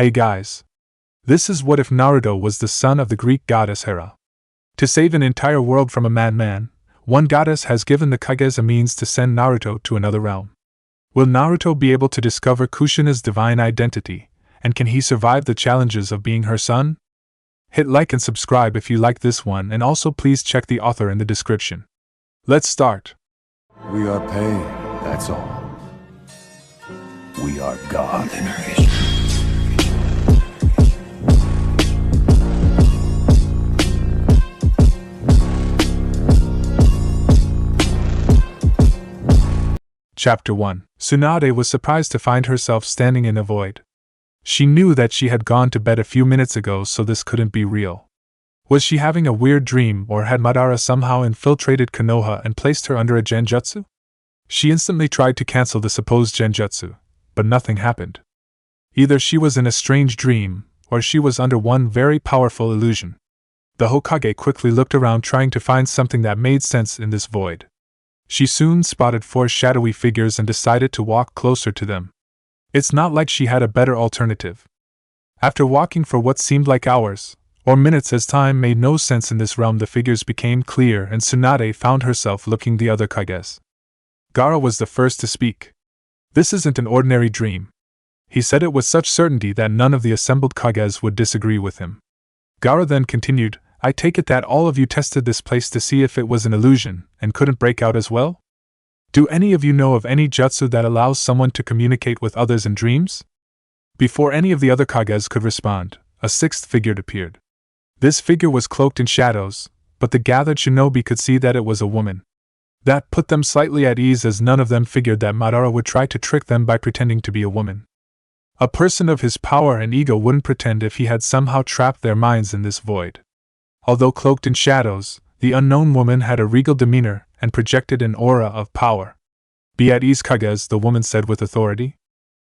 Hey guys. This is what if Naruto was the son of the Greek goddess Hera. To save an entire world from a madman, one goddess has given the Kages a means to send Naruto to another realm. Will Naruto be able to discover Kushina's divine identity, and can he survive the challenges of being her son? Hit like and subscribe if you like this one, and also please check the author in the description. Let's start. We are pain, that's all. We are God. Chapter 1. Tsunade was surprised to find herself standing in a void. She knew that she had gone to bed a few minutes ago, so this couldn't be real. Was she having a weird dream, or had Madara somehow infiltrated Konoha and placed her under a genjutsu? She instantly tried to cancel the supposed genjutsu, but nothing happened. Either she was in a strange dream, or she was under one very powerful illusion. The Hokage quickly looked around trying to find something that made sense in this void. She soon spotted 4 shadowy figures and decided to walk closer to them. It's not like she had a better alternative. After walking for what seemed like hours, or minutes as time made no sense in this realm, the figures became clear and Tsunade found herself looking the other Kages. Gaara was the first to speak. This isn't an ordinary dream. He said it with such certainty that none of the assembled Kages would disagree with him. Gaara then continued, I take it that all of you tested this place to see if it was an illusion, and couldn't break out as well? Do any of you know of any jutsu that allows someone to communicate with others in dreams? Before any of the other Kages could respond, a 6th figure appeared. This figure was cloaked in shadows, but the gathered shinobi could see that it was a woman. That put them slightly at ease, as none of them figured that Madara would try to trick them by pretending to be a woman. A person of his power and ego wouldn't pretend if he had somehow trapped their minds in this void. Although cloaked in shadows, the unknown woman had a regal demeanor and projected an aura of power. Be at ease, Kages, the woman said with authority.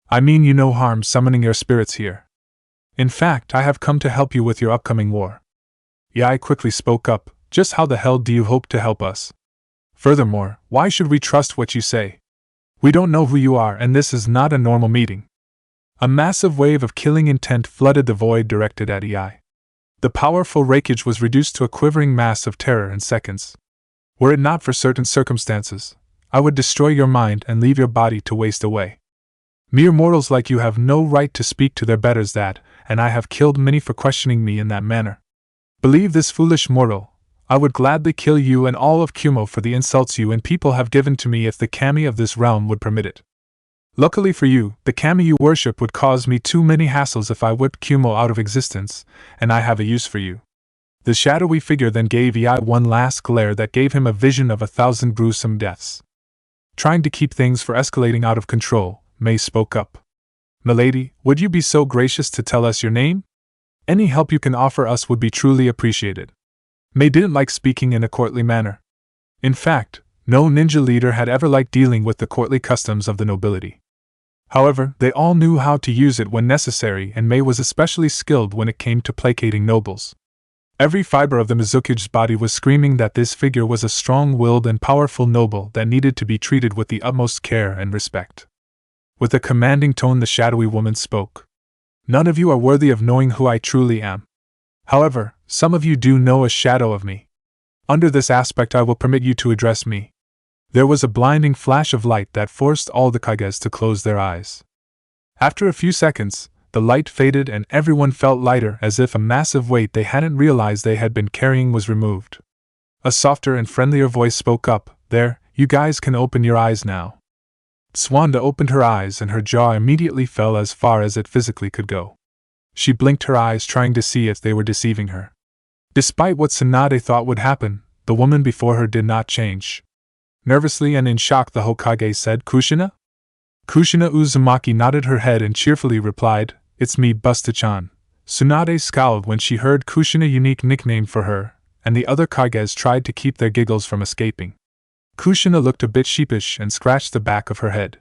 I mean you no harm summoning your spirits here. In fact, I have come to help you with your upcoming war. Yae quickly spoke up, just how the hell do you hope to help us? Furthermore, why should we trust what you say? We don't know who you are, and this is not a normal meeting. A massive wave of killing intent flooded the void directed at Yae. The powerful Raikage was reduced to a quivering mass of terror in seconds. Were it not for certain circumstances, I would destroy your mind and leave your body to waste away. Mere mortals like you have no right to speak to their betters that, and I have killed many for questioning me in that manner. Believe this foolish mortal, I would gladly kill you and all of Kumo for the insults you and people have given to me if the kami of this realm would permit it. Luckily for you, the kami you worship would cause me too many hassles if I whipped Kumo out of existence, and I have a use for you. The shadowy figure then gave Yae one last glare that gave him a vision of 1,000 gruesome deaths. Trying to keep things from escalating out of control, Mei spoke up. Milady, would you be so gracious to tell us your name? Any help you can offer us would be truly appreciated. Mei didn't like speaking in a courtly manner. In fact, no ninja leader had ever liked dealing with the courtly customs of the nobility. However, they all knew how to use it when necessary, and Mei was especially skilled when it came to placating nobles. Every fiber of the Mizuki's body was screaming that this figure was a strong-willed and powerful noble that needed to be treated with the utmost care and respect. With a commanding tone, the shadowy woman spoke. None of you are worthy of knowing who I truly am. However, some of you do know a shadow of me. Under this aspect, I will permit you to address me. There was a blinding flash of light that forced all the Kages to close their eyes. After a few seconds, the light faded and everyone felt lighter, as if a massive weight they hadn't realized they had been carrying was removed. A softer and friendlier voice spoke up, There, you guys can open your eyes now. Swanda opened her eyes and her jaw immediately fell as far as it physically could go. She blinked her eyes trying to see if they were deceiving her. Despite what Tsunade thought would happen, the woman before her did not change. Nervously and in shock, the Hokage said, Kushina? Kushina Uzumaki nodded her head and cheerfully replied, It's me, Busta-chan. Tsunade scowled when she heard Kushina's unique nickname for her, and the other Kages tried to keep their giggles from escaping. Kushina looked a bit sheepish and scratched the back of her head.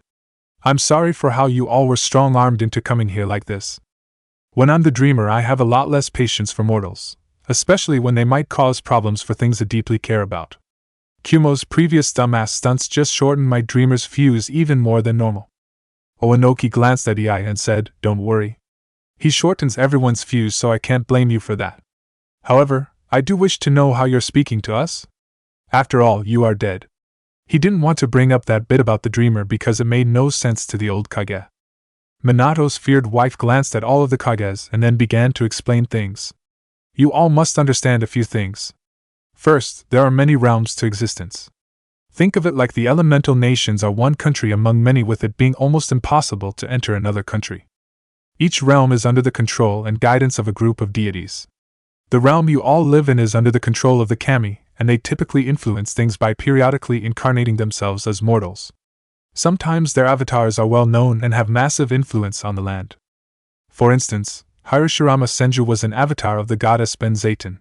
I'm sorry for how you all were strong-armed into coming here like this. When I'm the dreamer, I have a lot less patience for mortals, especially when they might cause problems for things I deeply care about. Kumo's previous dumbass stunts just shortened my dreamer's fuse even more than normal. Owanoki glanced at Yae and said, Don't worry. He shortens everyone's fuse, so I can't blame you for that. However, I do wish to know how you're speaking to us. After all, you are dead. He didn't want to bring up that bit about the dreamer because it made no sense to the old Kage. Minato's feared wife glanced at all of the Kages and then began to explain things. You all must understand a few things. First, there are many realms to existence. Think of it like the elemental nations are one country among many, with it being almost impossible to enter another country. Each realm is under the control and guidance of a group of deities. The realm you all live in is under the control of the kami, and they typically influence things by periodically incarnating themselves as mortals. Sometimes their avatars are well known and have massive influence on the land. For instance, Hiroshirama Senju was an avatar of the goddess Benzaiten.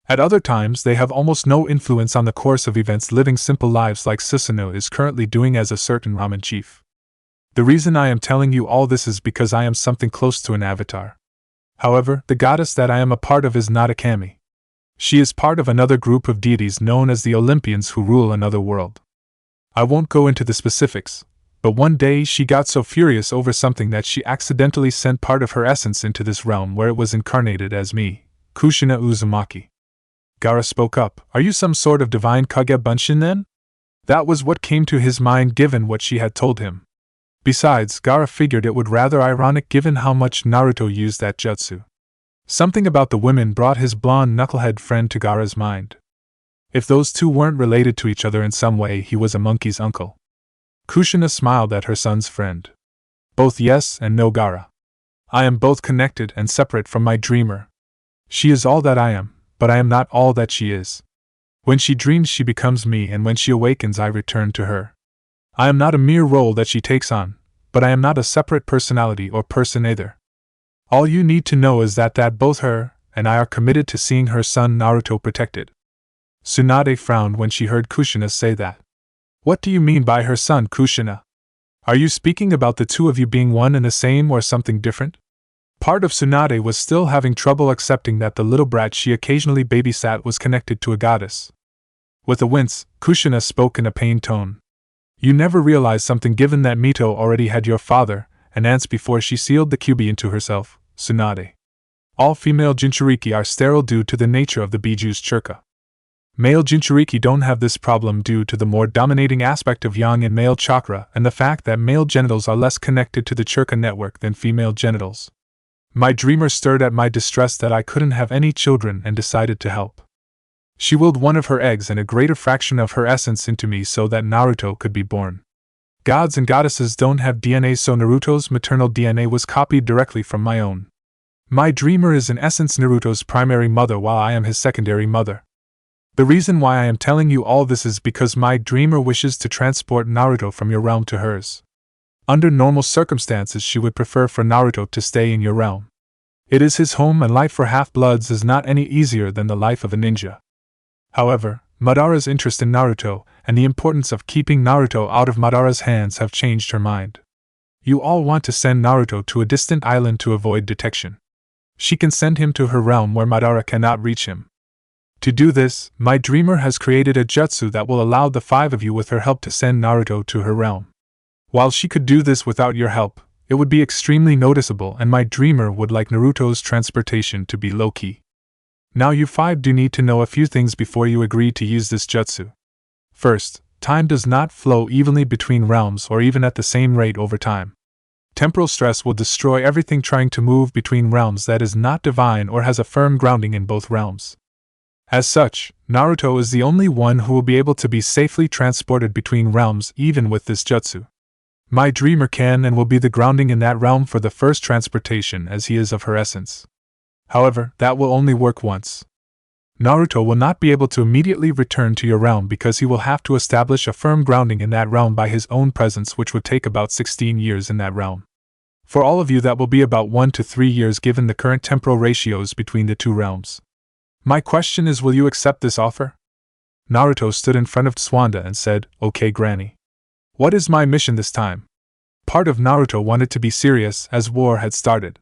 At other times they have almost no influence on the course of events, living simple lives like Susanoo is currently doing as a certain ramen chief. The reason I am telling you all this is because I am something close to an avatar. However, the goddess that I am a part of is not a kami. She is part of another group of deities known as the Olympians who rule another world. I won't go into the specifics, but one day she got so furious over something that she accidentally sent part of her essence into this realm where it was incarnated as me, Kushina Uzumaki. Gaara spoke up. Are you some sort of divine Kage Bunshin then? That was what came to his mind given what she had told him. Besides, Gaara figured it would rather ironic given how much Naruto used that jutsu. Something about the women brought his blonde knucklehead friend to Gaara's mind. If those two weren't related to each other in some way, he was a monkey's uncle. Kushina smiled at her son's friend. Both yes and no, Gaara. I am both connected and separate from my dreamer. She is all that I am, but I am not all that she is. When she dreams she becomes me, and when she awakens I return to her. I am not a mere role that she takes on, but I am not a separate personality or person either. All you need to know is that both her and I are committed to seeing her son Naruto protected. Tsunade frowned when she heard Kushina say that. What do you mean by her son, Kushina? Are you speaking about the two of you being one and the same or something different? Part of Tsunade was still having trouble accepting that the little brat she occasionally babysat was connected to a goddess. With a wince, Kushina spoke in a pained tone. You never realized something given that Mito already had your father and aunts before she sealed the Kyuubi into herself, Tsunade. All female Jinchuriki are sterile due to the nature of the Biju's churka. Male Jinchuriki don't have this problem due to the more dominating aspect of yang and male chakra and the fact that male genitals are less connected to the churka network than female genitals. My dreamer stirred at my distress that I couldn't have any children and decided to help. She willed one of her eggs and a greater fraction of her essence into me so that Naruto could be born. Gods and goddesses don't have DNA, so Naruto's maternal DNA was copied directly from my own. My dreamer is in essence Naruto's primary mother while I am his secondary mother. The reason why I am telling you all this is because my dreamer wishes to transport Naruto from your realm to hers. Under normal circumstances she would prefer for Naruto to stay in your realm. It is his home, and life for half-bloods is not any easier than the life of a ninja. However, Madara's interest in Naruto and the importance of keeping Naruto out of Madara's hands have changed her mind. You all want to send Naruto to a distant island to avoid detection. She can send him to her realm where Madara cannot reach him. To do this, my dreamer has created a jutsu that will allow the five of you with her help to send Naruto to her realm. While she could do this without your help, it would be extremely noticeable, and my dreamer would like Naruto's transportation to be low-key. Now you five do need to know a few things before you agree to use this jutsu. First, time does not flow evenly between realms or even at the same rate over time. Temporal stress will destroy everything trying to move between realms that is not divine or has a firm grounding in both realms. As such, Naruto is the only one who will be able to be safely transported between realms even with this jutsu. My dreamer can and will be the grounding in that realm for the first transportation as he is of her essence. However, that will only work once. Naruto will not be able to immediately return to your realm because he will have to establish a firm grounding in that realm by his own presence, which would take about 16 years in that realm. For all of you that will be about 1 to 3 years given the current temporal ratios between the two realms. My question is, will you accept this offer? Naruto stood in front of Tsuanda and said, Okay, Granny. What is my mission this time? Part of Naruto wanted to be serious as war had started.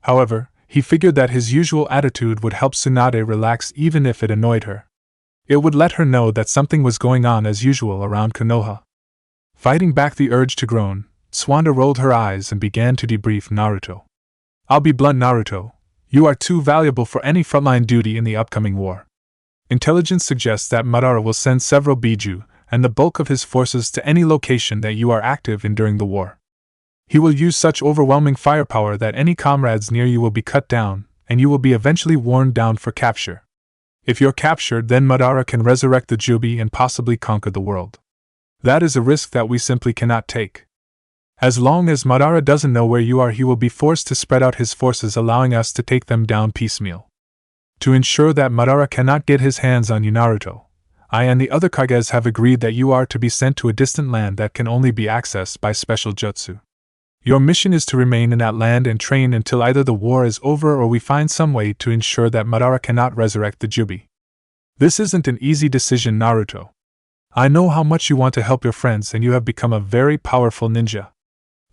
However, he figured that his usual attitude would help Tsunade relax even if it annoyed her. It would let her know that something was going on as usual around Konoha. Fighting back the urge to groan, Tsuanda rolled her eyes and began to debrief Naruto. I'll be blunt, Naruto. You are too valuable for any frontline duty in the upcoming war. Intelligence suggests that Madara will send several Biju and the bulk of his forces to any location that you are active in during the war. He will use such overwhelming firepower that any comrades near you will be cut down, and you will be eventually worn down for capture. If you're captured, then Madara can resurrect the Jubi and possibly conquer the world. That is a risk that we simply cannot take. As long as Madara doesn't know where you are, he will be forced to spread out his forces, allowing us to take them down piecemeal. To ensure that Madara cannot get his hands on you, Naruto, I and the other Kages have agreed that you are to be sent to a distant land that can only be accessed by special jutsu. Your mission is to remain in that land and train until either the war is over or we find some way to ensure that Madara cannot resurrect the Jubi. This isn't an easy decision, Naruto. I know how much you want to help your friends and you have become a very powerful ninja.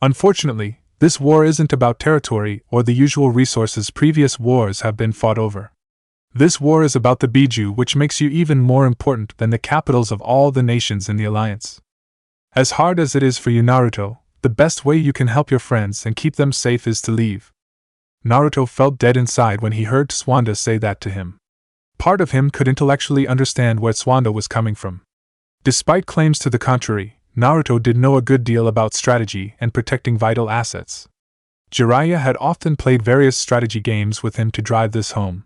Unfortunately, this war isn't about territory or the usual resources previous wars have been fought over. This war is about the Biju, which makes you even more important than the capitals of all the nations in the alliance. As hard as it is for you, Naruto, the best way you can help your friends and keep them safe is to leave. Naruto felt dead inside when he heard Swanda say that to him. Part of him could intellectually understand where Swanda was coming from. Despite claims to the contrary, Naruto did know a good deal about strategy and protecting vital assets. Jiraiya had often played various strategy games with him to drive this home.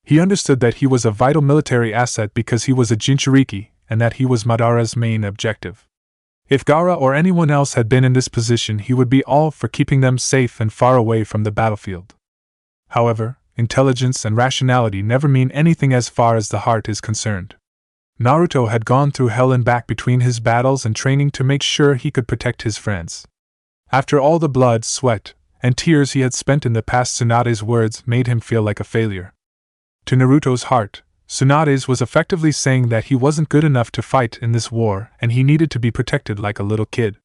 He understood that he was a vital military asset because he was a Jinchuriki, and that he was Madara's main objective. If Gaara or anyone else had been in this position, he would be all for keeping them safe and far away from the battlefield. However, intelligence and rationality never mean anything as far as the heart is concerned. Naruto had gone through hell and back between his battles and training to make sure he could protect his friends. After all the blood, sweat, and tears he had spent in the past, Tsunade's words made him feel like a failure. To Naruto's heart, Tsunade was effectively saying that he wasn't good enough to fight in this war and he needed to be protected like a little kid.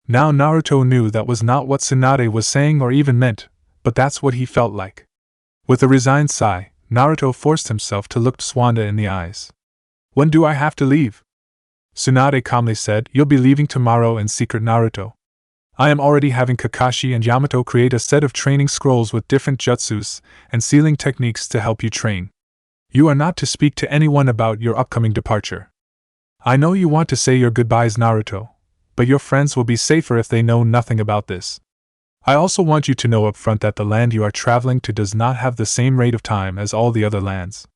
Now Naruto knew that was not what Tsunade was saying or even meant, but that's what he felt like. With a resigned sigh, Naruto forced himself to look Swanda in the eyes. When do I have to leave? Tsunade calmly said, You'll be leaving tomorrow in secret, Naruto. I am already having Kakashi and Yamato create a set of training scrolls with different jutsus and sealing techniques to help you train. You are not to speak to anyone about your upcoming departure. I know you want to say your goodbyes, Naruto, but your friends will be safer if they know nothing about this. I also want you to know up front that the land you are traveling to does not have the same rate of time as all the other lands.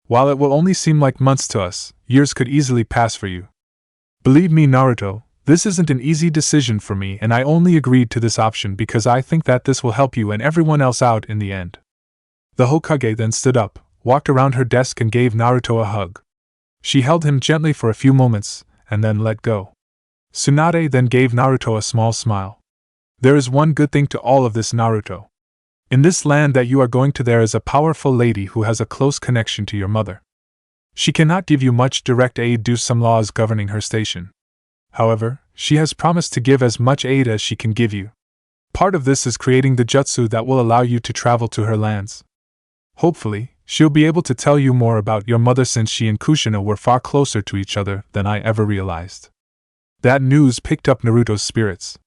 While it will only seem like months to us, years could easily pass for you. Believe me, Naruto, this isn't an easy decision for me, and I only agreed to this option because I think that this will help you and everyone else out in the end. The Hokage then stood up, walked around her desk and gave Naruto a hug. She held him gently for a few moments, and then let go. Tsunade then gave Naruto a small smile. There is one good thing to all of this, Naruto. In this land that you are going to, there is a powerful lady who has a close connection to your mother. She cannot give you much direct aid due to some laws governing her station. However, she has promised to give as much aid as she can give you. Part of this is creating the jutsu that will allow you to travel to her lands. Hopefully, she'll be able to tell you more about your mother since she and Kushina were far closer to each other than I ever realized. That news picked up Naruto's spirits.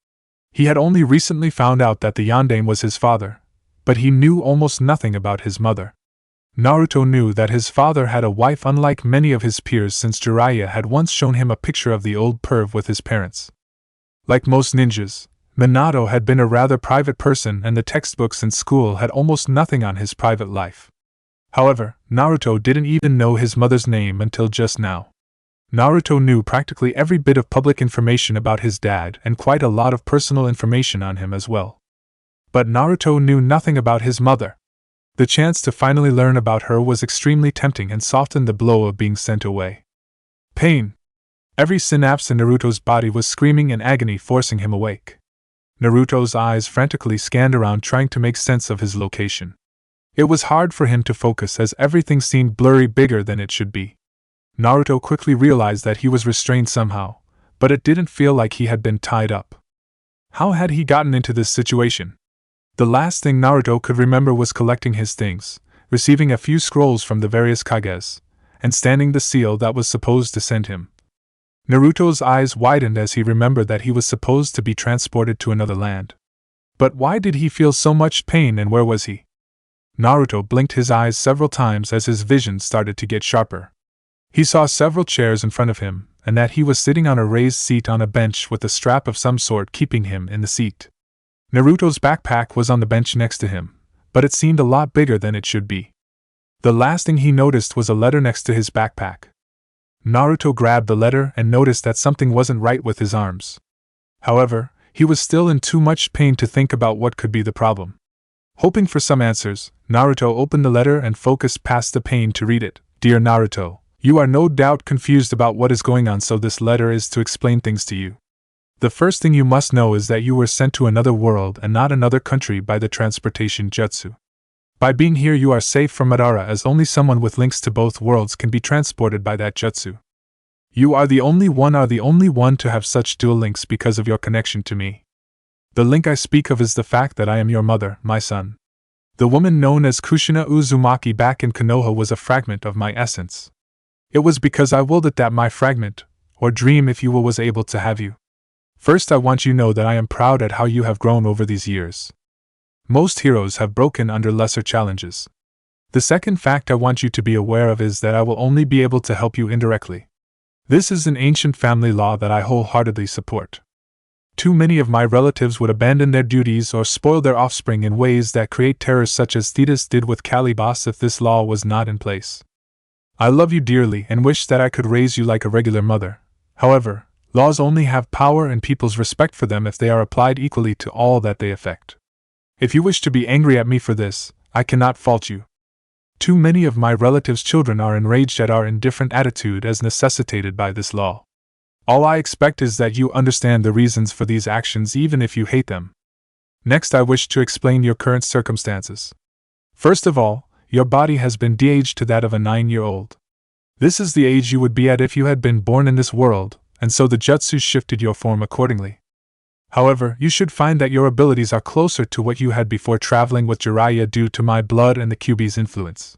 He had only recently found out that the Yondaime was his father, but he knew almost nothing about his mother. Naruto knew that his father had a wife unlike many of his peers since Jiraiya had once shown him a picture of the old perv with his parents. Like most ninjas, Minato had been a rather private person and the textbooks in school had almost nothing on his private life. However, Naruto didn't even know his mother's name until just now. Naruto knew practically every bit of public information about his dad and quite a lot of personal information on him as well. But Naruto knew nothing about his mother. The chance to finally learn about her was extremely tempting and softened the blow of being sent away. Pain. Every synapse in Naruto's body was screaming in agony, forcing him awake. Naruto's eyes frantically scanned around, trying to make sense of his location. It was hard for him to focus as everything seemed blurry, bigger than it should be. Naruto quickly realized that he was restrained somehow, but it didn't feel like he had been tied up. How had he gotten into this situation? The last thing Naruto could remember was collecting his things, receiving a few scrolls from the various Kages, and standing the seal that was supposed to send him. Naruto's eyes widened as he remembered that he was supposed to be transported to another land. But why did he feel so much pain and where was he? Naruto blinked his eyes several times as his vision started to get sharper. He saw several chairs in front of him, and that he was sitting on a raised seat on a bench with a strap of some sort keeping him in the seat. Naruto's backpack was on the bench next to him, but it seemed a lot bigger than it should be. The last thing he noticed was a letter next to his backpack. Naruto grabbed the letter and noticed that something wasn't right with his arms. However, he was still in too much pain to think about what could be the problem. Hoping for some answers, Naruto opened the letter and focused past the pain to read it. Dear Naruto, you are no doubt confused about what is going on, so this letter is to explain things to you. The first thing you must know is that you were sent to another world and not another country by the transportation jutsu. By being here you are safe from Madara, as only someone with links to both worlds can be transported by that jutsu. You are the only one to have such dual links because of your connection to me. The link I speak of is the fact that I am your mother, my son. The woman known as Kushina Uzumaki back in Konoha was a fragment of my essence. It was because I willed it that my fragment, or dream if you will, was able to have you. First, I want you to know that I am proud at how you have grown over these years. Most heroes have broken under lesser challenges. The second fact I want you to be aware of is that I will only be able to help you indirectly. This is an ancient family law that I wholeheartedly support. Too many of my relatives would abandon their duties or spoil their offspring in ways that create terrors, such as Thetis did with Calibos, if this law was not in place. I love you dearly and wish that I could raise you like a regular mother. However, laws only have power and people's respect for them if they are applied equally to all that they affect. If you wish to be angry at me for this, I cannot fault you. Too many of my relatives' children are enraged at our indifferent attitude as necessitated by this law. All I expect is that you understand the reasons for these actions even if you hate them. Next, I wish to explain your current circumstances. First of all, your body has been de-aged to that of a 9-year-old. This is the age you would be at if you had been born in this world, and so the jutsu shifted your form accordingly. However, you should find that your abilities are closer to what you had before traveling with Jiraiya due to my blood and the Kyuubi's influence.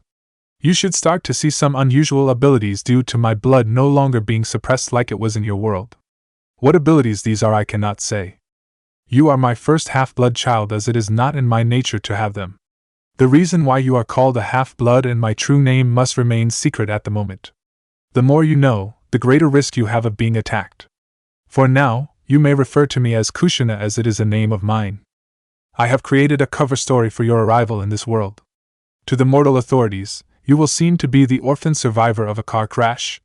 You should start to see some unusual abilities due to my blood no longer being suppressed like it was in your world. What abilities these are I cannot say. You are my first half-blood child, as it is not in my nature to have them. The reason why you are called a half-blood and my true name must remain secret at the moment. The more you know, the greater risk you have of being attacked. For now, you may refer to me as Kushina, as it is a name of mine. I have created a cover story for your arrival in this world. To the mortal authorities, you will seem to be the orphan survivor of a car crash.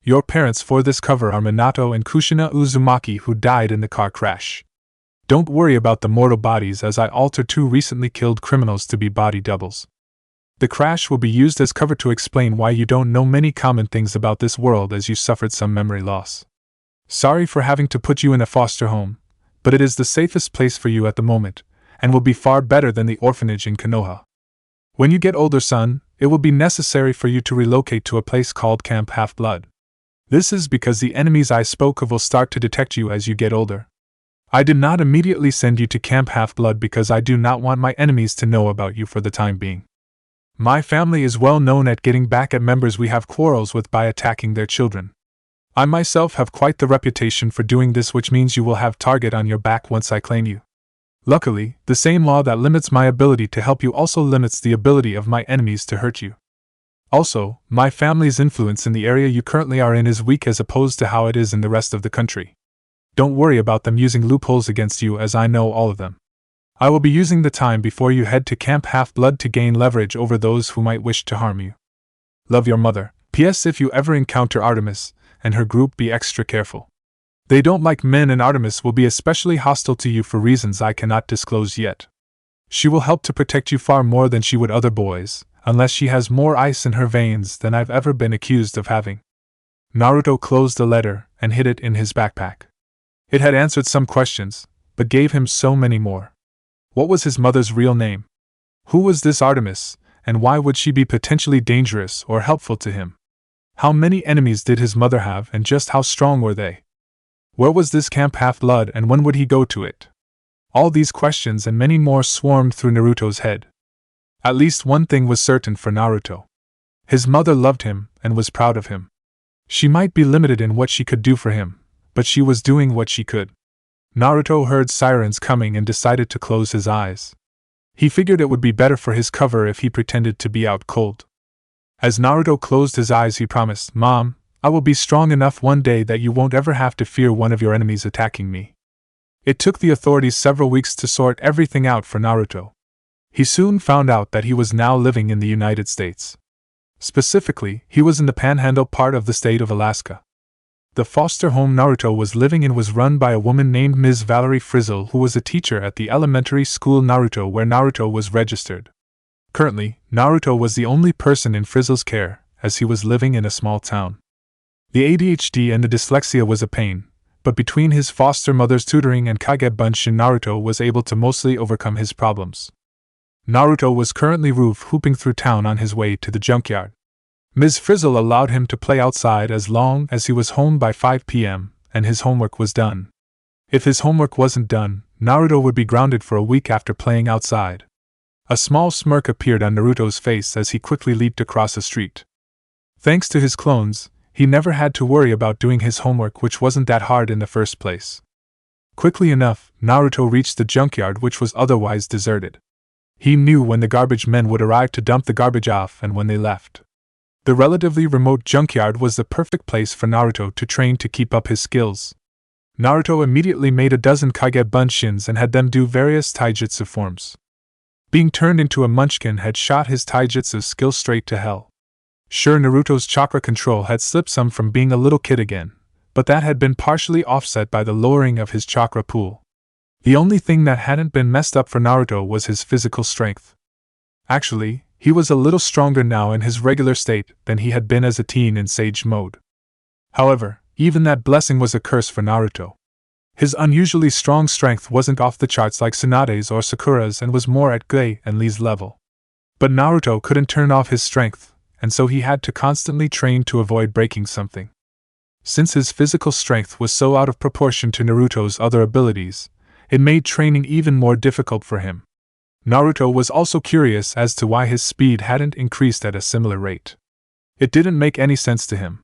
Your parents for this cover are Minato and Kushina Uzumaki, who died in the car crash. Don't worry about the mortal bodies, as I altered 2 recently killed criminals to be body doubles. The crash will be used as cover to explain why you don't know many common things about this world, as you suffered some memory loss. Sorry for having to put you in a foster home, but it is the safest place for you at the moment, and will be far better than the orphanage in Konoha. When you get older, son, it will be necessary for you to relocate to a place called Camp Half-Blood. This is because the enemies I spoke of will start to detect you as you get older. I did not immediately send you to Camp Half-Blood because I do not want my enemies to know about you for the time being. My family is well known at getting back at members we have quarrels with by attacking their children. I myself have quite the reputation for doing this, which means you will have target on your back once I claim you. Luckily, the same law that limits my ability to help you also limits the ability of my enemies to hurt you. Also, my family's influence in the area you currently are in is weak as opposed to how it is in the rest of the country. Don't worry about them using loopholes against you, as I know all of them. I will be using the time before you head to Camp Half-Blood to gain leverage over those who might wish to harm you. Love, your mother. P.S. If you ever encounter Artemis and her group, be extra careful. They don't like men, and Artemis will be especially hostile to you for reasons I cannot disclose yet. She will help to protect you far more than she would other boys, unless she has more ice in her veins than I've ever been accused of having. Naruto closed the letter and hid it in his backpack. It had answered some questions, but gave him so many more. What was his mother's real name? Who was this Artemis, and why would she be potentially dangerous or helpful to him? How many enemies did his mother have, and just how strong were they? Where was this Camp Half-Blood, and when would he go to it? All these questions and many more swarmed through Naruto's head. At least one thing was certain for Naruto. His mother loved him and was proud of him. She might be limited in what she could do for him, but she was doing what she could. Naruto heard sirens coming and decided to close his eyes. He figured it would be better for his cover if he pretended to be out cold. As Naruto closed his eyes, he promised, "Mom, I will be strong enough one day that you won't ever have to fear one of your enemies attacking me." It took the authorities several weeks to sort everything out for Naruto. He soon found out that he was now living in the United States. Specifically, he was in the panhandle part of the state of Alaska. The foster home Naruto was living in was run by a woman named Ms. Valerie Frizzle, who was a teacher at the elementary school Naruto where Naruto was registered. Currently, Naruto was the only person in Frizzle's care, as he was living in a small town. The ADHD and the dyslexia was a pain, but between his foster mother's tutoring and Kage Bunshin, Naruto was able to mostly overcome his problems. Naruto was currently roof hooping through town on his way to the junkyard. Ms. Frizzle allowed him to play outside as long as he was home by 5 p.m., and his homework was done. If his homework wasn't done, Naruto would be grounded for a week after playing outside. A small smirk appeared on Naruto's face as he quickly leaped across the street. Thanks to his clones, he never had to worry about doing his homework, which wasn't that hard in the first place. Quickly enough, Naruto reached the junkyard, which was otherwise deserted. He knew when the garbage men would arrive to dump the garbage off and when they left. The relatively remote junkyard was the perfect place for Naruto to train to keep up his skills. Naruto immediately made a dozen Kage Bunshins and had them do various taijutsu forms. Being turned into a munchkin had shot his taijutsu skill straight to hell. Sure, Naruto's chakra control had slipped some from being a little kid again, but that had been partially offset by the lowering of his chakra pool. The only thing that hadn't been messed up for Naruto was his physical strength. Actually, he was a little stronger now in his regular state than he had been as a teen in Sage mode. However, even that blessing was a curse for Naruto. His unusually strong strength wasn't off the charts like Tsunade's or Sakura's and was more at Gai and Lee's level. But Naruto couldn't turn off his strength, and so he had to constantly train to avoid breaking something. Since his physical strength was so out of proportion to Naruto's other abilities, it made training even more difficult for him. Naruto was also curious as to why his speed hadn't increased at a similar rate. It didn't make any sense to him.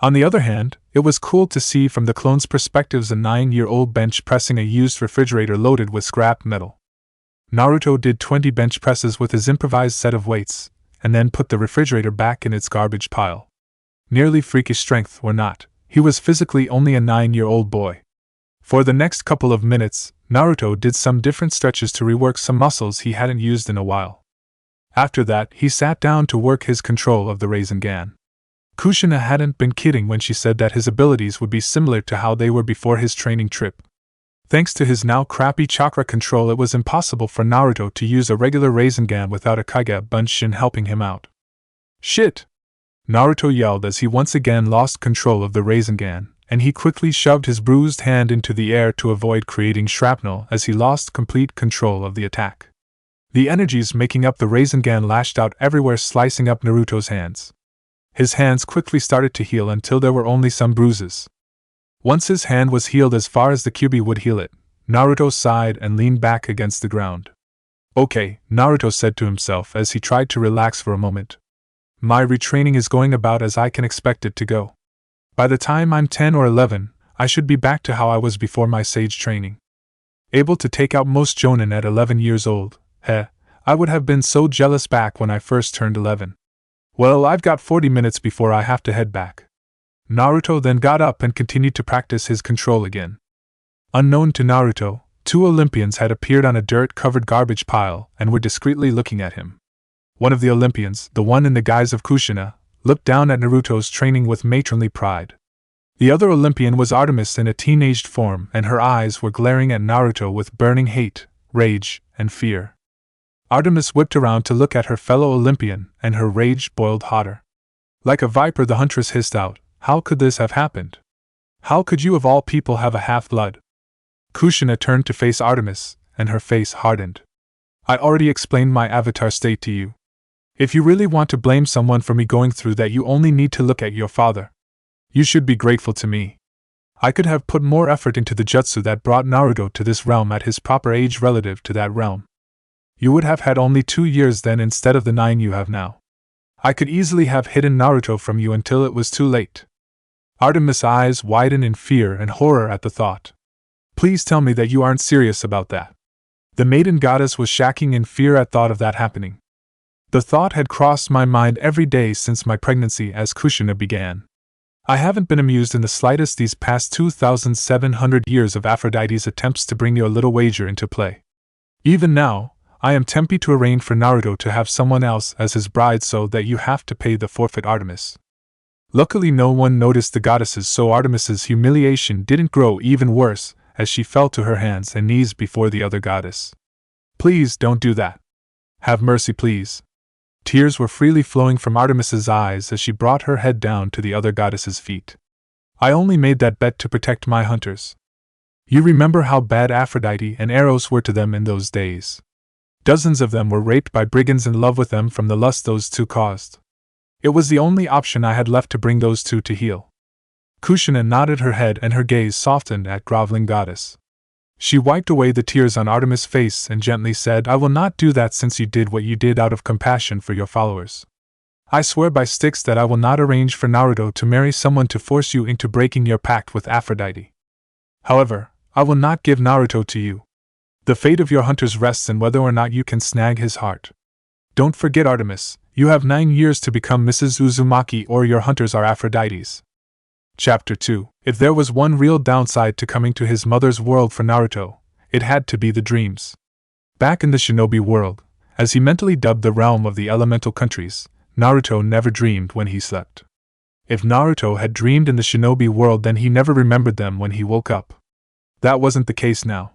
On the other hand, it was cool to see from the clone's perspectives a 9-year-old bench pressing a used refrigerator loaded with scrap metal. Naruto did 20 bench presses with his improvised set of weights, and then put the refrigerator back in its garbage pile. Nearly freakish strength or not, he was physically only a 9-year-old boy. For the next couple of minutes, Naruto did some different stretches to rework some muscles he hadn't used in a while. After that, he sat down to work his control of the Rasengan. Kushina hadn't been kidding when she said that his abilities would be similar to how they were before his training trip. Thanks to his now crappy chakra control, it was impossible for Naruto to use a regular Rasengan without a Kage Bunshin helping him out. Shit! Naruto yelled as he once again lost control of the Rasengan, and he quickly shoved his bruised hand into the air to avoid creating shrapnel as he lost complete control of the attack. The energies making up the Rasengan lashed out everywhere, slicing up Naruto's hands. His hands quickly started to heal until there were only some bruises. Once his hand was healed as far as the Kyuubi would heal it, Naruto sighed and leaned back against the ground. Okay, Naruto said to himself as he tried to relax for a moment. My retraining is going about as I can expect it to go. By the time I'm 10 or 11, I should be back to how I was before my sage training. Able to take out most jonin at 11 years old. I would have been so jealous back when I first turned 11. Well, I've got 40 minutes before I have to head back. Naruto then got up and continued to practice his control again. Unknown to Naruto, 2 Olympians had appeared on a dirt-covered garbage pile and were discreetly looking at him. One of the Olympians, the one in the guise of Kushina, looked down at Naruto's training with matronly pride. The other Olympian was Artemis in a teenaged form, and her eyes were glaring at Naruto with burning hate, rage, and fear. Artemis whipped around to look at her fellow Olympian, and her rage boiled hotter. Like a viper, the huntress hissed out, "How could this have happened? How could you of all people have a half-blood?" Kushina turned to face Artemis, and her face hardened. "I already explained my avatar state to you. If you really want to blame someone for me going through that, you only need to look at your father. You should be grateful to me. I could have put more effort into the jutsu that brought Naruto to this realm at his proper age relative to that realm. You would have had only 2 years then instead of the 9 you have now. I could easily have hidden Naruto from you until it was too late." Artemis' eyes widened in fear and horror at the thought. Please tell me that you aren't serious about that. The maiden goddess was shaking in fear at thought of that happening. The thought had crossed my mind every day since my pregnancy as Kushina began. I haven't been amused in the slightest these past 2,700 years of Aphrodite's attempts to bring your little wager into play. Even now, I am tempted to arrange for Naruto to have someone else as his bride so that you have to pay the forfeit, Artemis. Luckily no one noticed the goddesses, so Artemis's humiliation didn't grow even worse as she fell to her hands and knees before the other goddess. Please don't do that. Have mercy, please. Tears were freely flowing from Artemis's eyes as she brought her head down to the other goddess's feet. I only made that bet to protect my hunters. You remember how bad Aphrodite and Eros were to them in those days. Dozens of them were raped by brigands in love with them from the lust those two caused. It was the only option I had left to bring those two to heel. Kushina nodded her head and her gaze softened at groveling goddess. She wiped away the tears on Artemis' face and gently said, I will not do that since you did what you did out of compassion for your followers. I swear by Styx that I will not arrange for Naruto to marry someone to force you into breaking your pact with Aphrodite. However, I will not give Naruto to you. The fate of your hunters rests in whether or not you can snag his heart. Don't forget, Artemis, you have 9 years to become Mrs. Uzumaki or your hunters are Aphrodite's. Chapter 2. If there was one real downside to coming to his mother's world for Naruto, it had to be the dreams. Back in the shinobi world, as he mentally dubbed the realm of the elemental countries, Naruto never dreamed when he slept. If Naruto had dreamed in the shinobi world, then he never remembered them when he woke up. That wasn't the case now.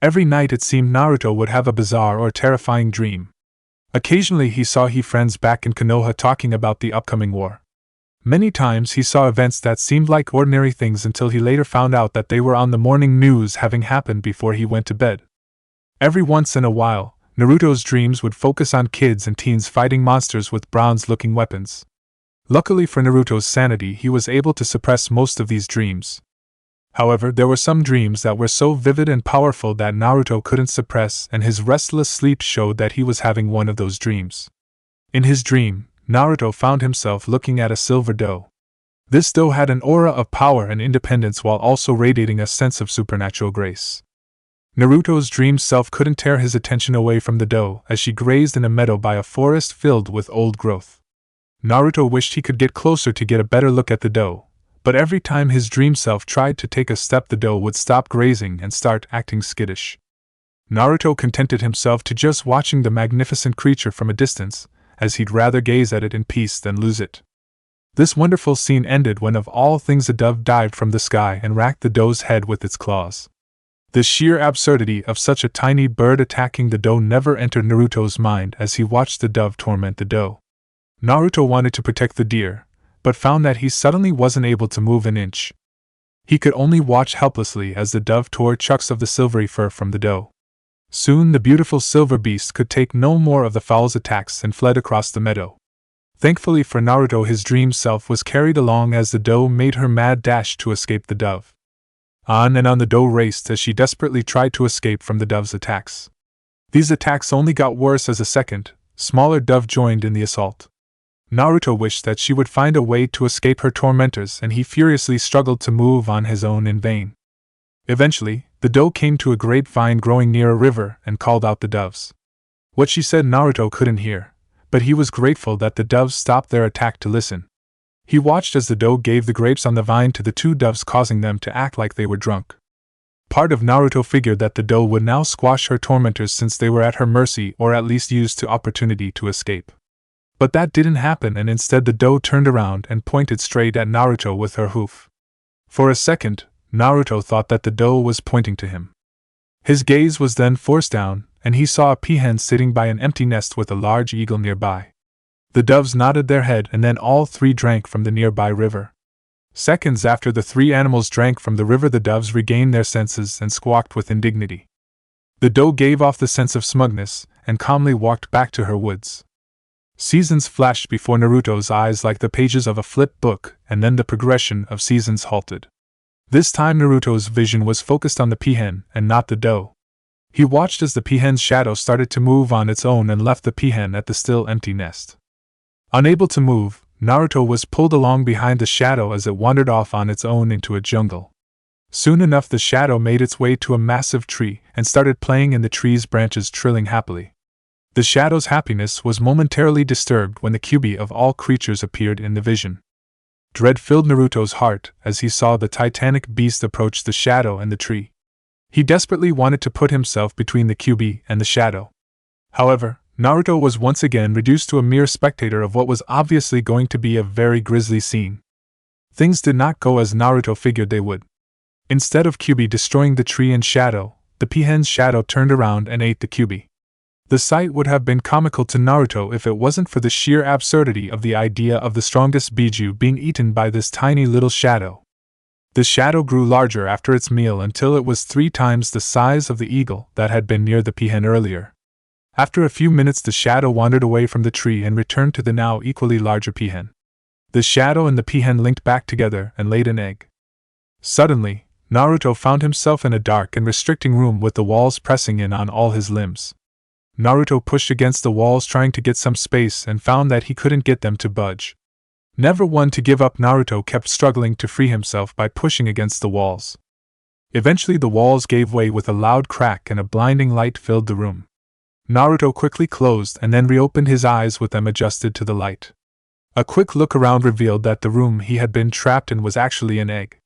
Every night it seemed Naruto would have a bizarre or terrifying dream. Occasionally he saw his friends back in Konoha talking about the upcoming war. Many times he saw events that seemed like ordinary things until he later found out that they were on the morning news, having happened before he went to bed. Every once in a while, Naruto's dreams would focus on kids and teens fighting monsters with bronze-looking weapons. Luckily for Naruto's sanity, he was able to suppress most of these dreams. However, there were some dreams that were so vivid and powerful that Naruto couldn't suppress, and his restless sleep showed that he was having one of those dreams. In his dream, Naruto found himself looking at a silver doe. This doe had an aura of power and independence while also radiating a sense of supernatural grace. Naruto's dream self couldn't tear his attention away from the doe as she grazed in a meadow by a forest filled with old growth. Naruto wished he could get closer to get a better look at the doe, but every time his dream self tried to take a step, the doe would stop grazing and start acting skittish. Naruto contented himself to just watching the magnificent creature from a distance, as he'd rather gaze at it in peace than lose it. This wonderful scene ended when of all things a dove dived from the sky and racked the doe's head with its claws. The sheer absurdity of such a tiny bird attacking the doe never entered Naruto's mind as he watched the dove torment the doe. Naruto wanted to protect the deer, but found that he suddenly wasn't able to move an inch. He could only watch helplessly as the dove tore chunks of the silvery fur from the doe. Soon the beautiful silver beast could take no more of the fowl's attacks and fled across the meadow. Thankfully for Naruto, his dream self was carried along as the doe made her mad dash to escape the dove. On and on the doe raced as she desperately tried to escape from the dove's attacks. These attacks only got worse as a second, smaller dove joined in the assault. Naruto wished that she would find a way to escape her tormentors, and he furiously struggled to move on his own in vain. Eventually, the doe came to a grapevine growing near a river and called out the doves. What she said Naruto couldn't hear, but he was grateful that the doves stopped their attack to listen. He watched as the doe gave the grapes on the vine to the two doves, causing them to act like they were drunk. Part of Naruto figured that the doe would now squash her tormentors since they were at her mercy, or at least used the opportunity to escape. But that didn't happen, and instead the doe turned around and pointed straight at Naruto with her hoof. For a second, Naruto thought that the doe was pointing to him. His gaze was then forced down, and he saw a peahen sitting by an empty nest with a large eagle nearby. The doves nodded their head, and then all three drank from the nearby river. Seconds after the three animals drank from the river, the doves regained their senses and squawked with indignity. The doe gave off the sense of smugness, and calmly walked back to her woods. Seasons flashed before Naruto's eyes like the pages of a flipped book, and then the progression of seasons halted. This time Naruto's vision was focused on the peahen, and not the doe. He watched as the peahen's shadow started to move on its own and left the peahen at the still empty nest. Unable to move, Naruto was pulled along behind the shadow as it wandered off on its own into a jungle. Soon enough the shadow made its way to a massive tree and started playing in the tree's branches, trilling happily. The shadow's happiness was momentarily disturbed when the Kyuubi of all creatures appeared in the vision. Dread filled Naruto's heart as he saw the titanic beast approach the shadow and the tree. He desperately wanted to put himself between the Kyuubi and the shadow. However, Naruto was once again reduced to a mere spectator of what was obviously going to be a very grisly scene. Things did not go as Naruto figured they would. Instead of Kyuubi destroying the tree and shadow, the peahen's shadow turned around and ate the Kyuubi. The sight would have been comical to Naruto if it wasn't for the sheer absurdity of the idea of the strongest Biju being eaten by this tiny little shadow. The shadow grew larger after its meal until it was 3 times the size of the eagle that had been near the peahen earlier. After a few minutes the shadow wandered away from the tree and returned to the now equally larger peahen. The shadow and the peahen linked back together and laid an egg. Suddenly, Naruto found himself in a dark and restricting room with the walls pressing in on all his limbs. Naruto pushed against the walls trying to get some space and found that he couldn't get them to budge. Never one to give up, Naruto kept struggling to free himself by pushing against the walls. Eventually the walls gave way with a loud crack and a blinding light filled the room. Naruto quickly closed and then reopened his eyes with them adjusted to the light. A quick look around revealed that the room he had been trapped in was actually an egg.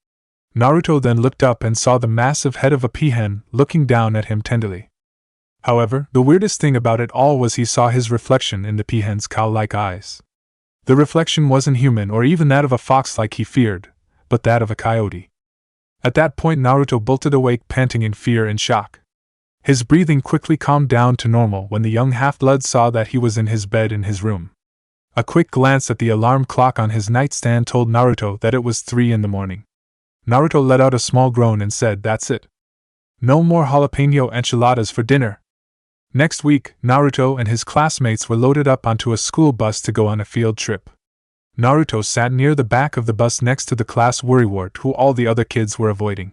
Naruto then looked up and saw the massive head of a peahen looking down at him tenderly. However, the weirdest thing about it all was he saw his reflection in the peahen's cow-like eyes. The reflection wasn't human or even that of a fox like he feared, but that of a coyote. At that point Naruto bolted awake, panting in fear and shock. His breathing quickly calmed down to normal when the young half-blood saw that he was in his bed in his room. A quick glance at the alarm clock on his nightstand told Naruto that it was 3 in the morning. Naruto let out a small groan and said, "That's it. No more jalapeno enchiladas for dinner." Next week, Naruto and his classmates were loaded up onto a school bus to go on a field trip. Naruto sat near the back of the bus next to the class worrywart who all the other kids were avoiding.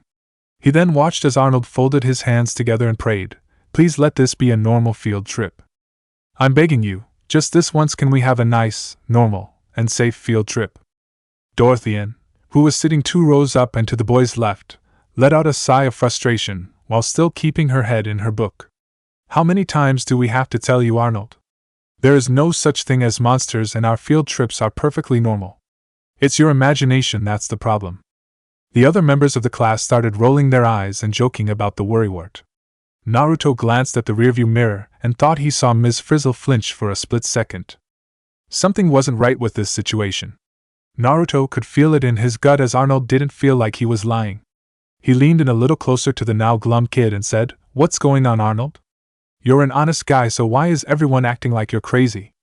He then watched as Arnold folded his hands together and prayed, "Please let this be a normal field trip. I'm begging you, just this once can we have a nice, normal, and safe field trip." Dorothy, who was sitting 2 rows up and to the boy's left, let out a sigh of frustration while still keeping her head in her book. "How many times do we have to tell you, Arnold? There is no such thing as monsters and our field trips are perfectly normal. It's your imagination that's the problem." The other members of the class started rolling their eyes and joking about the worrywart. Naruto glanced at the rearview mirror and thought he saw Ms. Frizzle flinch for a split second. Something wasn't right with this situation. Naruto could feel it in his gut as Arnold didn't feel like he was lying. He leaned in a little closer to the now glum kid and said, "What's going on, Arnold? You're an honest guy, so why is everyone acting like you're crazy?"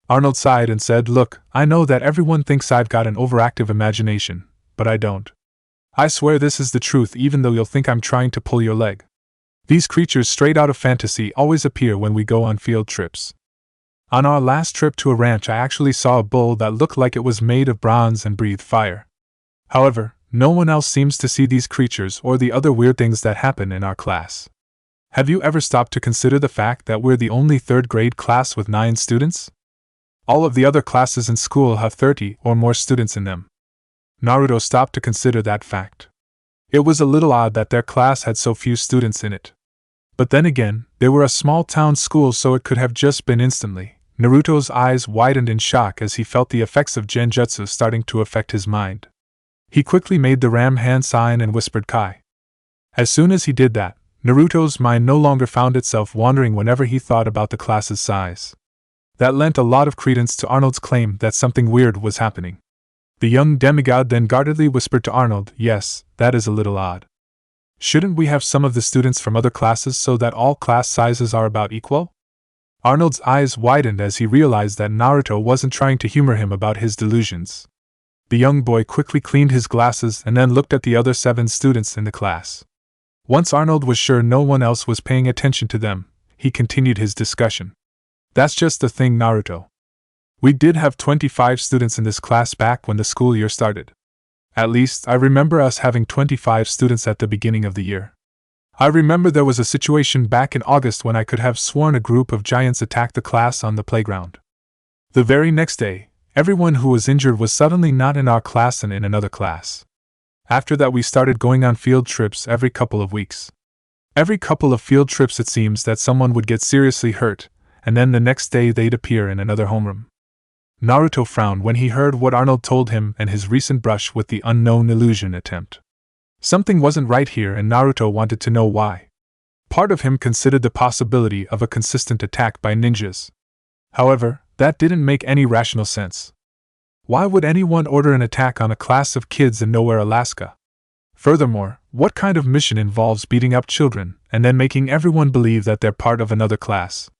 Arnold sighed and said, "Look, I know that everyone thinks I've got an overactive imagination, but I don't. I swear this is the truth even though you'll think I'm trying to pull your leg. These creatures straight out of fantasy always appear when we go on field trips. On our last trip to a ranch I actually saw a bull that looked like it was made of bronze and breathed fire. However, no one else seems to see these creatures or the other weird things that happen in our class. Have you ever stopped to consider the fact that we're the only 3rd grade class with 9 students? All of the other classes in school have 30 or more students in them." Naruto stopped to consider that fact. It was a little odd that their class had so few students in it. But then again, they were a small town school, so it could have just been instantly. Naruto's eyes widened in shock as he felt the effects of genjutsu starting to affect his mind. He quickly made the ram hand sign and whispered Kai. As soon as he did that, Naruto's mind no longer found itself wandering whenever he thought about the class's size. That lent a lot of credence to Arnold's claim that something weird was happening. The young demigod then guardedly whispered to Arnold, "Yes, that is a little odd. Shouldn't we have some of the students from other classes so that all class sizes are about equal?" Arnold's eyes widened as he realized that Naruto wasn't trying to humor him about his delusions. The young boy quickly cleaned his glasses and then looked at the other 7 students in the class. Once Arnold was sure no one else was paying attention to them, he continued his discussion. "That's just the thing, Naruto. We did have 25 students in this class back when the school year started. At least, I remember us having 25 students at the beginning of the year. I remember there was a situation back in August when I could have sworn a group of giants attacked the class on the playground. The very next day, everyone who was injured was suddenly not in our class and in another class. After that we started going on field trips every couple of weeks. Every couple of field trips it seems that someone would get seriously hurt, and then the next day they'd appear in another homeroom. Naruto frowned when he heard what Arnold told him and his recent brush with the unknown illusion attempt. Something wasn't right here and Naruto wanted to know why. Part of him considered the possibility of a consistent attack by ninjas. However, that didn't make any rational sense. Why would anyone order an attack on a class of kids in nowhere Alaska? Furthermore, what kind of mission involves beating up children and then making everyone believe that they're part of another class?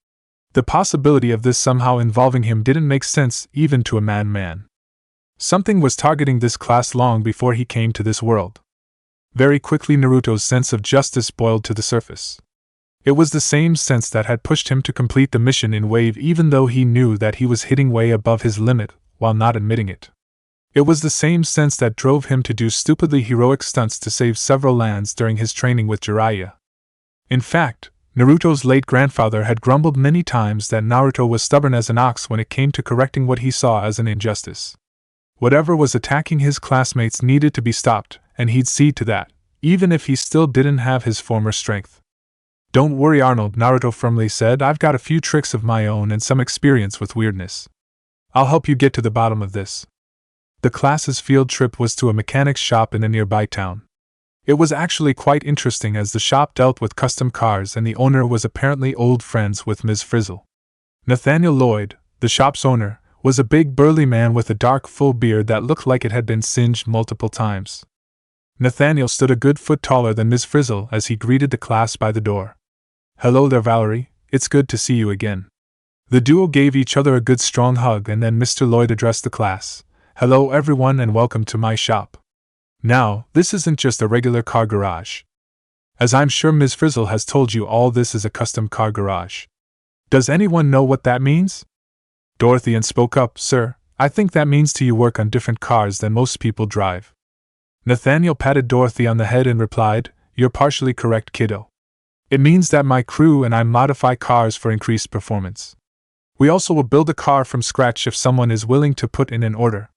The possibility of this somehow involving him didn't make sense even to a man. Something was targeting this class long before he came to this world. Very quickly Naruto's sense of justice boiled to the surface. It was the same sense that had pushed him to complete the mission in Wave even though he knew that he was hitting way above his limit while not admitting it. It was the same sense that drove him to do stupidly heroic stunts to save several lands during his training with Jiraiya. In fact, Naruto's late grandfather had grumbled many times that Naruto was stubborn as an ox when it came to correcting what he saw as an injustice. Whatever was attacking his classmates needed to be stopped, and he'd see to that, even if he still didn't have his former strength. "Don't worry, Arnold," Naruto firmly said. "I've got a few tricks of my own and some experience with weirdness. I'll help you get to the bottom of this." The class's field trip was to a mechanic's shop in a nearby town. It was actually quite interesting as the shop dealt with custom cars and the owner was apparently old friends with Ms. Frizzle. Nathaniel Lloyd, the shop's owner, was a big burly man with a dark full beard that looked like it had been singed multiple times. Nathaniel stood a good foot taller than Ms. Frizzle as he greeted the class by the door. "Hello there, Valerie, it's good to see you again." The duo gave each other a good strong hug and then Mr. Lloyd addressed the class. "Hello everyone and welcome to my shop. Now, this isn't just a regular car garage. As I'm sure Ms. Frizzle has told you all, this is a custom car garage. Does anyone know what that means?" Dorothy spoke up. "Sir, I think that means you work on different cars than most people drive." Nathaniel patted Dorothy on the head and replied, "You're partially correct, kiddo. It means that my crew and I modify cars for increased performance. We also will build a car from scratch if someone is willing to put in an order.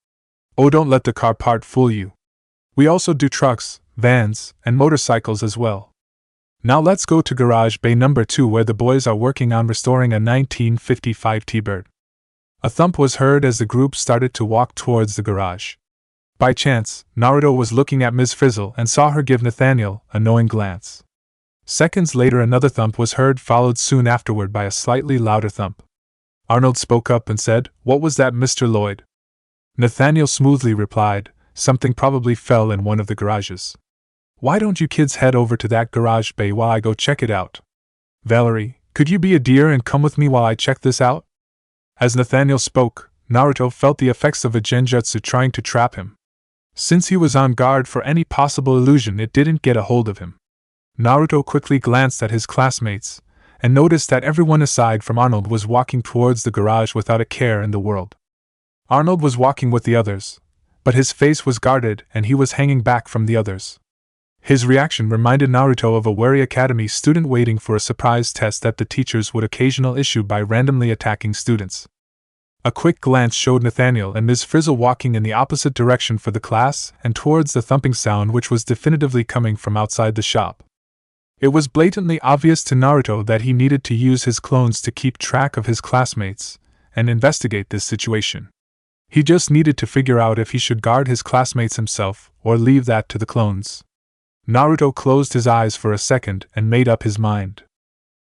Oh, don't let the car part fool you. We also do trucks, vans, and motorcycles as well. Now let's go to Garage Bay number 2 where the boys are working on restoring a 1955 T-Bird." A thump was heard as the group started to walk towards the garage. By chance, Naruto was looking at Ms. Frizzle and saw her give Nathaniel a knowing glance. Seconds later another thump was heard, followed soon afterward by a slightly louder thump. Arnold spoke up and said, "What was that, Mr. Lloyd?" Nathaniel smoothly replied, "Something probably fell in one of the garages. Why don't you kids head over to that garage bay while I go check it out? Valerie, could you be a dear and come with me while I check this out?" As Nathaniel spoke, Naruto felt the effects of a genjutsu trying to trap him. Since he was on guard for any possible illusion, it didn't get a hold of him. Naruto quickly glanced at his classmates, and noticed that everyone aside from Arnold was walking towards the garage without a care in the world. Arnold was walking with the others, but his face was guarded and he was hanging back from the others. His reaction reminded Naruto of a wary academy student waiting for a surprise test that the teachers would occasionally issue by randomly attacking students. A quick glance showed Nathaniel and Ms. Frizzle walking in the opposite direction for the class and towards the thumping sound which was definitively coming from outside the shop. It was blatantly obvious to Naruto that he needed to use his clones to keep track of his classmates and investigate this situation. He just needed to figure out if he should guard his classmates himself or leave that to the clones. Naruto closed his eyes for a second and made up his mind.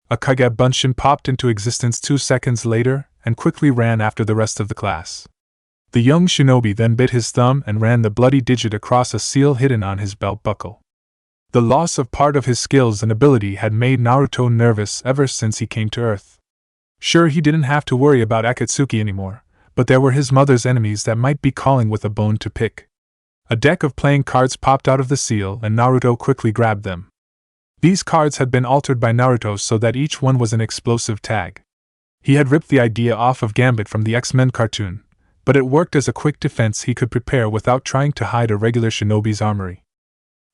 A Kage Bunshin popped into existence 2 seconds later and quickly ran after the rest of the class. The young shinobi then bit his thumb and ran the bloody digit across a seal hidden on his belt buckle. The loss of part of his skills and ability had made Naruto nervous ever since he came to Earth. Sure, he didn't have to worry about Akatsuki anymore, but there were his mother's enemies that might be calling with a bone to pick. A deck of playing cards popped out of the seal and Naruto quickly grabbed them. These cards had been altered by Naruto so that each one was an explosive tag. He had ripped the idea off of Gambit from the X-Men cartoon, but it worked as a quick defense he could prepare without trying to hide a regular shinobi's armory.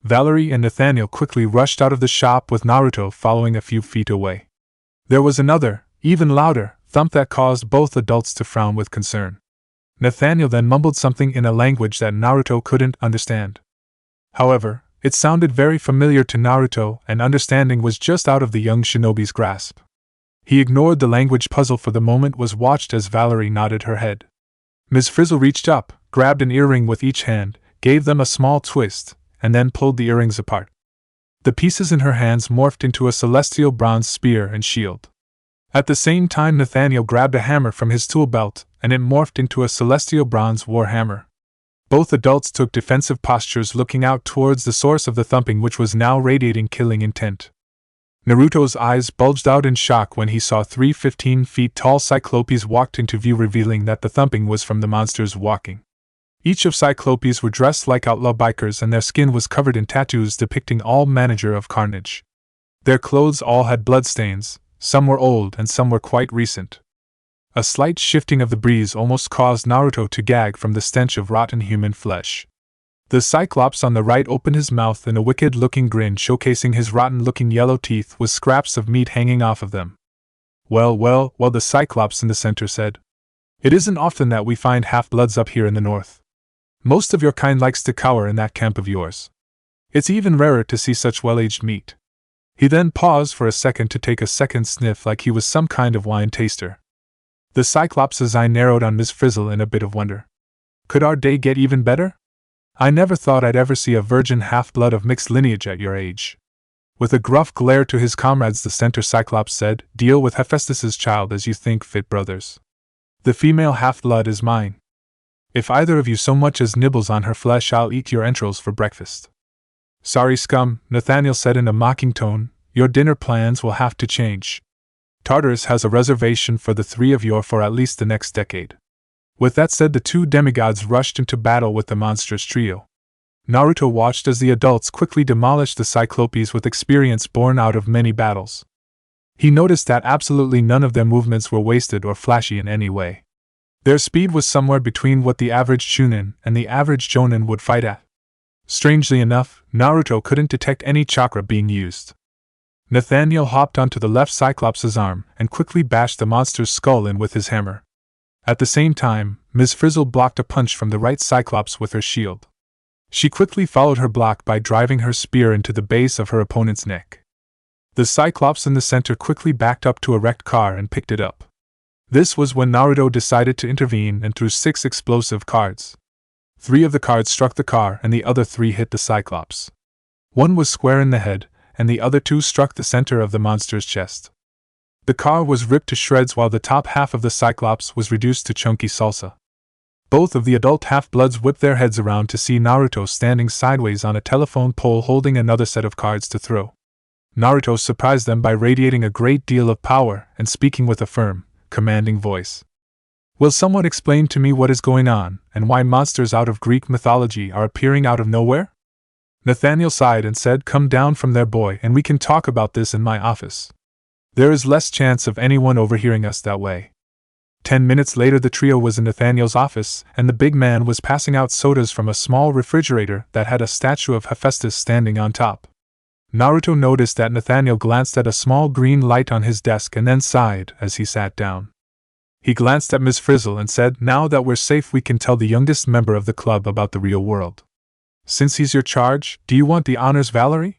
Valerie and Nathaniel quickly rushed out of the shop with Naruto following a few feet away. There was another, even louder, thump that caused both adults to frown with concern. Nathaniel then mumbled something in a language that Naruto couldn't understand. However, it sounded very familiar to Naruto, and understanding was just out of the young shinobi's grasp. He ignored the language puzzle for the moment, was watched as Valerie nodded her head. Ms. Frizzle reached up, grabbed an earring with each hand, gave them a small twist, and then pulled the earrings apart. The pieces in her hands morphed into a celestial bronze spear and shield. At the same time, Nathaniel grabbed a hammer from his tool belt, and it morphed into a celestial bronze war hammer. Both adults took defensive postures, looking out towards the source of the thumping, which was now radiating killing intent. Naruto's eyes bulged out in shock when he saw 3 15-feet-tall Cyclopes walked into view, revealing that the thumping was from the monsters walking. Each of Cyclopes were dressed like outlaw bikers, and their skin was covered in tattoos depicting all manner of carnage. Their clothes all had bloodstains, some were old and some were quite recent. A slight shifting of the breeze almost caused Naruto to gag from the stench of rotten human flesh. The Cyclops on the right opened his mouth in a wicked-looking grin, showcasing his rotten-looking yellow teeth with scraps of meat hanging off of them. Well, the Cyclops in the center said. It isn't often that we find half-bloods up here in the north. Most of your kind likes to cower in that camp of yours. It's even rarer to see such well-aged meat. He then paused for a second to take a second sniff like he was some kind of wine taster. The Cyclops' eye narrowed on Miss Frizzle in a bit of wonder. Could our day get even better? I never thought I'd ever see a virgin half-blood of mixed lineage at your age. With a gruff glare to his comrades, the center Cyclops said, Deal with Hephaestus's child as you think fit, brothers. The female half-blood is mine. If either of you so much as nibbles on her flesh, I'll eat your entrails for breakfast. Sorry, scum, Nathaniel said in a mocking tone, your dinner plans will have to change. Tartarus has a reservation for the 3 of you for at least the next decade. With that said, the 2 demigods rushed into battle with the monstrous trio. Naruto watched as the adults quickly demolished the Cyclopes with experience born out of many battles. He noticed that absolutely none of their movements were wasted or flashy in any way. Their speed was somewhere between what the average Chunin and the average Jonin would fight at. Strangely enough, Naruto couldn't detect any chakra being used. Nathaniel hopped onto the left Cyclops' arm and quickly bashed the monster's skull in with his hammer. At the same time, Ms. Frizzle blocked a punch from the right Cyclops with her shield. She quickly followed her block by driving her spear into the base of her opponent's neck. The Cyclops in the center quickly backed up to a wrecked car and picked it up. This was when Naruto decided to intervene and threw 6 explosive cards. 3 of the cards struck the car and the other 3 hit the Cyclops. 1 was square in the head, and the other 2 struck the center of the monster's chest. The car was ripped to shreds while the top half of the Cyclops was reduced to chunky salsa. Both of the adult half-bloods whipped their heads around to see Naruto standing sideways on a telephone pole holding another set of cards to throw. Naruto surprised them by radiating a great deal of power and speaking with a firm, commanding voice. Will someone explain to me what is going on, and why monsters out of Greek mythology are appearing out of nowhere? Nathaniel sighed and said, Come down from there, boy, and we can talk about this in my office. There is less chance of anyone overhearing us that way. 10 minutes later, the trio was in Nathaniel's office, and the big man was passing out sodas from a small refrigerator that had a statue of Hephaestus standing on top. Naruto noticed that Nathaniel glanced at a small green light on his desk and then sighed as he sat down. He glanced at Ms. Frizzle and said, Now that we're safe, we can tell the youngest member of the club about the real world. Since he's your charge, do you want the honors, Valerie?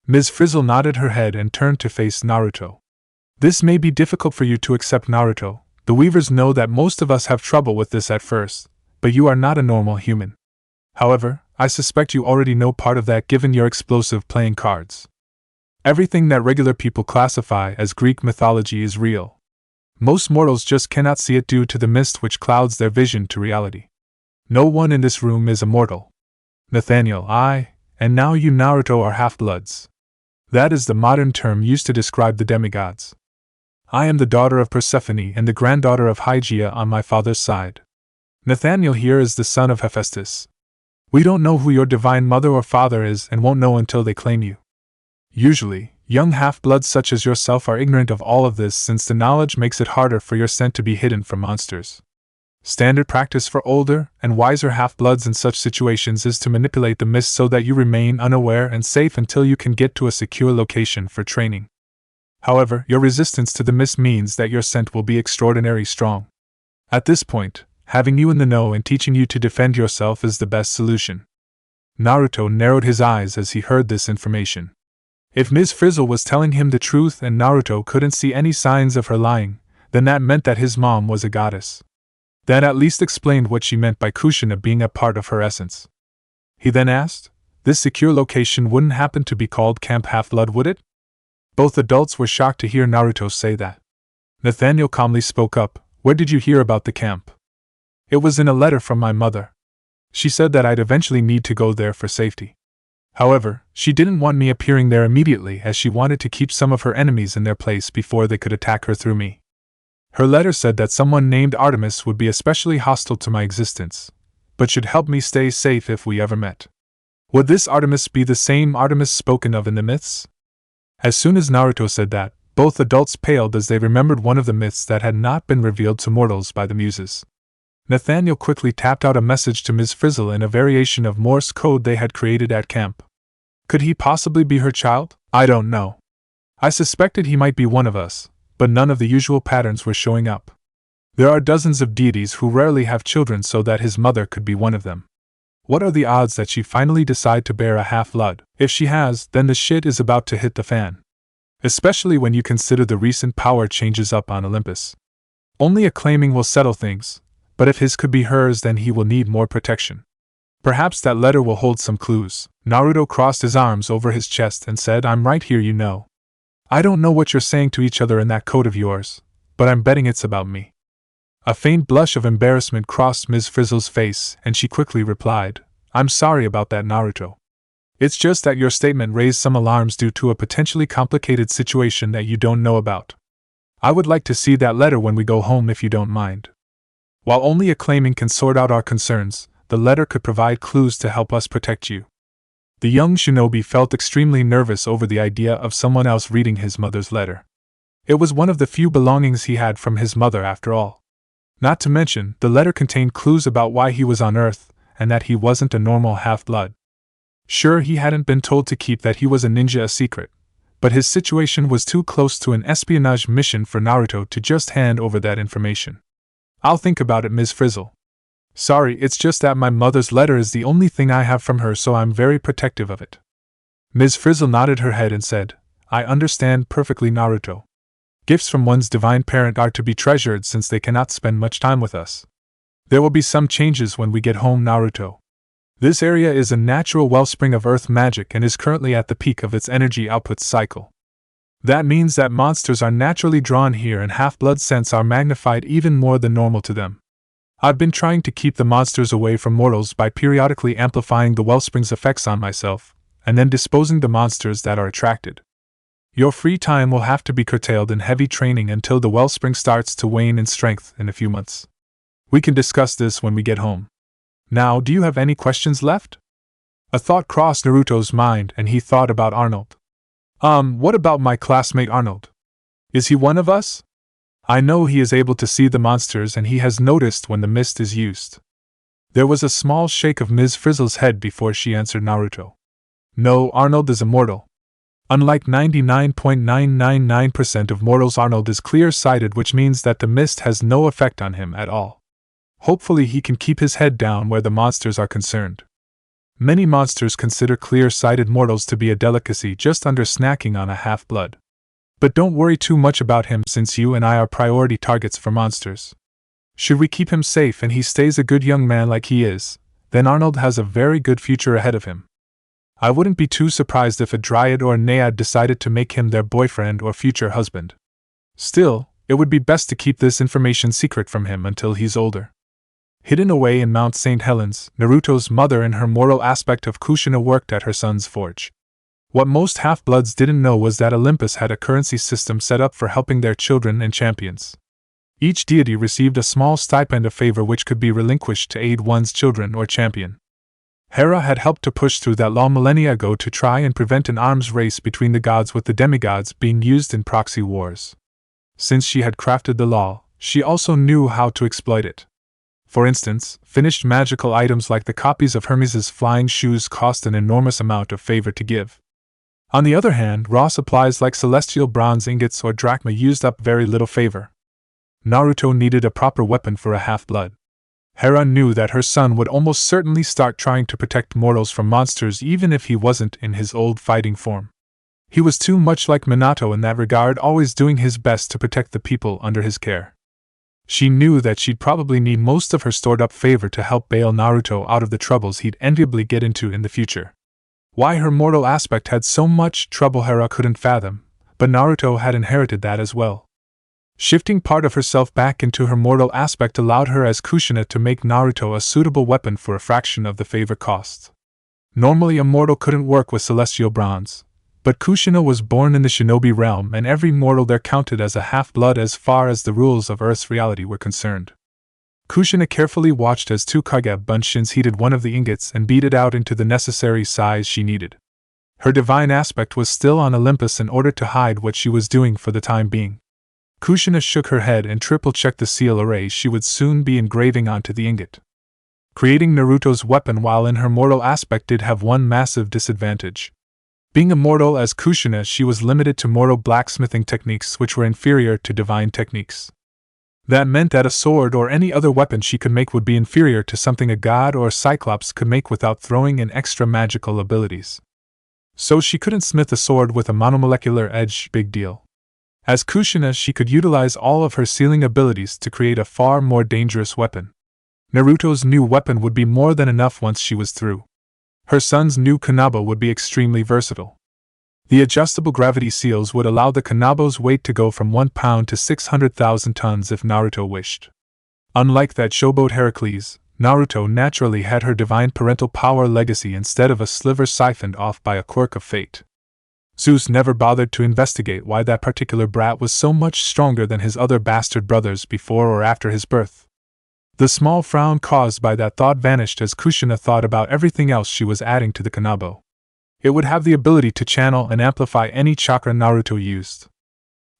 Ms. Frizzle nodded her head and turned to face Naruto. This may be difficult for you to accept, Naruto. The Weavers know that most of us have trouble with this at first, but you are not a normal human. However, I suspect you already know part of that given your explosive playing cards. Everything that regular people classify as Greek mythology is real. Most mortals just cannot see it due to the mist which clouds their vision to reality. No one in this room is immortal. Nathaniel, and now you Naruto are half-bloods. That is the modern term used to describe the demigods. I am the daughter of Persephone and the granddaughter of Hygeia on my father's side. Nathaniel here is the son of Hephaestus. We don't know who your divine mother or father is and won't know until they claim you. Usually, young half-bloods such as yourself are ignorant of all of this since the knowledge makes it harder for your scent to be hidden from monsters. Standard practice for older and wiser half-bloods in such situations is to manipulate the mist so that you remain unaware and safe until you can get to a secure location for training. However, your resistance to the mist means that your scent will be extraordinarily strong. At this point, having you in the know and teaching you to defend yourself is the best solution. Naruto narrowed his eyes as he heard this information. If Ms. Frizzle was telling him the truth and Naruto couldn't see any signs of her lying, then that meant that his mom was a goddess. That at least explained what she meant by Kushina being a part of her essence. He then asked, this secure location wouldn't happen to be called Camp Half-Blood, would it? Both adults were shocked to hear Naruto say that. Nathaniel calmly spoke up, where did you hear about the camp? It was in a letter from my mother. She said that I'd eventually need to go there for safety. However, she didn't want me appearing there immediately as she wanted to keep some of her enemies in their place before they could attack her through me. Her letter said that someone named Artemis would be especially hostile to my existence, but should help me stay safe if we ever met. Would this Artemis be the same Artemis spoken of in the myths? As soon as Naruto said that, both adults paled as they remembered one of the myths that had not been revealed to mortals by the muses. Nathaniel quickly tapped out a message to Ms. Frizzle in a variation of Morse code they had created at camp. Could he possibly be her child? I don't know. I suspected he might be one of us, but none of the usual patterns were showing up. There are dozens of deities who rarely have children, so that his mother could be one of them. What are the odds that she finally decide to bear a half-blood? If she has, then the shit is about to hit the fan. Especially when you consider the recent power changes up on Olympus. Only a claiming will settle things, but if his could be hers, then he will need more protection. Perhaps that letter will hold some clues. Naruto crossed his arms over his chest and said, I'm right here, you know. I don't know what you're saying to each other in that code of yours, but I'm betting it's about me. A faint blush of embarrassment crossed Ms. Frizzle's face, and she quickly replied, I'm sorry about that, Naruto. It's just that your statement raised some alarms due to a potentially complicated situation that you don't know about. I would like to see that letter when we go home if you don't mind. While only a claiming can sort out our concerns, the letter could provide clues to help us protect you. The young shinobi felt extremely nervous over the idea of someone else reading his mother's letter. It was one of the few belongings he had from his mother after all. Not to mention, the letter contained clues about why he was on Earth, and that he wasn't a normal half-blood. Sure, he hadn't been told to keep that he was a ninja a secret, but his situation was too close to an espionage mission for Naruto to just hand over that information. I'll think about it, Ms. Frizzle. Sorry, it's just that my mother's letter is the only thing I have from her, so I'm very protective of it. Ms. Frizzle nodded her head and said, I understand perfectly, Naruto. Gifts from one's divine parent are to be treasured since they cannot spend much time with us. There will be some changes when we get home, Naruto. This area is a natural wellspring of earth magic and is currently at the peak of its energy output cycle. That means that monsters are naturally drawn here and half-blood scents are magnified even more than normal to them. I've been trying to keep the monsters away from mortals by periodically amplifying the wellspring's effects on myself, and then disposing the monsters that are attracted. Your free time will have to be curtailed in heavy training until the wellspring starts to wane in strength in a few months. We can discuss this when we get home. Now, do you have any questions left? A thought crossed Naruto's mind and he thought about Arnold. What about my classmate Arnold? Is he one of us? I know he is able to see the monsters and he has noticed when the mist is used. There was a small shake of Ms. Frizzle's head before she answered Naruto. No, Arnold is immortal. Unlike 99.999% of mortals, Arnold is clear-sighted, which means that the mist has no effect on him at all. Hopefully he can keep his head down where the monsters are concerned. Many monsters consider clear-sighted mortals to be a delicacy just under snacking on a half-blood. But don't worry too much about him since you and I are priority targets for monsters. Should we keep him safe and he stays a good young man like he is, then Arnold has a very good future ahead of him. I wouldn't be too surprised if a Dryad or a Naiad decided to make him their boyfriend or future husband. Still, it would be best to keep this information secret from him until he's older. Hidden away in Mount St. Helens, Naruto's mother and her moral aspect of Kushina worked at her son's forge. What most half-bloods didn't know was that Olympus had a currency system set up for helping their children and champions. Each deity received a small stipend of favor which could be relinquished to aid one's children or champion. Hera had helped to push through that law millennia ago to try and prevent an arms race between the gods, with the demigods being used in proxy wars. Since she had crafted the law, she also knew how to exploit it. For instance, finished magical items like the copies of Hermes's flying shoes cost an enormous amount of favor to give. On the other hand, raw supplies like celestial bronze ingots or drachma used up very little favor. Naruto needed a proper weapon for a half-blood. Hera knew that her son would almost certainly start trying to protect mortals from monsters even if he wasn't in his old fighting form. He was too much like Minato in that regard, always doing his best to protect the people under his care. She knew that she'd probably need most of her stored-up favor to help bail Naruto out of the troubles he'd enviably get into in the future. Why her mortal aspect had so much trouble Hera couldn't fathom, but Naruto had inherited that as well. Shifting part of herself back into her mortal aspect allowed her as Kushina to make Naruto a suitable weapon for a fraction of the favor cost. Normally a mortal couldn't work with celestial bronze, but Kushina was born in the shinobi realm and every mortal there counted as a half-blood as far as the rules of Earth's reality were concerned. Kushina carefully watched as two Kage Bunshins heated one of the ingots and beat it out into the necessary size she needed. Her divine aspect was still on Olympus in order to hide what she was doing for the time being. Kushina shook her head and triple-checked the seal array she would soon be engraving onto the ingot. Creating Naruto's weapon while in her mortal aspect did have one massive disadvantage. Being immortal as Kushina, she was limited to mortal blacksmithing techniques which were inferior to divine techniques. That meant that a sword or any other weapon she could make would be inferior to something a god or a cyclops could make without throwing in extra magical abilities. So she couldn't smith a sword with a monomolecular edge, big deal. As Kushina, she could utilize all of her sealing abilities to create a far more dangerous weapon. Naruto's new weapon would be more than enough once she was through. Her son's new kanabo would be extremely versatile. The adjustable gravity seals would allow the kanabo's weight to go from 1 pound to 600,000 tons if Naruto wished. Unlike that showboat Heracles, Naruto naturally had her divine parental power legacy instead of a sliver siphoned off by a quirk of fate. Zeus never bothered to investigate why that particular brat was so much stronger than his other bastard brothers before or after his birth. The small frown caused by that thought vanished as Kushina thought about everything else she was adding to the kanabo. It would have the ability to channel and amplify any chakra Naruto used.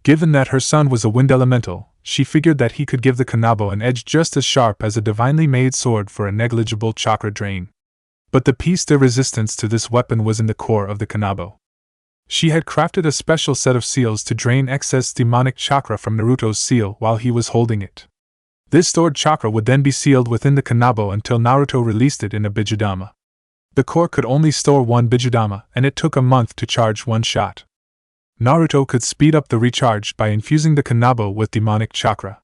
Given that her son was a wind elemental, she figured that he could give the kanabo an edge just as sharp as a divinely made sword for a negligible chakra drain. But the piece de resistance to this weapon was in the core of the kanabo. She had crafted a special set of seals to drain excess demonic chakra from Naruto's seal while he was holding it. This stored chakra would then be sealed within the kanabo until Naruto released it in a Bijudama. The core could only store 1 Bijudama, and it took a month to charge 1 shot. Naruto could speed up the recharge by infusing the kanabo with demonic chakra.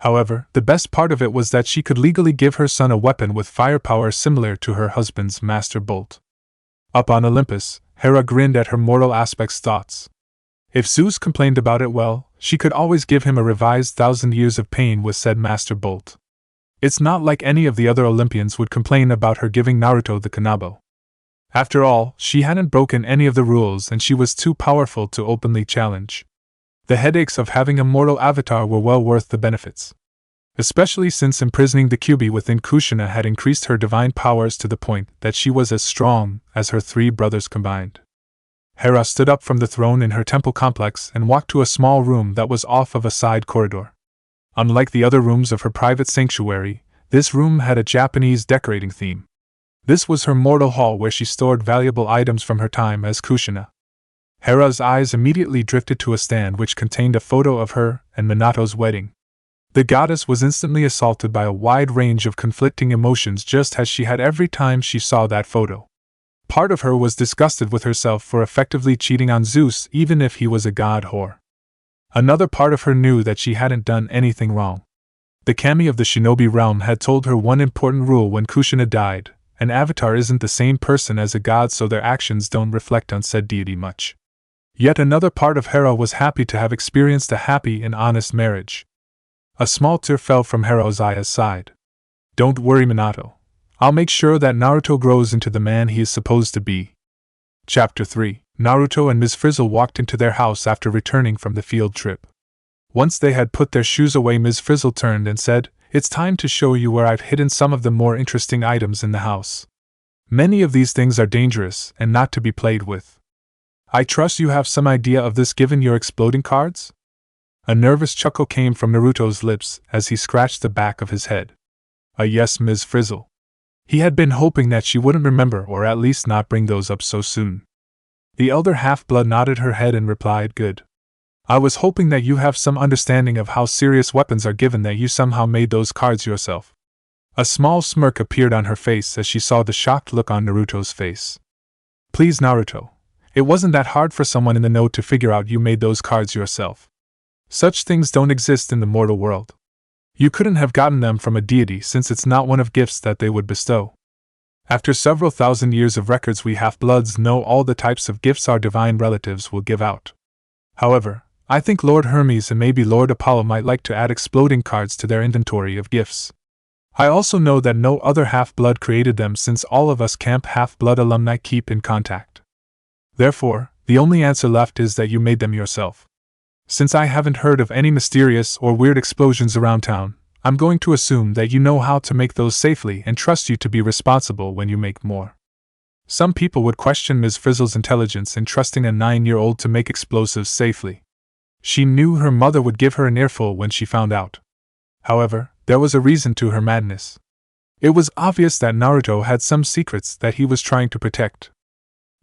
However, the best part of it was that she could legally give her son a weapon with firepower similar to her husband's master bolt. Up on Olympus, Hera grinned at her mortal aspect's thoughts. If Zeus complained about it, well, she could always give him a revised 1,000 years of pain with said master bolt. It's not like any of the other Olympians would complain about her giving Naruto the kanabo. After all, she hadn't broken any of the rules and she was too powerful to openly challenge. The headaches of having a mortal avatar were well worth the benefits. Especially since imprisoning the Kyuubi within Kushina had increased her divine powers to the point that she was as strong as her 3 brothers combined. Hera stood up from the throne in her temple complex and walked to a small room that was off of a side corridor. Unlike the other rooms of her private sanctuary, this room had a Japanese decorating theme. This was her mortal hall where she stored valuable items from her time as Kushina. Hera's eyes immediately drifted to a stand which contained a photo of her and Minato's wedding. The goddess was instantly assaulted by a wide range of conflicting emotions just as she had every time she saw that photo. Part of her was disgusted with herself for effectively cheating on Zeus even if he was a god whore. Another part of her knew that she hadn't done anything wrong. The kami of the shinobi realm had told her one important rule when Kushina died: an avatar isn't the same person as a god, so their actions don't reflect on said deity much. Yet another part of Hera was happy to have experienced a happy and honest marriage. A small tear fell from Hera's eye's side. Don't worry, Minato. I'll make sure that Naruto grows into the man he is supposed to be. Chapter 3. Naruto and Ms. Frizzle walked into their house after returning from the field trip. Once they had put their shoes away, Ms. Frizzle turned and said, "It's time to show you where I've hidden some of the more interesting items in the house. Many of these things are dangerous and not to be played with. I trust you have some idea of this given your exploding cards?" A nervous chuckle came from Naruto's lips as he scratched the back of his head. Yes, Ms. Frizzle. He had been hoping that she wouldn't remember or at least not bring those up so soon. The elder half-blood nodded her head and replied, "Good. I was hoping that you have some understanding of how serious weapons are given that you somehow made those cards yourself." A small smirk appeared on her face as she saw the shocked look on Naruto's face. Please, Naruto. It wasn't that hard for someone in the know to figure out you made those cards yourself. Such things don't exist in the mortal world. You couldn't have gotten them from a deity since it's not one of gifts that they would bestow. After several thousand years of records, we half-bloods know all the types of gifts our divine relatives will give out. However, I think Lord Hermes and maybe Lord Apollo might like to add exploding cards to their inventory of gifts. I also know that no other half-blood created them since all of us Camp Half-Blood alumni keep in contact. Therefore, the only answer left is that you made them yourself. Since I haven't heard of any mysterious or weird explosions around town, I'm going to assume that you know how to make those safely and trust you to be responsible when you make more. Some people would question Ms. Frizzle's intelligence in trusting a 9-year-old to make explosives safely. She knew her mother would give her an earful when she found out. However, there was a reason to her madness. It was obvious that Naruto had some secrets that he was trying to protect.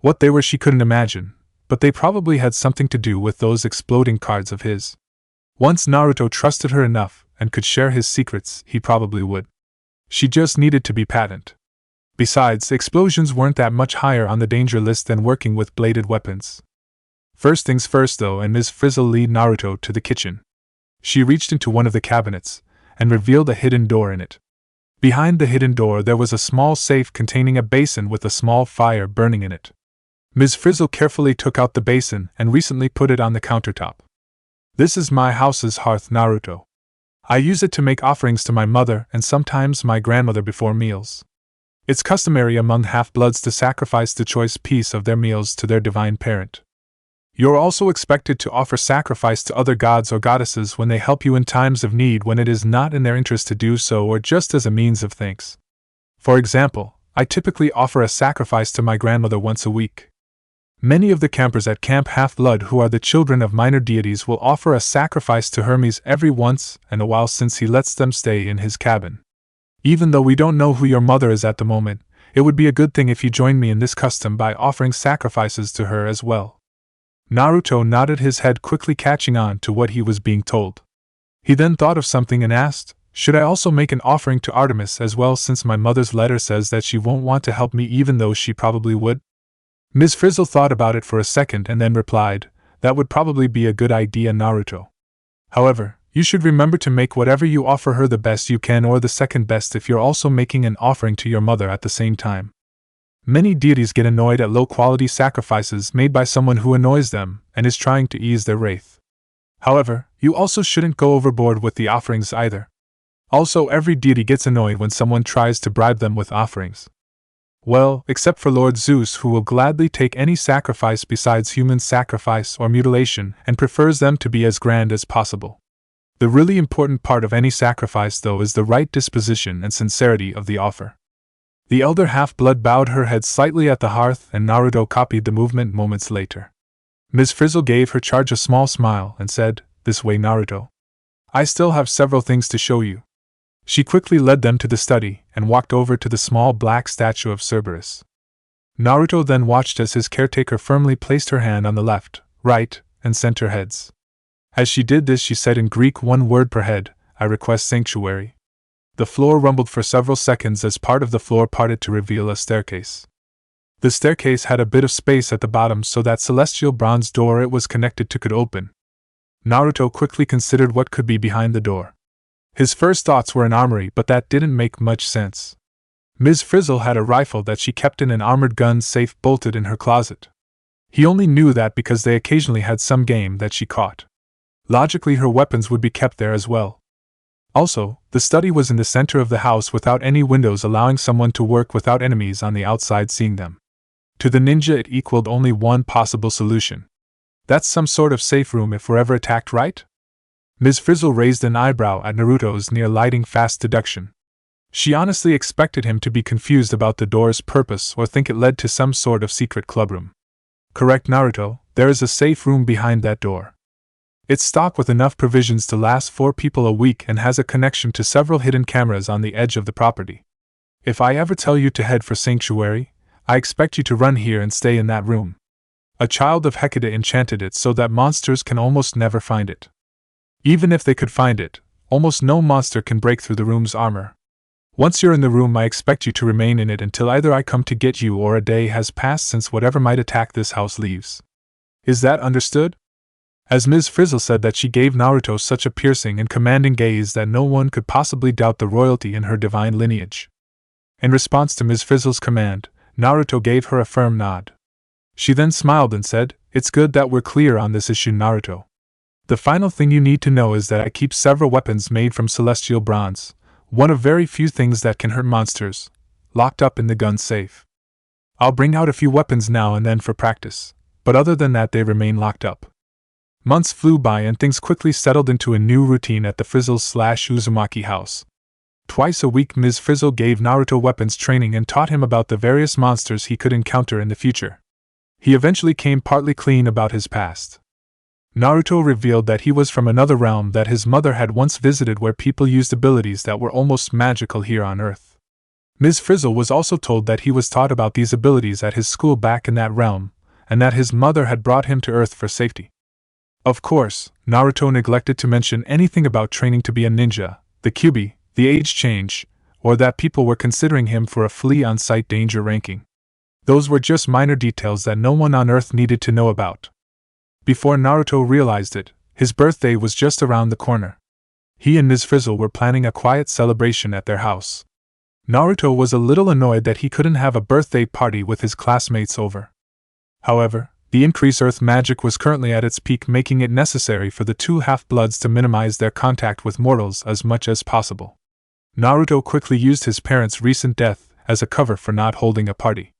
What they were she couldn't imagine, but they probably had something to do with those exploding cards of his. Once Naruto trusted her enough and could share his secrets, he probably would. She just needed to be patent. Besides, explosions weren't that much higher on the danger list than working with bladed weapons. First things first though, and Ms. Frizzle led Naruto to the kitchen. She reached into one of the cabinets and revealed a hidden door in it. Behind the hidden door there was a small safe containing a basin with a small fire burning in it. Ms. Frizzle carefully took out the basin and recently put it on the countertop. This is my house's hearth, Naruto. I use it to make offerings to my mother and sometimes my grandmother before meals. It's customary among half-bloods to sacrifice the choice piece of their meals to their divine parent. You're also expected to offer sacrifice to other gods or goddesses when they help you in times of need when it is not in their interest to do so or just as a means of thanks. For example, I typically offer a sacrifice to my grandmother once a week. Many of the campers at Camp Half-Blood who are the children of minor deities will offer a sacrifice to Hermes every once in a while since he lets them stay in his cabin. Even though we don't know who your mother is at the moment, it would be a good thing if you joined me in this custom by offering sacrifices to her as well. Naruto nodded his head, quickly catching on to what he was being told. He then thought of something and asked, should I also make an offering to Artemis as well, since my mother's letter says that she won't want to help me even though she probably would? Ms. Frizzle thought about it for a second and then replied, that would probably be a good idea, Naruto. However, you should remember to make whatever you offer her the best you can or the second best if you're also making an offering to your mother at the same time. Many deities get annoyed at low-quality sacrifices made by someone who annoys them and is trying to ease their wrath. However, you also shouldn't go overboard with the offerings either. Also, every deity gets annoyed when someone tries to bribe them with offerings. Well, except for Lord Zeus, who will gladly take any sacrifice besides human sacrifice or mutilation and prefers them to be as grand as possible. The really important part of any sacrifice, though, is the right disposition and sincerity of the offer. The elder half-blood bowed her head slightly at the hearth, and Naruto copied the movement moments later. Ms. Frizzle gave her charge a small smile and said, "This way, Naruto. I still have several things to show you." She quickly led them to the study and walked over to the small black statue of Cerberus. Naruto then watched as his caretaker firmly placed her hand on the left, right, and center heads. As she did this, she said in Greek, one word per head, "I request sanctuary." The floor rumbled for several seconds as part of the floor parted to reveal a staircase. The staircase had a bit of space at the bottom so that celestial bronze door it was connected to could open. Naruto quickly considered what could be behind the door. His first thoughts were an armory, but that didn't make much sense. Ms. Frizzle had a rifle that she kept in an armored gun safe bolted in her closet. He only knew that because they occasionally had some game that she caught. Logically, her weapons would be kept there as well. Also, the study was in the center of the house without any windows, allowing someone to work without enemies on the outside seeing them. To the ninja, it equaled only one possible solution. That's some sort of safe room if we're ever attacked, right? Ms. Frizzle raised an eyebrow at Naruto's near lightning-fast deduction. She honestly expected him to be confused about the door's purpose or think it led to some sort of secret clubroom. Correct, Naruto, there is a safe room behind that door. It's stocked with enough provisions to last 4 people a week and has a connection to several hidden cameras on the edge of the property. If I ever tell you to head for sanctuary, I expect you to run here and stay in that room. A child of Hecate enchanted it so that monsters can almost never find it. Even if they could find it, almost no monster can break through the room's armor. Once you're in the room, I expect you to remain in it until either I come to get you or a day has passed since whatever might attack this house leaves. Is that understood? As Ms. Frizzle said that, she gave Naruto such a piercing and commanding gaze that no one could possibly doubt the royalty in her divine lineage. In response to Ms. Frizzle's command, Naruto gave her a firm nod. She then smiled and said, "It's good that we're clear on this issue, Naruto. The final thing you need to know is that I keep several weapons made from celestial bronze, one of very few things that can hurt monsters, locked up in the gun safe. I'll bring out a few weapons now and then for practice, but other than that they remain locked up." Months flew by and things quickly settled into a new routine at the Frizzle/Uzumaki house. Twice a week Ms. Frizzle gave Naruto weapons training and taught him about the various monsters he could encounter in the future. He eventually came partly clean about his past. Naruto revealed that he was from another realm that his mother had once visited, where people used abilities that were almost magical here on Earth. Ms. Frizzle was also told that he was taught about these abilities at his school back in that realm, and that his mother had brought him to Earth for safety. Of course, Naruto neglected to mention anything about training to be a ninja, the Kyuubi, the age change, or that people were considering him for a flea on sight danger ranking. Those were just minor details that no one on Earth needed to know about. Before Naruto realized it, his birthday was just around the corner. He and Ms. Frizzle were planning a quiet celebration at their house. Naruto was a little annoyed that he couldn't have a birthday party with his classmates over. However, the increased Earth magic was currently at its peak, making it necessary for the two half-bloods to minimize their contact with mortals as much as possible. Naruto quickly used his parents' recent death as a cover for not holding a party.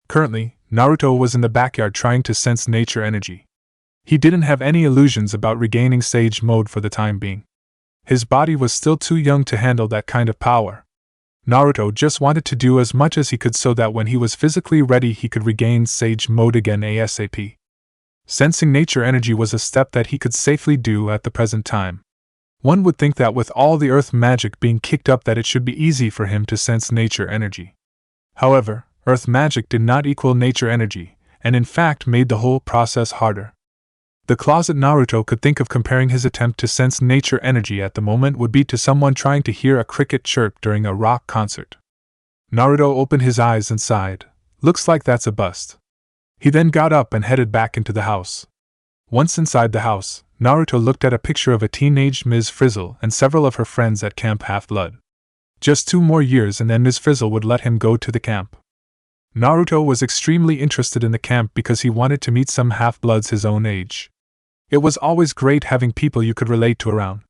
Currently, Naruto was in the backyard trying to sense nature energy. He didn't have any illusions about regaining Sage Mode for the time being. His body was still too young to handle that kind of power. Naruto just wanted to do as much as he could so that when he was physically ready he could regain Sage Mode again ASAP. Sensing nature energy was a step that he could safely do at the present time. One would think that with all the Earth magic being kicked up that it should be easy for him to sense nature energy. However, Earth magic did not equal nature energy, and in fact made the whole process harder. The closet Naruto could think of comparing his attempt to sense nature energy at the moment would be to someone trying to hear a cricket chirp during a rock concert. Naruto opened his eyes and sighed. Looks like that's a bust. He then got up and headed back into the house. Once inside the house, Naruto looked at a picture of a teenage Ms. Frizzle and several of her friends at Camp Half-Blood. Just 2 more years and then Ms. Frizzle would let him go to the camp. Naruto was extremely interested in the camp because he wanted to meet some half-bloods his own age. It was always great having people you could relate to around.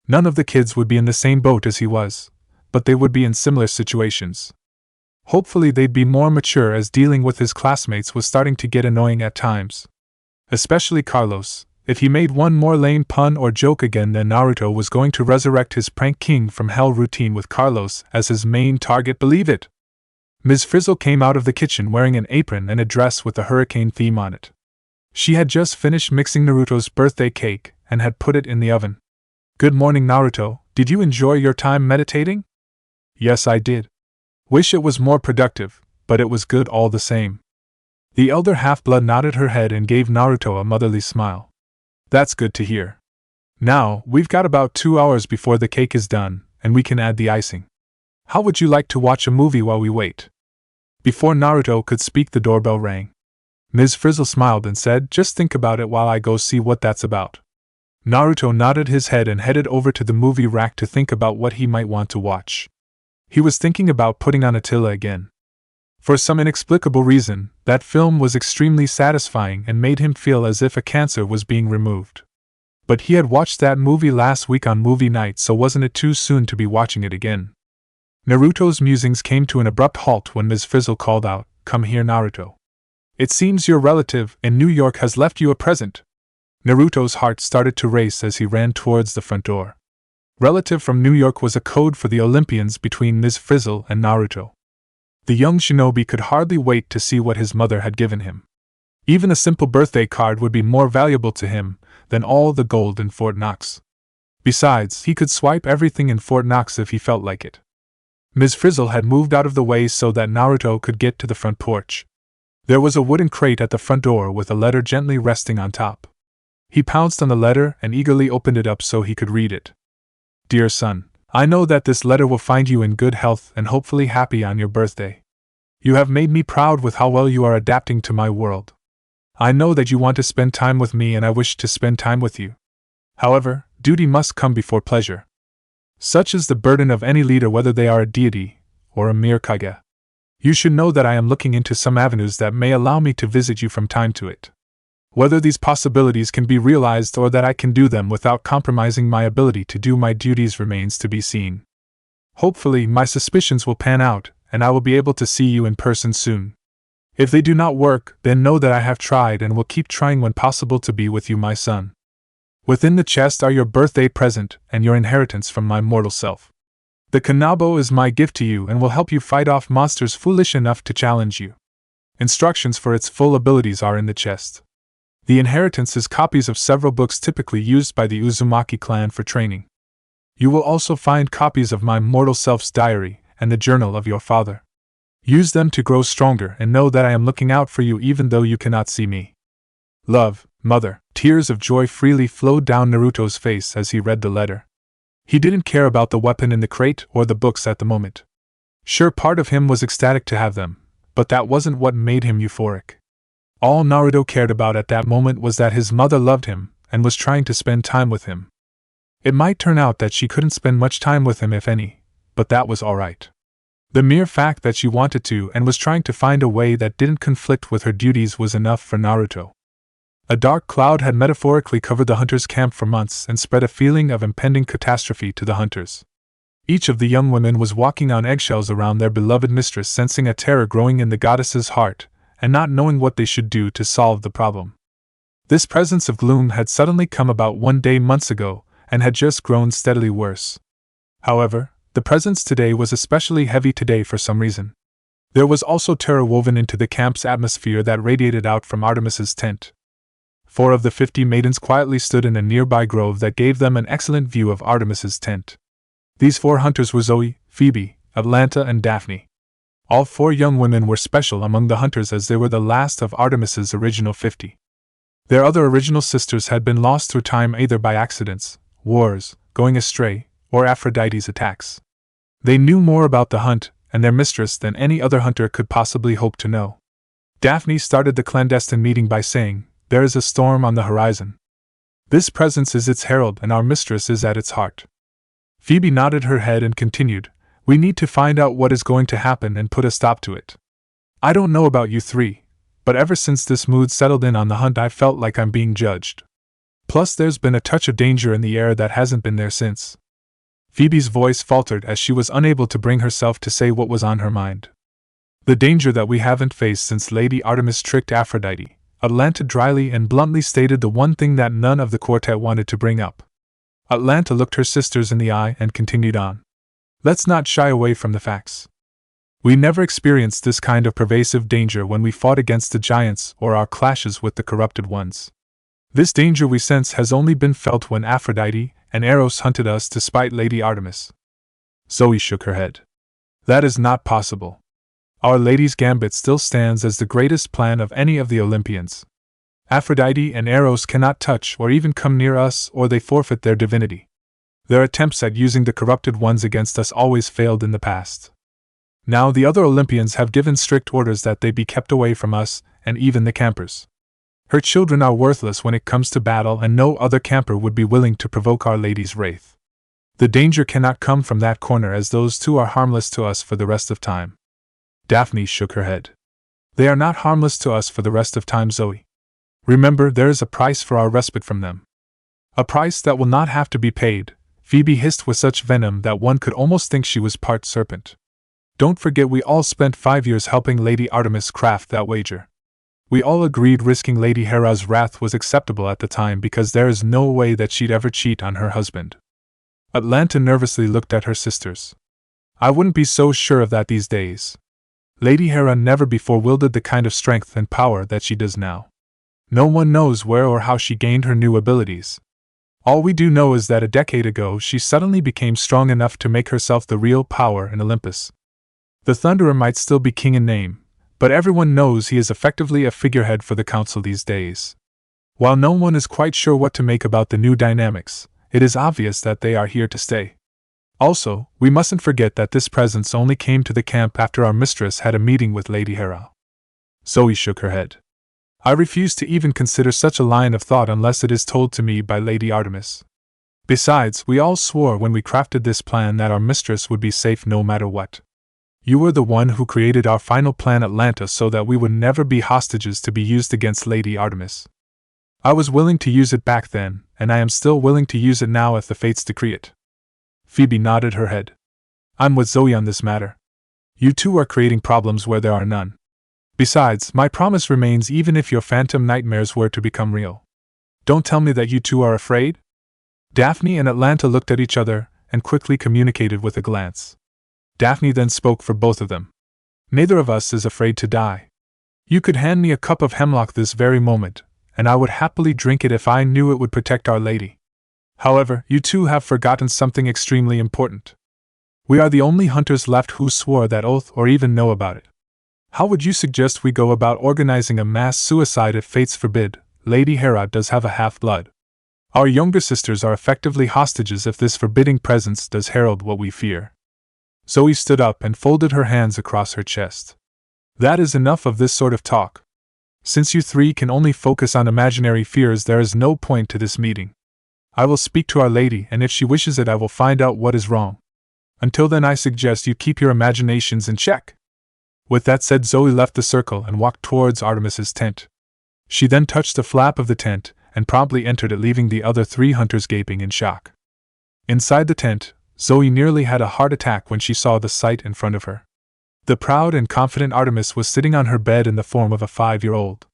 None of the kids would be in the same boat as he was, but they would be in similar situations. Hopefully they'd be more mature, as dealing with his classmates was starting to get annoying at times. Especially Carlos. If he made one more lame pun or joke again, then Naruto was going to resurrect his Prank King from Hell routine with Carlos as his main target, believe it. Ms. Frizzle came out of the kitchen wearing an apron and a dress with a hurricane theme on it. She had just finished mixing Naruto's birthday cake and had put it in the oven. "Good morning, Naruto. Did you enjoy your time meditating?" "Yes, I did. Wish it was more productive, but it was good all the same." The elder half-blood nodded her head and gave Naruto a motherly smile. "That's good to hear. Now, we've got about 2 hours before the cake is done, and we can add the icing. How would you like to watch a movie while we wait?" Before Naruto could speak, the doorbell rang. Ms. Frizzle smiled and said, "Just think about it while I go see what that's about." Naruto nodded his head and headed over to the movie rack to think about what he might want to watch. He was thinking about putting on Attila again. For some inexplicable reason, that film was extremely satisfying and made him feel as if a cancer was being removed. But he had watched that movie last week on movie night, so wasn't it too soon to be watching it again? Naruto's musings came to an abrupt halt when Ms. Frizzle called out, "Come here, Naruto. It seems your relative in New York has left you a present." Naruto's heart started to race as he ran towards the front door. Relative from New York was a code for the Olympians between Ms. Frizzle and Naruto. The young shinobi could hardly wait to see what his mother had given him. Even a simple birthday card would be more valuable to him than all the gold in Fort Knox. Besides, he could swipe everything in Fort Knox if he felt like it. Ms. Frizzle had moved out of the way so that Naruto could get to the front porch. There was a wooden crate at the front door with a letter gently resting on top. He pounced on the letter and eagerly opened it up so he could read it. "Dear son, I know that this letter will find you in good health and hopefully happy on your birthday. You have made me proud with how well you are adapting to my world. I know that you want to spend time with me and I wish to spend time with you. However, duty must come before pleasure. Such is the burden of any leader, whether they are a deity or a mere kage. You should know that I am looking into some avenues that may allow me to visit you from time to it. Whether these possibilities can be realized or that I can do them without compromising my ability to do my duties remains to be seen. Hopefully, my suspicions will pan out, and I will be able to see you in person soon. If they do not work, then know that I have tried and will keep trying when possible to be with you, my son. Within the chest are your birthday present and your inheritance from my mortal self. The Kanabo is my gift to you and will help you fight off monsters foolish enough to challenge you. Instructions for its full abilities are in the chest. The inheritance is copies of several books typically used by the Uzumaki clan for training. You will also find copies of my mortal self's diary and the journal of your father. Use them to grow stronger and know that I am looking out for you even though you cannot see me. Love, Mother. Tears of joy freely flowed down Naruto's face as he read the letter. He didn't care about the weapon in the crate or the books at the moment. Sure, part of him was ecstatic to have them, but that wasn't what made him euphoric. All Naruto cared about at that moment was that his mother loved him and was trying to spend time with him. It might turn out that she couldn't spend much time with him, if any, but that was alright. The mere fact that she wanted to and was trying to find a way that didn't conflict with her duties was enough for Naruto. A dark cloud had metaphorically covered the hunters' camp for months and spread a feeling of impending catastrophe to the hunters. Each of the young women was walking on eggshells around their beloved mistress, sensing a terror growing in the goddess's heart, and not knowing what they should do to solve the problem. This presence of gloom had suddenly come about one day months ago, and had just grown steadily worse. However, the presence today was especially heavy today for some reason. There was also terror woven into the camp's atmosphere that radiated out from Artemis's tent. 4 of the 50 maidens quietly stood in a nearby grove that gave them an excellent view of Artemis's tent. These 4 hunters were Zoe, Phoebe, Atlanta, and Daphne. All 4 young women were special among the hunters as they were the last of Artemis's original 50. Their other original sisters had been lost through time either by accidents, wars, going astray, or Aphrodite's attacks. They knew more about the hunt and their mistress than any other hunter could possibly hope to know. Daphne started the clandestine meeting by saying, "There is a storm on the horizon. This presence is its herald and our mistress is at its heart." Phoebe nodded her head and continued, "We need to find out what is going to happen and put a stop to it. I don't know about you 3, but ever since this mood settled in on the hunt I felt like I'm being judged. Plus there's been a touch of danger in the air that hasn't been there since." Phoebe's voice faltered as she was unable to bring herself to say what was on her mind. "The danger that we haven't faced since Lady Artemis tricked Aphrodite," Atlanta dryly and bluntly stated, the one thing that none of the quartet wanted to bring up. Atlanta looked her sisters in the eye and continued on. "Let's not shy away from the facts. We never experienced this kind of pervasive danger when we fought against the giants or our clashes with the corrupted ones. This danger we sense has only been felt when Aphrodite and Eros hunted us to spite Lady Artemis." Zoe shook her head. "That is not possible. Our Lady's Gambit still stands as the greatest plan of any of the Olympians. Aphrodite and Eros cannot touch or even come near us, or they forfeit their divinity. Their attempts at using the corrupted ones against us always failed in the past. Now the other Olympians have given strict orders that they be kept away from us, and even the campers. Her children are worthless when it comes to battle, and no other camper would be willing to provoke Our Lady's wrath. The danger cannot come from that corner, as those 2 are harmless to us for the rest of time." Daphne shook her head. "They are not harmless to us for the rest of time, Zoe. Remember, there is a price for our respite from them. A price that will not have to be paid," Phoebe hissed with such venom that one could almost think she was part serpent. "Don't forget we all spent 5 years helping Lady Artemis craft that wager. We all agreed risking Lady Hera's wrath was acceptable at the time because there is no way that she'd ever cheat on her husband." Atlanta nervously looked at her sisters. "I wouldn't be so sure of that these days. Lady Hera never before wielded the kind of strength and power that she does now. No one knows where or how she gained her new abilities. All we do know is that a decade ago she suddenly became strong enough to make herself the real power in Olympus. The Thunderer might still be king in name, but everyone knows he is effectively a figurehead for the council these days. While no one is quite sure what to make about the new dynamics, it is obvious that they are here to stay. Also, we mustn't forget that this presence only came to the camp after our mistress had a meeting with Lady Hera. Zoe shook her head. I refuse to even consider such a line of thought unless it is told to me by Lady Artemis. Besides, we all swore when we crafted this plan that our mistress would be safe no matter what. You were the one who created our final plan, Atlanta, so that we would never be hostages to be used against Lady Artemis. I was willing to use it back then, and I am still willing to use it now if the fates decree it. Phoebe nodded her head. I'm with Zoe on this matter. You two are creating problems where there are none. Besides, my promise remains even if your phantom nightmares were to become real. Don't tell me that you two are afraid? Daphne and Atlanta looked at each other and quickly communicated with a glance. Daphne then spoke for both of them. Neither of us is afraid to die. You could hand me a cup of hemlock this very moment, and I would happily drink it if I knew it would protect Our Lady. However, you two have forgotten something extremely important. We are the only hunters left who swore that oath or even know about it. How would you suggest we go about organizing a mass suicide if fates forbid? Lady Hera does have a half-blood. Our younger sisters are effectively hostages if this forbidding presence does herald what we fear. Zoe stood up and folded her hands across her chest. That is enough of this sort of talk. Since you three can only focus on imaginary fears, there is no point to this meeting. I will speak to Our Lady, and if she wishes it, I will find out what is wrong. Until then, I suggest you keep your imaginations in check. With that said, Zoe left the circle and walked towards Artemis's tent. She then touched the flap of the tent and promptly entered it, leaving the other three hunters gaping in shock. Inside the tent, Zoe nearly had a heart attack when she saw the sight in front of her. The proud and confident Artemis was sitting on her bed in the form of a 5-year-old.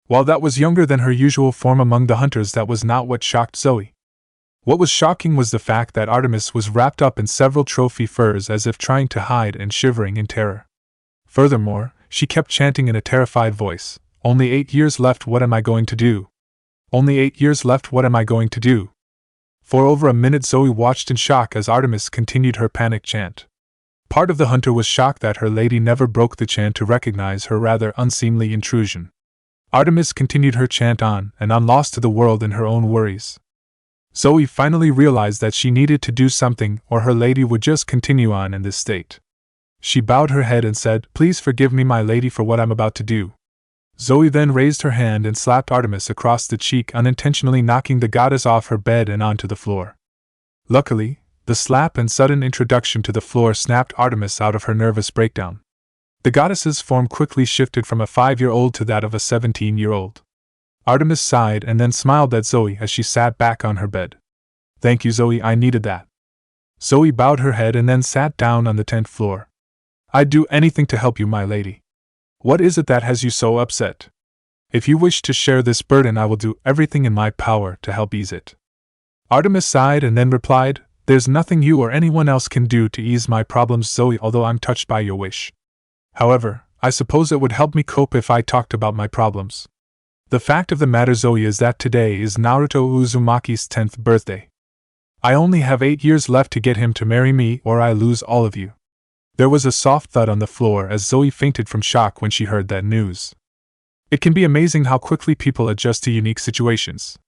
While that was younger than her usual form among the hunters, that was not what shocked Zoe. What was shocking was the fact that Artemis was wrapped up in several trophy furs as if trying to hide and shivering in terror. Furthermore, she kept chanting in a terrified voice, "Only 8 years left, what am I going to do? Only 8 years left, what am I going to do?" For over a minute Zoe watched in shock as Artemis continued her panic chant. Part of the hunter was shocked that her lady never broke the chant to recognize her rather unseemly intrusion. Artemis continued her chant on and on, lost to the world in her own worries. Zoe finally realized that she needed to do something or her lady would just continue on in this state. She bowed her head and said, "Please forgive me, my lady, for what I'm about to do." Zoe then raised her hand and slapped Artemis across the cheek, unintentionally knocking the goddess off her bed and onto the floor. Luckily, the slap and sudden introduction to the floor snapped Artemis out of her nervous breakdown. The goddess's form quickly shifted from a 5-year-old to that of a 17-year-old. Artemis sighed and then smiled at Zoe as she sat back on her bed. "Thank you, Zoe, I needed that." Zoe bowed her head and then sat down on the tent floor. "I'd do anything to help you, my lady. What is it that has you so upset? If you wish to share this burden, I will do everything in my power to help ease it." Artemis sighed and then replied, "There's nothing you or anyone else can do to ease my problems, Zoe, although I'm touched by your wish. However, I suppose it would help me cope if I talked about my problems. The fact of the matter, Zoe, is that today is Naruto Uzumaki's 10th birthday. I only have 8 years left to get him to marry me, or I lose all of you." There was a soft thud on the floor as Zoe fainted from shock when she heard that news. It can be amazing how quickly people adjust to unique situations.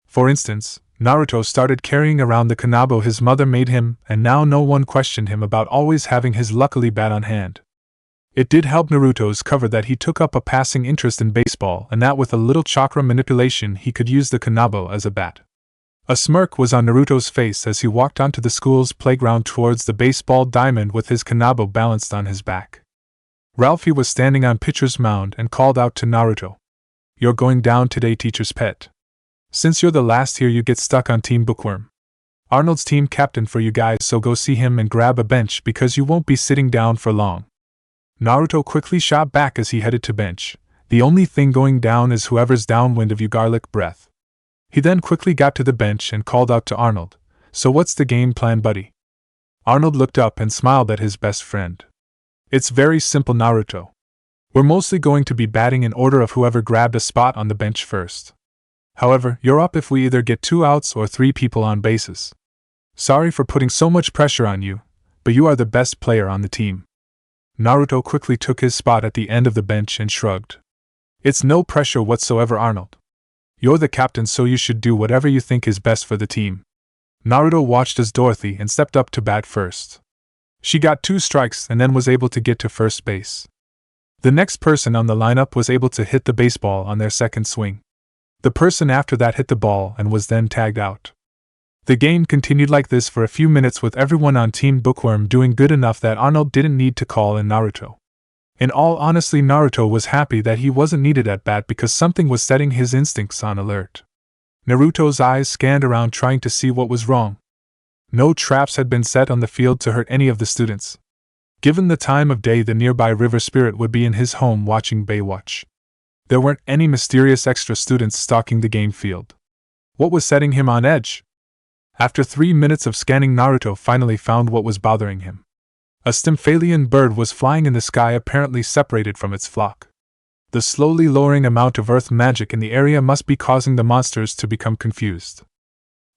For instance, Naruto started carrying around the kanabo his mother made him, and now no one questioned him about always having his luckily bat on hand. It did help Naruto's cover that he took up a passing interest in baseball, and that with a little chakra manipulation he could use the kanabo as a bat. A smirk was on Naruto's face as he walked onto the school's playground towards the baseball diamond with his kanabo balanced on his back. Ralphie was standing on pitcher's mound and called out to Naruto, "You're going down today, teacher's pet. Since you're the last here, you get stuck on Team Bookworm. Arnold's team captain for you guys, so go see him and grab a bench because you won't be sitting down for long." Naruto quickly shot back as he headed to bench. "The only thing going down is whoever's downwind of you, garlic breath." He then quickly got to the bench and called out to Arnold, "So what's the game plan, buddy?" Arnold looked up and smiled at his best friend. "It's very simple, Naruto. We're mostly going to be batting in order of whoever grabbed a spot on the bench first. However, you're up if we either get 2 outs or 3 people on bases. Sorry for putting so much pressure on you, but you are the best player on the team." Naruto quickly took his spot at the end of the bench and shrugged. "It's no pressure whatsoever, Arnold. You're the captain, so you should do whatever you think is best for the team." Naruto watched as Dorothy and stepped up to bat first. She got 2 strikes and then was able to get to first base. The next person on the lineup was able to hit the baseball on their second swing. The person after that hit the ball and was then tagged out. The game continued like this for a few minutes with everyone on Team Bookworm doing good enough that Arnold didn't need to call in Naruto. In all honesty, Naruto was happy that he wasn't needed at bat because something was setting his instincts on alert. Naruto's eyes scanned around trying to see what was wrong. No traps had been set on the field to hurt any of the students. Given the time of day, the nearby river spirit would be in his home watching Baywatch. There weren't any mysterious extra students stalking the game field. What was setting him on edge? After 3 minutes of scanning, Naruto finally found what was bothering him. A Stymphalian bird was flying in the sky, apparently separated from its flock. The slowly lowering amount of earth magic in the area must be causing the monsters to become confused.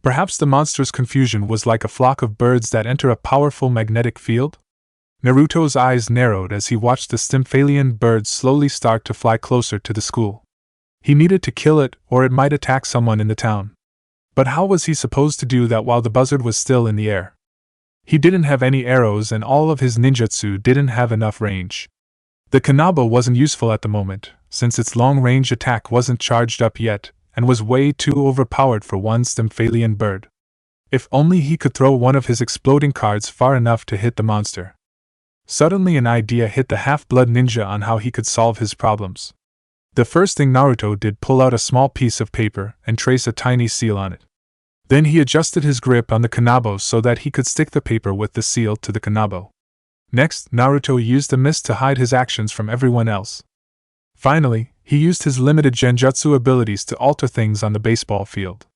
Perhaps the monsters' confusion was like a flock of birds that enter a powerful magnetic field? Naruto's eyes narrowed as he watched the Stymphalian bird slowly start to fly closer to the school. He needed to kill it, or it might attack someone in the town. But how was he supposed to do that while the buzzard was still in the air? He didn't have any arrows and all of his ninjutsu didn't have enough range. The kanabo wasn't useful at the moment, since its long-range attack wasn't charged up yet, and was way too overpowered for one Stymphalian bird. If only he could throw one of his exploding cards far enough to hit the monster. Suddenly an idea hit the half-blood ninja on how he could solve his problems. The first thing Naruto did, pull out a small piece of paper and trace a tiny seal on it. Then he adjusted his grip on the kanabo so that he could stick the paper with the seal to the kanabo. Next, Naruto used the mist to hide his actions from everyone else. Finally, he used his limited genjutsu abilities to alter things on the baseball field.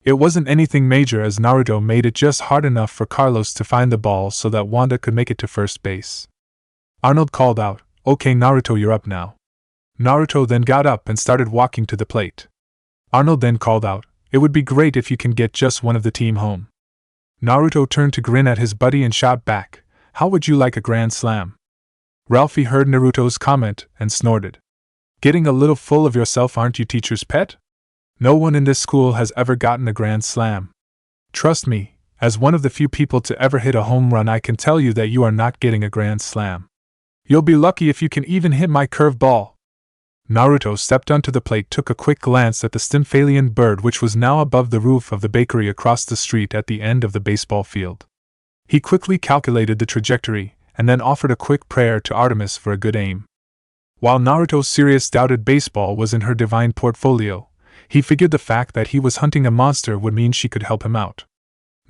It wasn't anything major, as Naruto made it just hard enough for Carlos to find the ball so that Wanda could make it to first base. Arnold called out, "Okay Naruto, you're up now." Naruto then got up and started walking to the plate. Arnold then called out, "It would be great if you can get just one of the team home." Naruto turned to grin at his buddy and shot back, "How would you like a grand slam?" Ralphie heard Naruto's comment and snorted. "Getting a little full of yourself, aren't you, teacher's pet? No one in this school has ever gotten a grand slam. Trust me, as one of the few people to ever hit a home run, I can tell you that you are not getting a grand slam. You'll be lucky if you can even hit my curved ball." Naruto stepped onto the plate, took a quick glance at the Stymphalian bird, which was now above the roof of the bakery across the street at the end of the baseball field. He quickly calculated the trajectory, and then offered a quick prayer to Artemis for a good aim. While Naruto's serious doubted baseball was in her divine portfolio, he figured the fact that he was hunting a monster would mean she could help him out.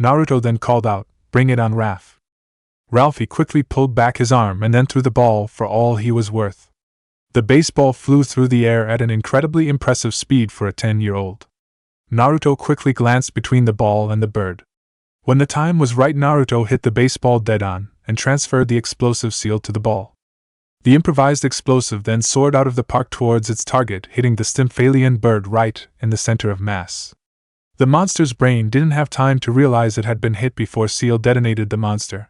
Naruto then called out, "Bring it on, Raph." Ralphie quickly pulled back his arm and then threw the ball for all he was worth. The baseball flew through the air at an incredibly impressive speed for a 10-year-old. Naruto quickly glanced between the ball and the bird. When the time was right, Naruto hit the baseball dead on and transferred the explosive seal to the ball. The improvised explosive then soared out of the park towards its target, hitting the Stymphalian bird right in the center of mass. The monster's brain didn't have time to realize it had been hit before Seal detonated the monster.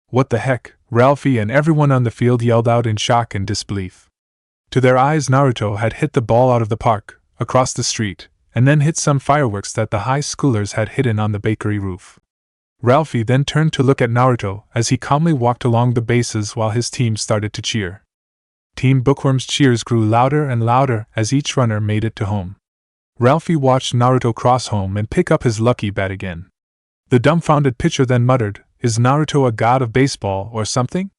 "What the heck?" Ralphie and everyone on the field yelled out in shock and disbelief. To their eyes, Naruto had hit the ball out of the park, across the street, and then hit some fireworks that the high schoolers had hidden on the bakery roof. Ralphie then turned to look at Naruto as he calmly walked along the bases while his team started to cheer. Team Bookworm's cheers grew louder and louder as each runner made it to home. Ralphie watched Naruto cross home and pick up his lucky bat again. The dumbfounded pitcher then muttered, "Is Naruto a god of baseball or something?"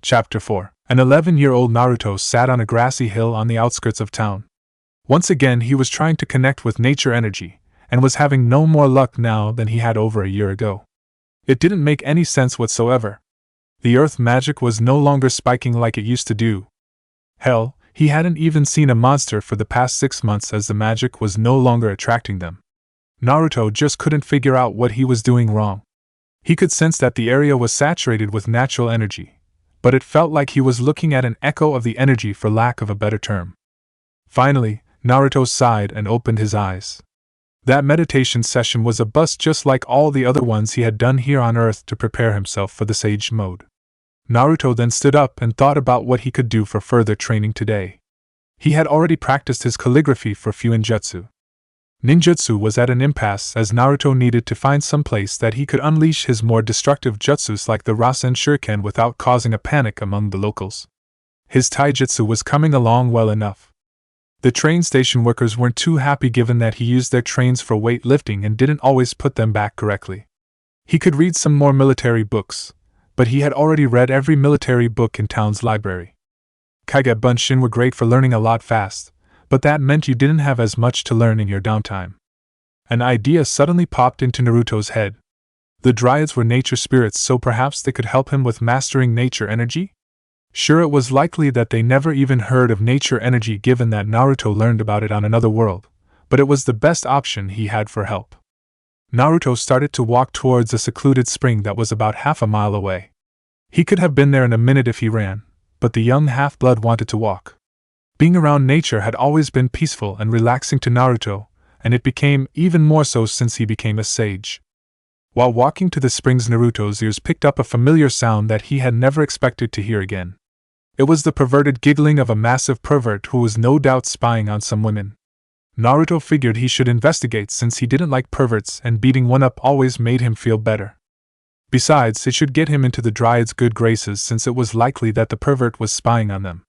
Chapter 4. An 11-year-old Naruto sat on a grassy hill on the outskirts of town. Once again he was trying to connect with nature energy, and was having no more luck now than he had over a year ago. It didn't make any sense whatsoever. The earth magic was no longer spiking like it used to do. Hell, he hadn't even seen a monster for the past 6 months as the magic was no longer attracting them. Naruto just couldn't figure out what he was doing wrong. He could sense that the area was saturated with natural energy, but it felt like he was looking at an echo of the energy, for lack of a better term. Finally, Naruto sighed and opened his eyes. That meditation session was a bust, just like all the other ones he had done here on Earth to prepare himself for the Sage mode. Naruto then stood up and thought about what he could do for further training today. He had already practiced his calligraphy for Fuinjutsu. Ninjutsu was at an impasse as Naruto needed to find some place that he could unleash his more destructive jutsus like the Rasen Shuriken without causing a panic among the locals. His taijutsu was coming along well enough. The train station workers weren't too happy given that he used their trains for weightlifting and didn't always put them back correctly. He could read some more military books, but he had already read every military book in town's library. Kage Bunshin were great for learning a lot fast, but that meant you didn't have as much to learn in your downtime. An idea suddenly popped into Naruto's head. The Dryads were nature spirits, so perhaps they could help him with mastering nature energy? Sure, it was likely that they never even heard of nature energy given that Naruto learned about it on another world, but it was the best option he had for help. Naruto started to walk towards a secluded spring that was about half a mile away. He could have been there in a minute if he ran, but the young half-blood wanted to walk. Being around nature had always been peaceful and relaxing to Naruto, and it became even more so since he became a sage. While walking to the springs, Naruto's ears picked up a familiar sound that he had never expected to hear again. It was the perverted giggling of a massive pervert who was no doubt spying on some women. Naruto figured he should investigate since he didn't like perverts and beating one up always made him feel better. Besides, it should get him into the Dryad's good graces since it was likely that the pervert was spying on them.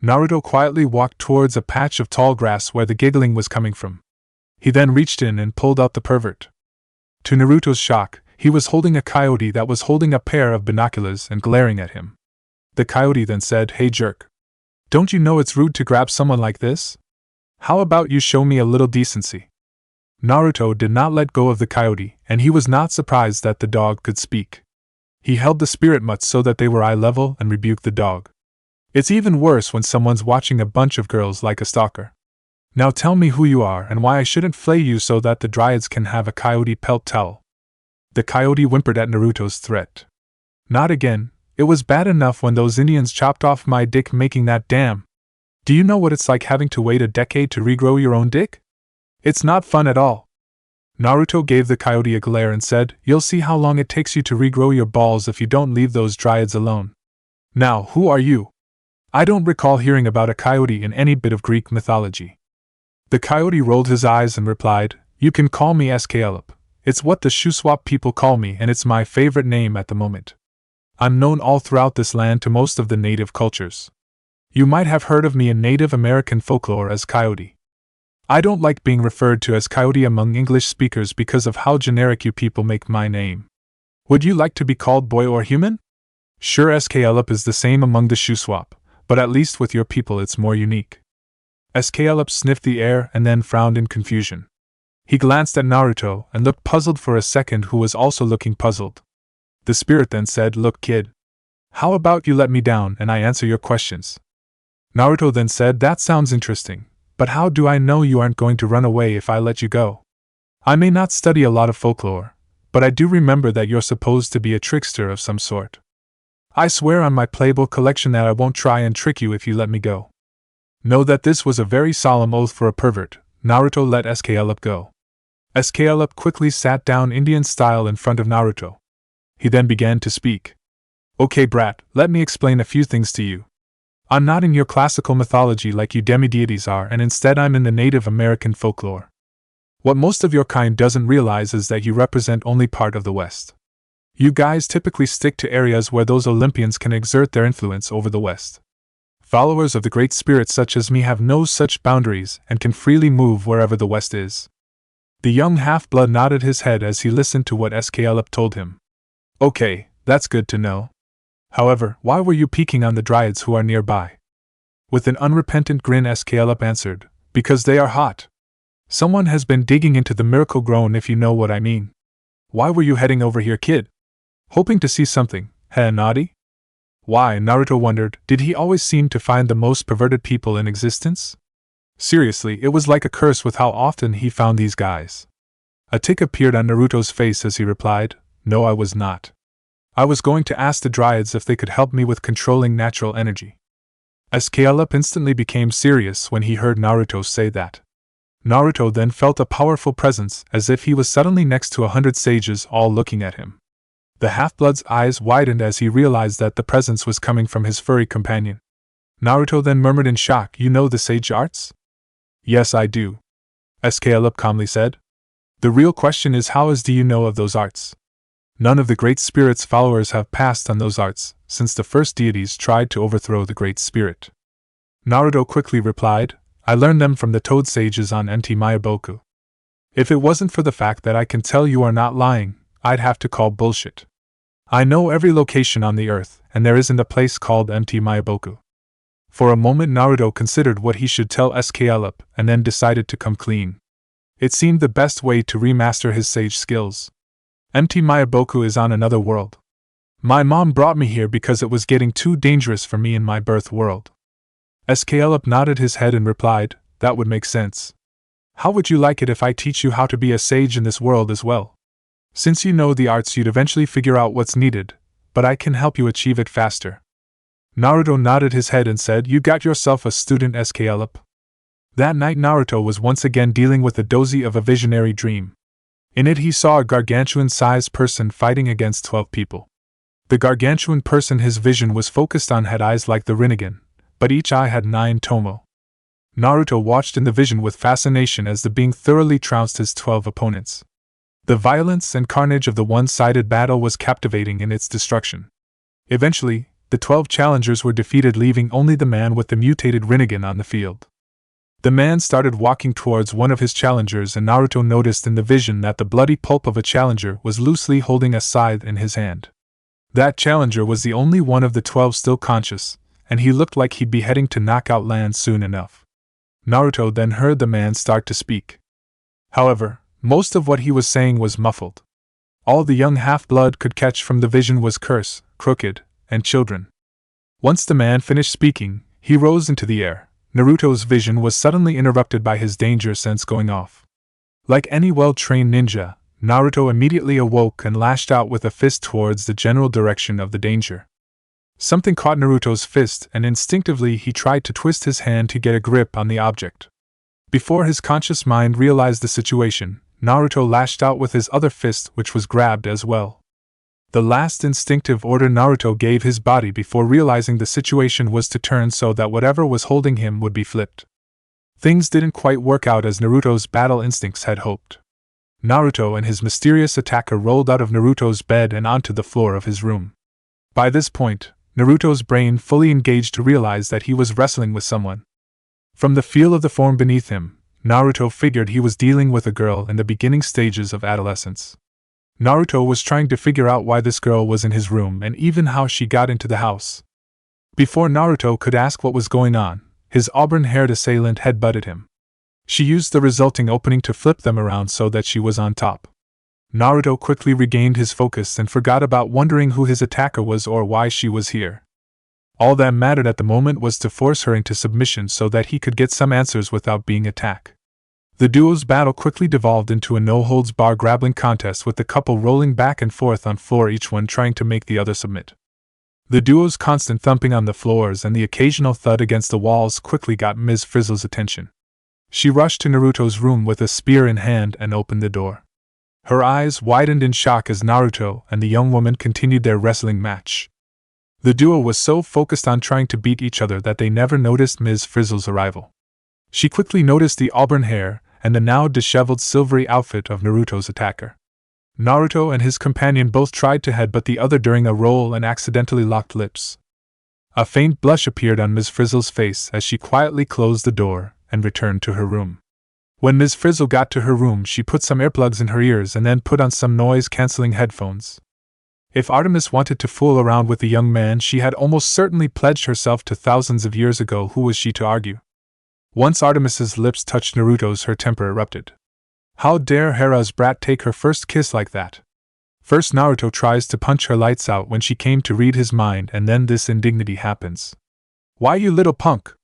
Naruto quietly walked towards a patch of tall grass where the giggling was coming from. He then reached in and pulled out the pervert. To Naruto's shock, he was holding a coyote that was holding a pair of binoculars and glaring at him. The coyote then said, "Hey jerk. Don't you know it's rude to grab someone like this? How about you show me a little decency?" Naruto did not let go of the coyote, and he was not surprised that the dog could speak. He held the spirit mutts so that they were eye level and rebuked the dog. It's even worse when someone's watching a bunch of girls like a stalker. Now tell me who you are and why I shouldn't flay you so that the Dryads can have a coyote pelt towel. The coyote whimpered at Naruto's threat. Not again, it was bad enough when those Indians chopped off my dick making that damn. Do you know what it's like having to wait a decade to regrow your own dick? It's not fun at all. Naruto gave the coyote a glare and said, "You'll see how long it takes you to regrow your balls if you don't leave those Dryads alone. Now, who are you?" I don't recall hearing about a coyote in any bit of Greek mythology. The coyote rolled his eyes and replied, "You can call me Skalop. It's what the Shuswap people call me and it's my favorite name at the moment. I'm known all throughout this land to most of the native cultures. You might have heard of me in Native American folklore as Coyote. I don't like being referred to as Coyote among English speakers because of how generic you people make my name. Would you like to be called boy or human? Sure, Skalop is the same among the Shuswap, but at least with your people it's more unique." Skalop sniffed the air and then frowned in confusion. He glanced at Naruto and looked puzzled for a second, who was also looking puzzled. The spirit then said, "Look, kid. How about you let me down and I answer your questions?" Naruto then said, "That sounds interesting, but how do I know you aren't going to run away if I let you go? I may not study a lot of folklore, but I do remember that you're supposed to be a trickster of some sort. I swear on my playbook collection that I won't try and trick you if you let me go." Know that this was a very solemn oath for a pervert. Naruto let Skalop go. Skalop quickly sat down Indian style in front of Naruto. He then began to speak. "Okay, brat, let me explain a few things to you. I'm not in your classical mythology like you demi-deities are, and instead I'm in the Native American folklore. What most of your kind doesn't realize is that you represent only part of the West. You guys typically stick to areas where those Olympians can exert their influence over the West. Followers of the Great Spirit such as me have no such boundaries and can freely move wherever the West is." The young half-blood nodded his head as he listened to what Skalop told him. "Okay, that's good to know. However, why were you peeking on the Dryads who are nearby?" With an unrepentant grin, Skalop answered, "Because they are hot. Someone has been digging into the miracle grown, if you know what I mean. Why were you heading over here, kid? Hoping to see something, heh, naughty?" Why, Naruto wondered, did he always seem to find the most perverted people in existence? Seriously, it was like a curse with how often he found these guys. A tick appeared on Naruto's face as he replied, "No, I was not. I was going to ask the Dryads if they could help me with controlling natural energy." Skalop instantly became serious when he heard Naruto say that. Naruto then felt a powerful presence, as if he was suddenly next to 100 sages all looking at him. The half-blood's eyes widened as he realized that the presence was coming from his furry companion. Naruto then murmured in shock, "You know the sage arts?" "Yes, I do." Caleb calmly said. The real question is do you know of those arts? None of the Great Spirit's followers have passed on those arts, since the first deities tried to overthrow the Great Spirit. Naruto quickly replied, I learned them from the Toad Sages on Mt. Mayaboku. If it wasn't for the fact that I can tell you are not lying, I'd have to call bullshit. I know every location on the earth, and there isn't a place called Mt. Mayaboku. For a moment Naruto considered what he should tell Caleb, and then decided to come clean. It seemed the best way to remaster his sage skills. Mt. Mayaboku is on another world. My mom brought me here because it was getting too dangerous for me in my birth world. Caleb nodded his head and replied, that would make sense. How would you like it if I teach you how to be a sage in this world as well? Since you know the arts you'd eventually figure out what's needed, but I can help you achieve it faster. Naruto nodded his head and said, you got yourself a student, Caleb. That night Naruto was once again dealing with the dozy of a visionary dream. In it he saw a gargantuan-sized person fighting against 12 people. The gargantuan person his vision was focused on had eyes like the Rinnegan, but each eye had 9 tomo. Naruto watched in the vision with fascination as the being thoroughly trounced his 12 opponents. The violence and carnage of the one-sided battle was captivating in its destruction. Eventually, the 12 challengers were defeated, leaving only the man with the mutated Rinnegan on the field. The man started walking towards one of his challengers, and Naruto noticed in the vision that the bloody pulp of a challenger was loosely holding a scythe in his hand. That challenger was the only one of the 12 still conscious, and he looked like he'd be heading to knockout land soon enough. Naruto then heard the man start to speak. However, most of what he was saying was muffled. All the young half-blood could catch from the vision was curse, crooked, and children. Once the man finished speaking, he rose into the air. Naruto's vision was suddenly interrupted by his danger sense going off. Like any well-trained ninja, Naruto immediately awoke and lashed out with a fist towards the general direction of the danger. Something caught Naruto's fist, and instinctively he tried to twist his hand to get a grip on the object. Before his conscious mind realized the situation, Naruto lashed out with his other fist, which was grabbed as well. The last instinctive order Naruto gave his body before realizing the situation was to turn so that whatever was holding him would be flipped. Things didn't quite work out as Naruto's battle instincts had hoped. Naruto and his mysterious attacker rolled out of Naruto's bed and onto the floor of his room. By this point, Naruto's brain fully engaged to realize that he was wrestling with someone. From the feel of the form beneath him, Naruto figured he was dealing with a girl in the beginning stages of adolescence. Naruto was trying to figure out why this girl was in his room and even how she got into the house. Before Naruto could ask what was going on, his auburn-haired assailant headbutted him. She used the resulting opening to flip them around so that she was on top. Naruto quickly regained his focus and forgot about wondering who his attacker was or why she was here. All that mattered at the moment was to force her into submission so that he could get some answers without being attacked. The duo's battle quickly devolved into a no-holds-barred grappling contest, with the couple rolling back and forth on floor, each one trying to make the other submit. The duo's constant thumping on the floors and the occasional thud against the walls quickly got Ms. Frizzle's attention. She rushed to Naruto's room with a spear in hand and opened the door. Her eyes widened in shock as Naruto and the young woman continued their wrestling match. The duo was so focused on trying to beat each other that they never noticed Ms. Frizzle's arrival. She quickly noticed the auburn hair and the now disheveled silvery outfit of Naruto's attacker. Naruto and his companion both tried to headbutt the other during a roll and accidentally locked lips. A faint blush appeared on Ms. Frizzle's face as she quietly closed the door and returned to her room. When Ms. Frizzle got to her room, she put some earplugs in her ears and then put on some noise-canceling headphones. If Artemis wanted to fool around with the young man she had almost certainly pledged herself to thousands of years ago, who was she to argue? Once Artemis's lips touched Naruto's, her temper erupted. How dare Hera's brat take her first kiss like that? First Naruto tries to punch her lights out when she came to read his mind, and then this indignity happens. Why, you little punk!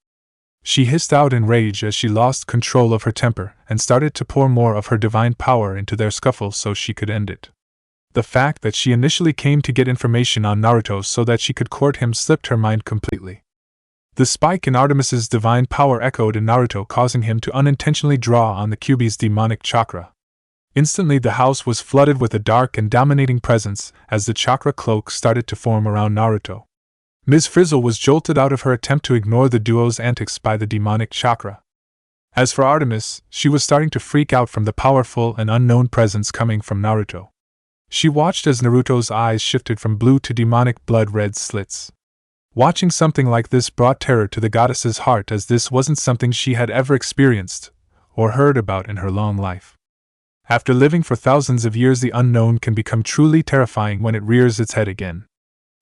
She hissed out in rage as she lost control of her temper and started to pour more of her divine power into their scuffle so she could end it. The fact that she initially came to get information on Naruto so that she could court him slipped her mind completely. The spike in Artemis's divine power echoed in Naruto, causing him to unintentionally draw on the Kyuubi's demonic chakra. Instantly the house was flooded with a dark and dominating presence as the chakra cloak started to form around Naruto. Ms. Frizzle was jolted out of her attempt to ignore the duo's antics by the demonic chakra. As for Artemis, she was starting to freak out from the powerful and unknown presence coming from Naruto. She watched as Naruto's eyes shifted from blue to demonic blood-red slits. Watching something like this brought terror to the goddess's heart, as this wasn't something she had ever experienced or heard about in her long life. After living for thousands of years, the unknown can become truly terrifying when it rears its head again.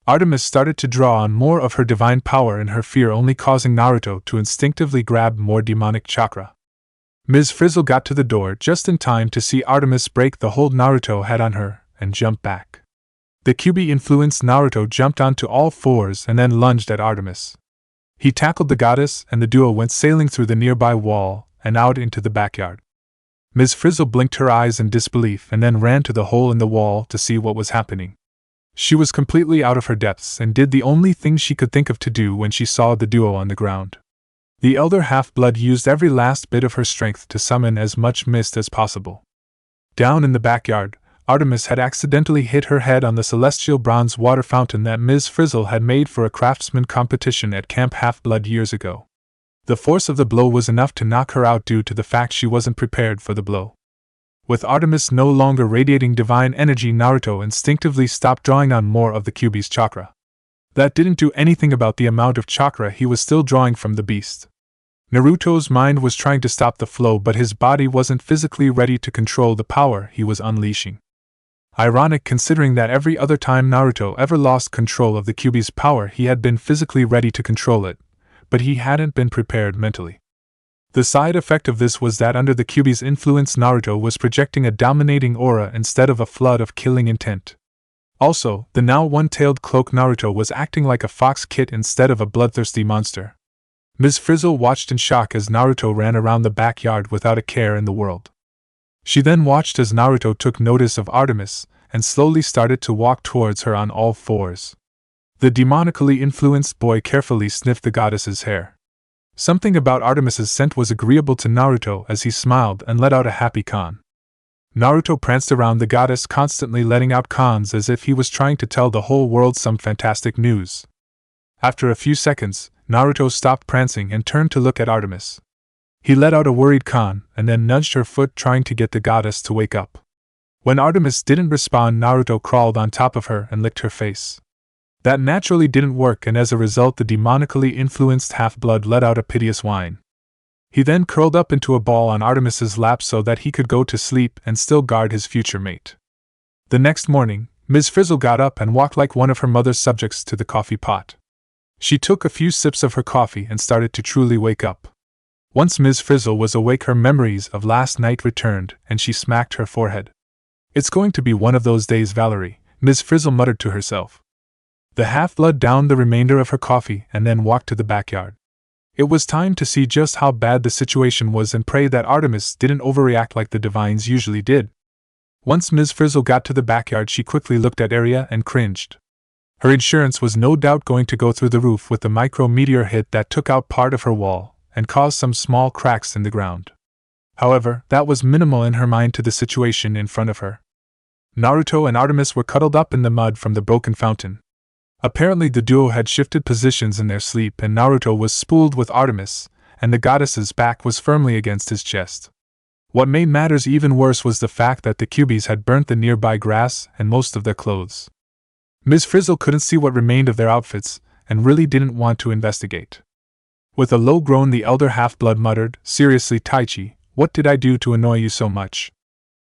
Artemis started to draw on more of her divine power, and her fear only causing Naruto to instinctively grab more demonic chakra. Ms. Frizzle got to the door just in time to see Artemis break the hold Naruto had on her and jump back. The QB-influenced Naruto jumped onto all fours and then lunged at Artemis. He tackled the goddess, and the duo went sailing through the nearby wall and out into the backyard. Ms. Frizzle blinked her eyes in disbelief and then ran to the hole in the wall to see what was happening. She was completely out of her depths and did the only thing she could think of to do when she saw the duo on the ground. The elder half-blood used every last bit of her strength to summon as much mist as possible. Down in the backyard, Artemis had accidentally hit her head on the celestial bronze water fountain that Ms. Frizzle had made for a craftsman competition at Camp Half-Blood years ago. The force of the blow was enough to knock her out due to the fact she wasn't prepared for the blow. With Artemis no longer radiating divine energy, Naruto instinctively stopped drawing on more of the QB's chakra. That didn't do anything about the amount of chakra he was still drawing from the beast. Naruto's mind was trying to stop the flow, but his body wasn't physically ready to control the power he was unleashing. Ironic, considering that every other time Naruto ever lost control of the QB's power, he had been physically ready to control it, but he hadn't been prepared mentally. The side effect of this was that under the QB's influence, Naruto was projecting a dominating aura instead of a flood of killing intent. Also, the now one-tailed cloak Naruto was acting like a fox kit instead of a bloodthirsty monster. Ms. Frizzle watched in shock as Naruto ran around the backyard without a care in the world. She then watched as Naruto took notice of Artemis and slowly started to walk towards her on all fours. The demonically influenced boy carefully sniffed the goddess's hair. Something about Artemis's scent was agreeable to Naruto as he smiled and let out a happy con. Naruto pranced around the goddess, constantly letting out cons as if he was trying to tell the whole world some fantastic news. After a few seconds, Naruto stopped prancing and turned to look at Artemis. He let out a worried con and then nudged her foot, trying to get the goddess to wake up. When Artemis didn't respond, Naruto crawled on top of her and licked her face. That naturally didn't work, and as a result the demonically influenced half-blood let out a piteous whine. He then curled up into a ball on Artemis's lap so that he could go to sleep and still guard his future mate. The next morning, Ms. Frizzle got up and walked like one of her mother's subjects to the coffee pot. She took a few sips of her coffee and started to truly wake up. Once Ms. Frizzle was awake, her memories of last night returned, and she smacked her forehead. "It's going to be one of those days, Valerie," Ms. Frizzle muttered to herself. The half-blood downed the remainder of her coffee and then walked to the backyard. It was time to see just how bad the situation was and pray that Artemis didn't overreact like the divines usually did. Once Ms. Frizzle got to the backyard, she quickly looked at Area and cringed. Her insurance was no doubt going to go through the roof with the micro-meteor hit that took out part of her wall and caused some small cracks in the ground. However, that was minimal in her mind to the situation in front of her. Naruto and Artemis were cuddled up in the mud from the broken fountain. Apparently the duo had shifted positions in their sleep, and Naruto was spooled with Artemis, and the goddess's back was firmly against his chest. What made matters even worse was the fact that the QBs had burnt the nearby grass and most of their clothes. Ms. Frizzle couldn't see what remained of their outfits, and really didn't want to investigate. With a low groan, the elder half-blood muttered, "Seriously, Taichi, what did I do to annoy you so much?"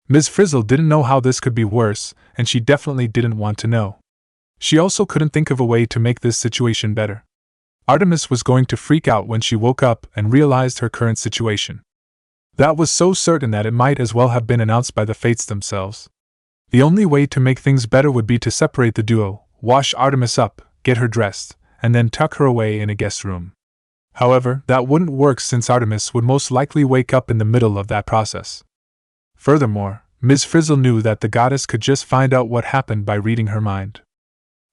Ms. Frizzle didn't know how this could be worse, and she definitely didn't want to know. She also couldn't think of a way to make this situation better. Artemis was going to freak out when she woke up and realized her current situation. That was so certain that it might as well have been announced by the fates themselves. The only way to make things better would be to separate the duo, wash Artemis up, get her dressed, and then tuck her away in a guest room. However, that wouldn't work since Artemis would most likely wake up in the middle of that process. Furthermore, Ms. Frizzle knew that the goddess could just find out what happened by reading her mind.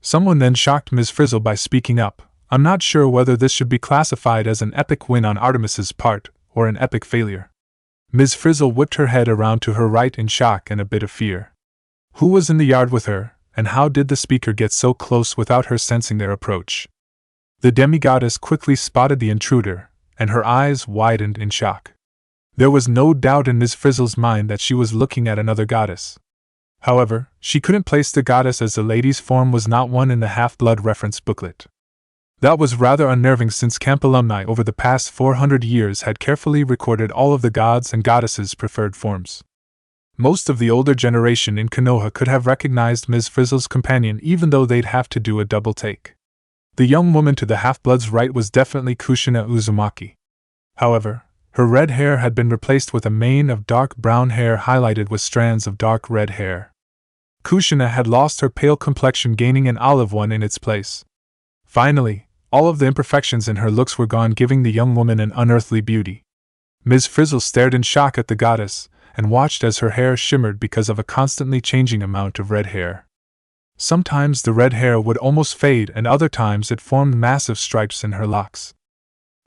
Someone then shocked Ms. Frizzle by speaking up. "I'm not sure whether this should be classified as an epic win on Artemis's part, or an epic failure." Ms. Frizzle whipped her head around to her right in shock and a bit of fear. Who was in the yard with her, and how did the speaker get so close without her sensing their approach? The demigoddess quickly spotted the intruder, and her eyes widened in shock. There was no doubt in Ms. Frizzle's mind that she was looking at another goddess. However, she couldn't place the goddess as the lady's form was not one in the Half-Blood reference booklet. That was rather unnerving since camp alumni over the past 400 years had carefully recorded all of the gods' and goddesses' preferred forms. Most of the older generation in Konoha could have recognized Ms. Frizzle's companion even though they'd have to do a double take. The young woman to the Half-Blood's right was definitely Kushina Uzumaki. However, her red hair had been replaced with a mane of dark brown hair highlighted with strands of dark red hair. Kushina had lost her pale complexion, gaining an olive one in its place. Finally, all of the imperfections in her looks were gone, giving the young woman an unearthly beauty. Ms. Frizzle stared in shock at the goddess, and watched as her hair shimmered because of a constantly changing amount of red hair. Sometimes the red hair would almost fade, and other times it formed massive stripes in her locks.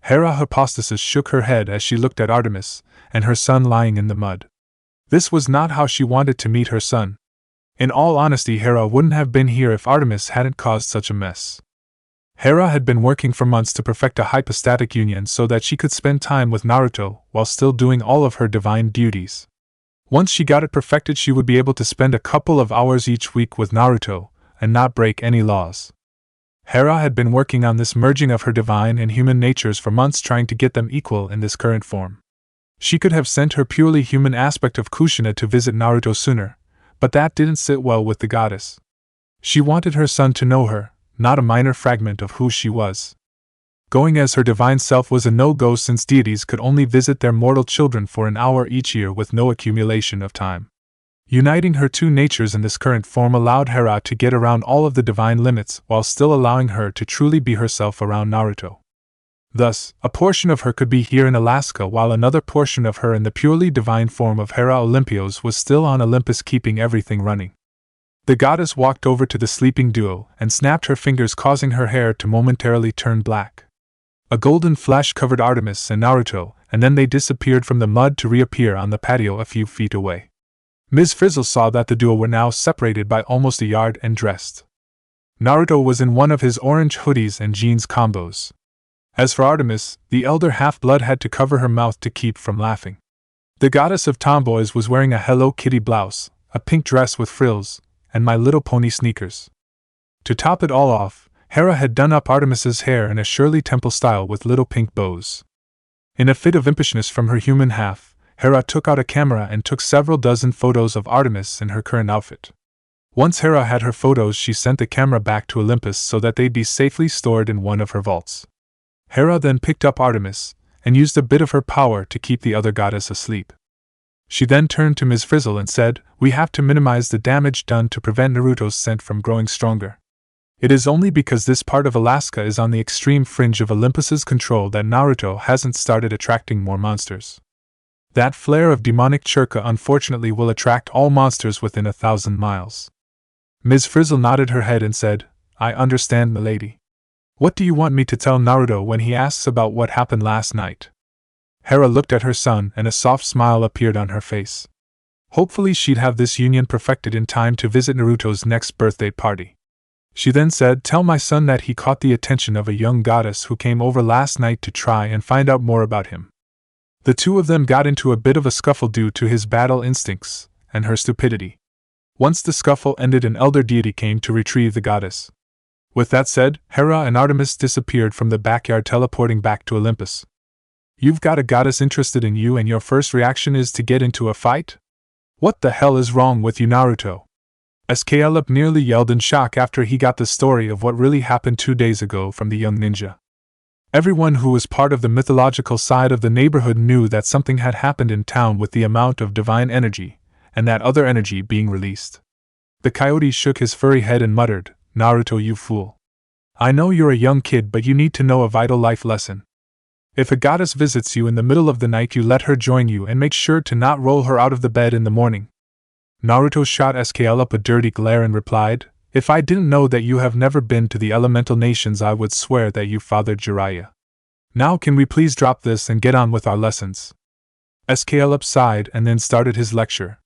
Hera Hypostasis shook her head as she looked at Artemis, and her son lying in the mud. This was not how she wanted to meet her son. In all honesty, Hera wouldn't have been here if Artemis hadn't caused such a mess. Hera had been working for months to perfect a hypostatic union so that she could spend time with Naruto while still doing all of her divine duties. Once she got it perfected, she would be able to spend a couple of hours each week with Naruto and not break any laws. Hera had been working on this merging of her divine and human natures for months, trying to get them equal in this current form. She could have sent her purely human aspect of Kushina to visit Naruto sooner, but that didn't sit well with the goddess. She wanted her son to know her, not a minor fragment of who she was. Going as her divine self was a no-go since deities could only visit their mortal children for an hour each year with no accumulation of time. Uniting her two natures in this current form allowed Hera to get around all of the divine limits while still allowing her to truly be herself around Naruto. Thus, a portion of her could be here in Alaska while another portion of her in the purely divine form of Hera Olympios was still on Olympus, keeping everything running. The goddess walked over to the sleeping duo and snapped her fingers, causing her hair to momentarily turn black. A golden flash covered Artemis and Naruto, and then they disappeared from the mud to reappear on the patio a few feet away. Ms. Frizzle saw that the duo were now separated by almost a yard and dressed. Naruto was in one of his orange hoodies and jeans combos. As for Artemis, the elder half-blood had to cover her mouth to keep from laughing. The goddess of tomboys was wearing a Hello Kitty blouse, a pink dress with frills, and My Little Pony sneakers. To top it all off, Hera had done up Artemis's hair in a Shirley Temple style with little pink bows. In a fit of impishness from her human half, Hera took out a camera and took several dozen photos of Artemis in her current outfit. Once Hera had her photos, she sent the camera back to Olympus so that they'd be safely stored in one of her vaults. Hera then picked up Artemis and used a bit of her power to keep the other goddess asleep. She then turned to Ms. Frizzle and said, "We have to minimize the damage done to prevent Naruto's scent from growing stronger. It is only because this part of Alaska is on the extreme fringe of Olympus's control that Naruto hasn't started attracting more monsters. That flare of demonic churka unfortunately will attract all monsters within 1,000 miles. Ms. Frizzle nodded her head and said, "I understand, milady. What do you want me to tell Naruto when he asks about what happened last night?" Hera looked at her son and a soft smile appeared on her face. Hopefully she'd have this union perfected in time to visit Naruto's next birthday party. She then said, "Tell my son that he caught the attention of a young goddess who came over last night to try and find out more about him. The two of them got into a bit of a scuffle due to his battle instincts and her stupidity. Once the scuffle ended, an elder deity came to retrieve the goddess." With that said, Hera and Artemis disappeared from the backyard, teleporting back to Olympus. "You've got a goddess interested in you and your first reaction is to get into a fight? What the hell is wrong with you, Naruto?" SKLUP nearly yelled in shock after he got the story of what really happened 2 days ago from the young ninja. Everyone who was part of the mythological side of the neighborhood knew that something had happened in town with the amount of divine energy, and that other energy being released. The Coyote shook his furry head and muttered, "Naruto, you fool. I know you're a young kid, but you need to know a vital life lesson. If a goddess visits you in the middle of the night, you let her join you and make sure to not roll her out of the bed in the morning." Naruto shot SKLUP a dirty glare and replied, "If I didn't know that you have never been to the elemental nations, I would swear that you fathered Jiraiya. Now can we please drop this and get on with our lessons?" SKLUP sighed and then started his lecture.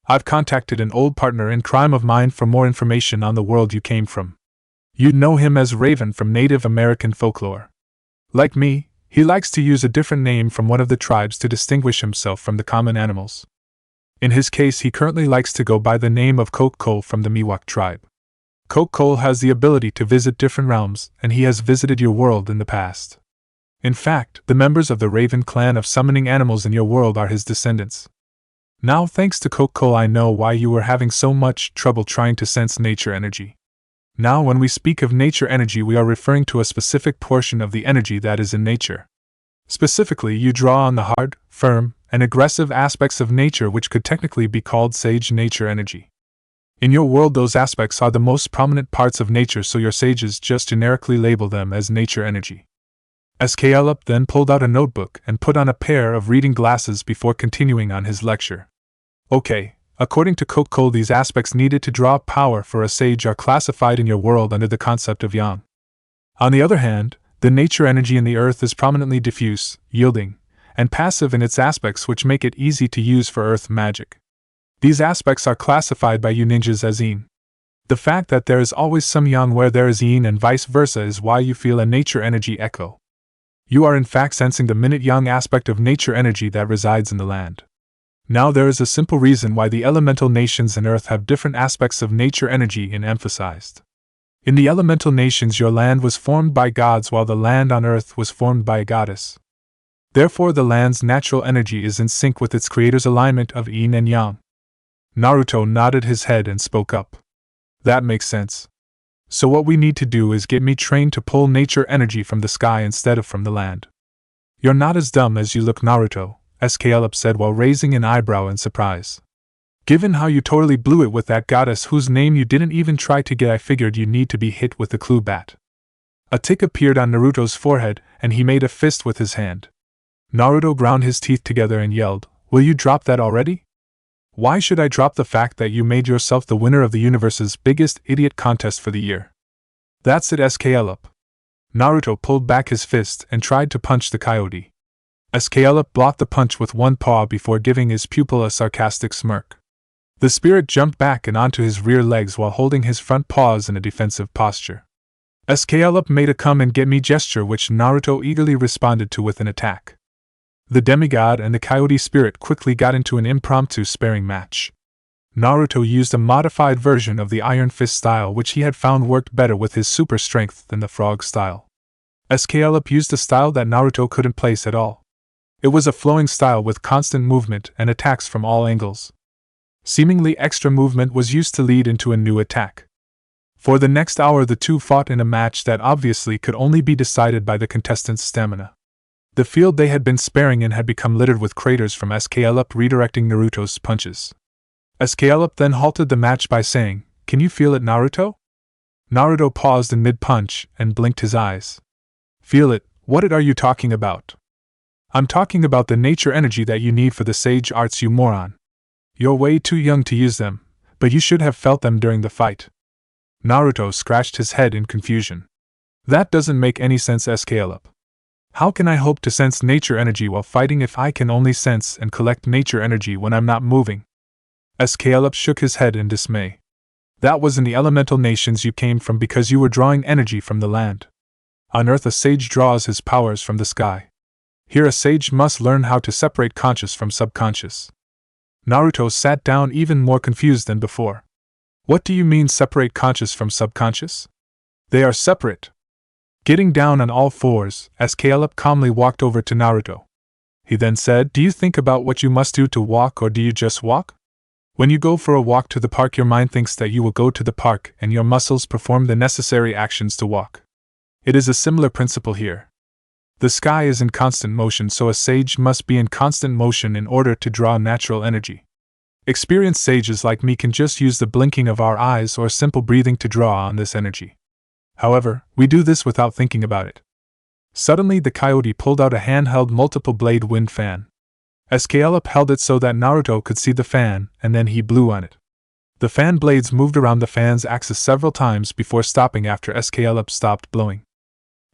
"I've contacted an old partner in crime of mine for more information on the world you came from. You'd know him as Raven from Native American folklore. Like me, He likes to use a different name from one of the tribes to distinguish himself from the common animals. In his case, he currently likes to go by the name of Coyote from the Miwok tribe. Coyote has the ability to visit different realms, and he has visited your world in the past. In fact, the members of the Raven clan of summoning animals in your world are his descendants. Now, thanks to Coyote, I know why you were having so much trouble trying to sense nature energy. Now, when we speak of nature energy, we are referring to a specific portion of the energy that is in nature. Specifically, you draw on the hard, firm, and aggressive aspects of nature, which could technically be called sage nature energy. In your world, those aspects are the most prominent parts of nature, so your sages just generically label them as nature energy. Skullop then pulled out a notebook and put on a pair of reading glasses before continuing on his lecture. Okay. According to Coyote, these aspects needed to draw power for a sage are classified in your world under the concept of yang. On the other hand, the nature energy in the earth is prominently diffuse, yielding, and passive in its aspects, which make it easy to use for earth magic. These aspects are classified by you ninjas as yin. The fact that there is always some yang where there is yin and vice versa is why you feel a nature energy echo. You are in fact sensing the minute yang aspect of nature energy that resides in the land. Now there is a simple reason why the elemental nations in Earth have different aspects of nature energy emphasized. In the elemental nations, your land was formed by gods while the land on Earth was formed by a goddess. Therefore the land's natural energy is in sync with its creator's alignment of yin and yang. Naruto nodded his head and spoke up. That makes sense. So what we need to do is get me trained to pull nature energy from the sky instead of from the land. You're not as dumb as you look, Naruto, Skullop said while raising an eyebrow in surprise. Given how you totally blew it with that goddess whose name you didn't even try to get, I figured you need to be hit with the clue bat. A tick appeared on Naruto's forehead, and he made a fist with his hand. Naruto ground his teeth together and yelled, "Will you drop that already? Why should I drop the fact that you made yourself the winner of the universe's biggest idiot contest for the year?" That's it, Skullop. Naruto pulled back his fist and tried to punch the coyote. Skullop blocked the punch with one paw before giving his pupil a sarcastic smirk. The spirit jumped back and onto his rear legs while holding his front paws in a defensive posture. Skullop made a come and get me gesture, which Naruto eagerly responded to with an attack. The Demigod and the Coyote spirit quickly got into an impromptu sparring match. Naruto used a modified version of the Iron Fist style, which he had found worked better with his super strength than the Frog style. Skullop used a style that Naruto couldn't place at all. It was a flowing style with constant movement and attacks from all angles. Seemingly extra movement was used to lead into a new attack. For the next hour, the two fought in a match that obviously could only be decided by the contestants' stamina. The field they had been sparring in had become littered with craters from Skullop redirecting Naruto's punches. Skullop then halted the match by saying, "Can you feel it, Naruto?" Naruto paused in mid-punch and blinked his eyes. "Feel it? What are you talking about?" "I'm talking about the nature energy that you need for the sage arts, you moron. You're way too young to use them, but you should have felt them during the fight." Naruto scratched his head in confusion. "That doesn't make any sense, Skullop. How can I hope to sense nature energy while fighting if I can only sense and collect nature energy when I'm not moving?" Skullop shook his head in dismay. "That was in the elemental nations you came from because you were drawing energy from the land. On Earth, a sage draws his powers from the sky. Here, a sage must learn how to separate conscious from subconscious." Naruto sat down even more confused than before. "What do you mean, separate conscious from subconscious? They are separate." Getting down on all fours, Skullop calmly walked over to Naruto. He then said, "Do you think about what you must do to walk, or do you just walk? When you go for a walk to the park, your mind thinks that you will go to the park and your muscles perform the necessary actions to walk. It is a similar principle here. The sky is in constant motion, so a sage must be in constant motion in order to draw natural energy. Experienced sages like me can just use the blinking of our eyes or simple breathing to draw on this energy. However, we do this without thinking about it." Suddenly, the coyote pulled out a handheld multiple-blade wind fan. Skullop held it so that Naruto could see the fan, and then he blew on it. The fan blades moved around the fan's axis several times before stopping after Skullop stopped blowing.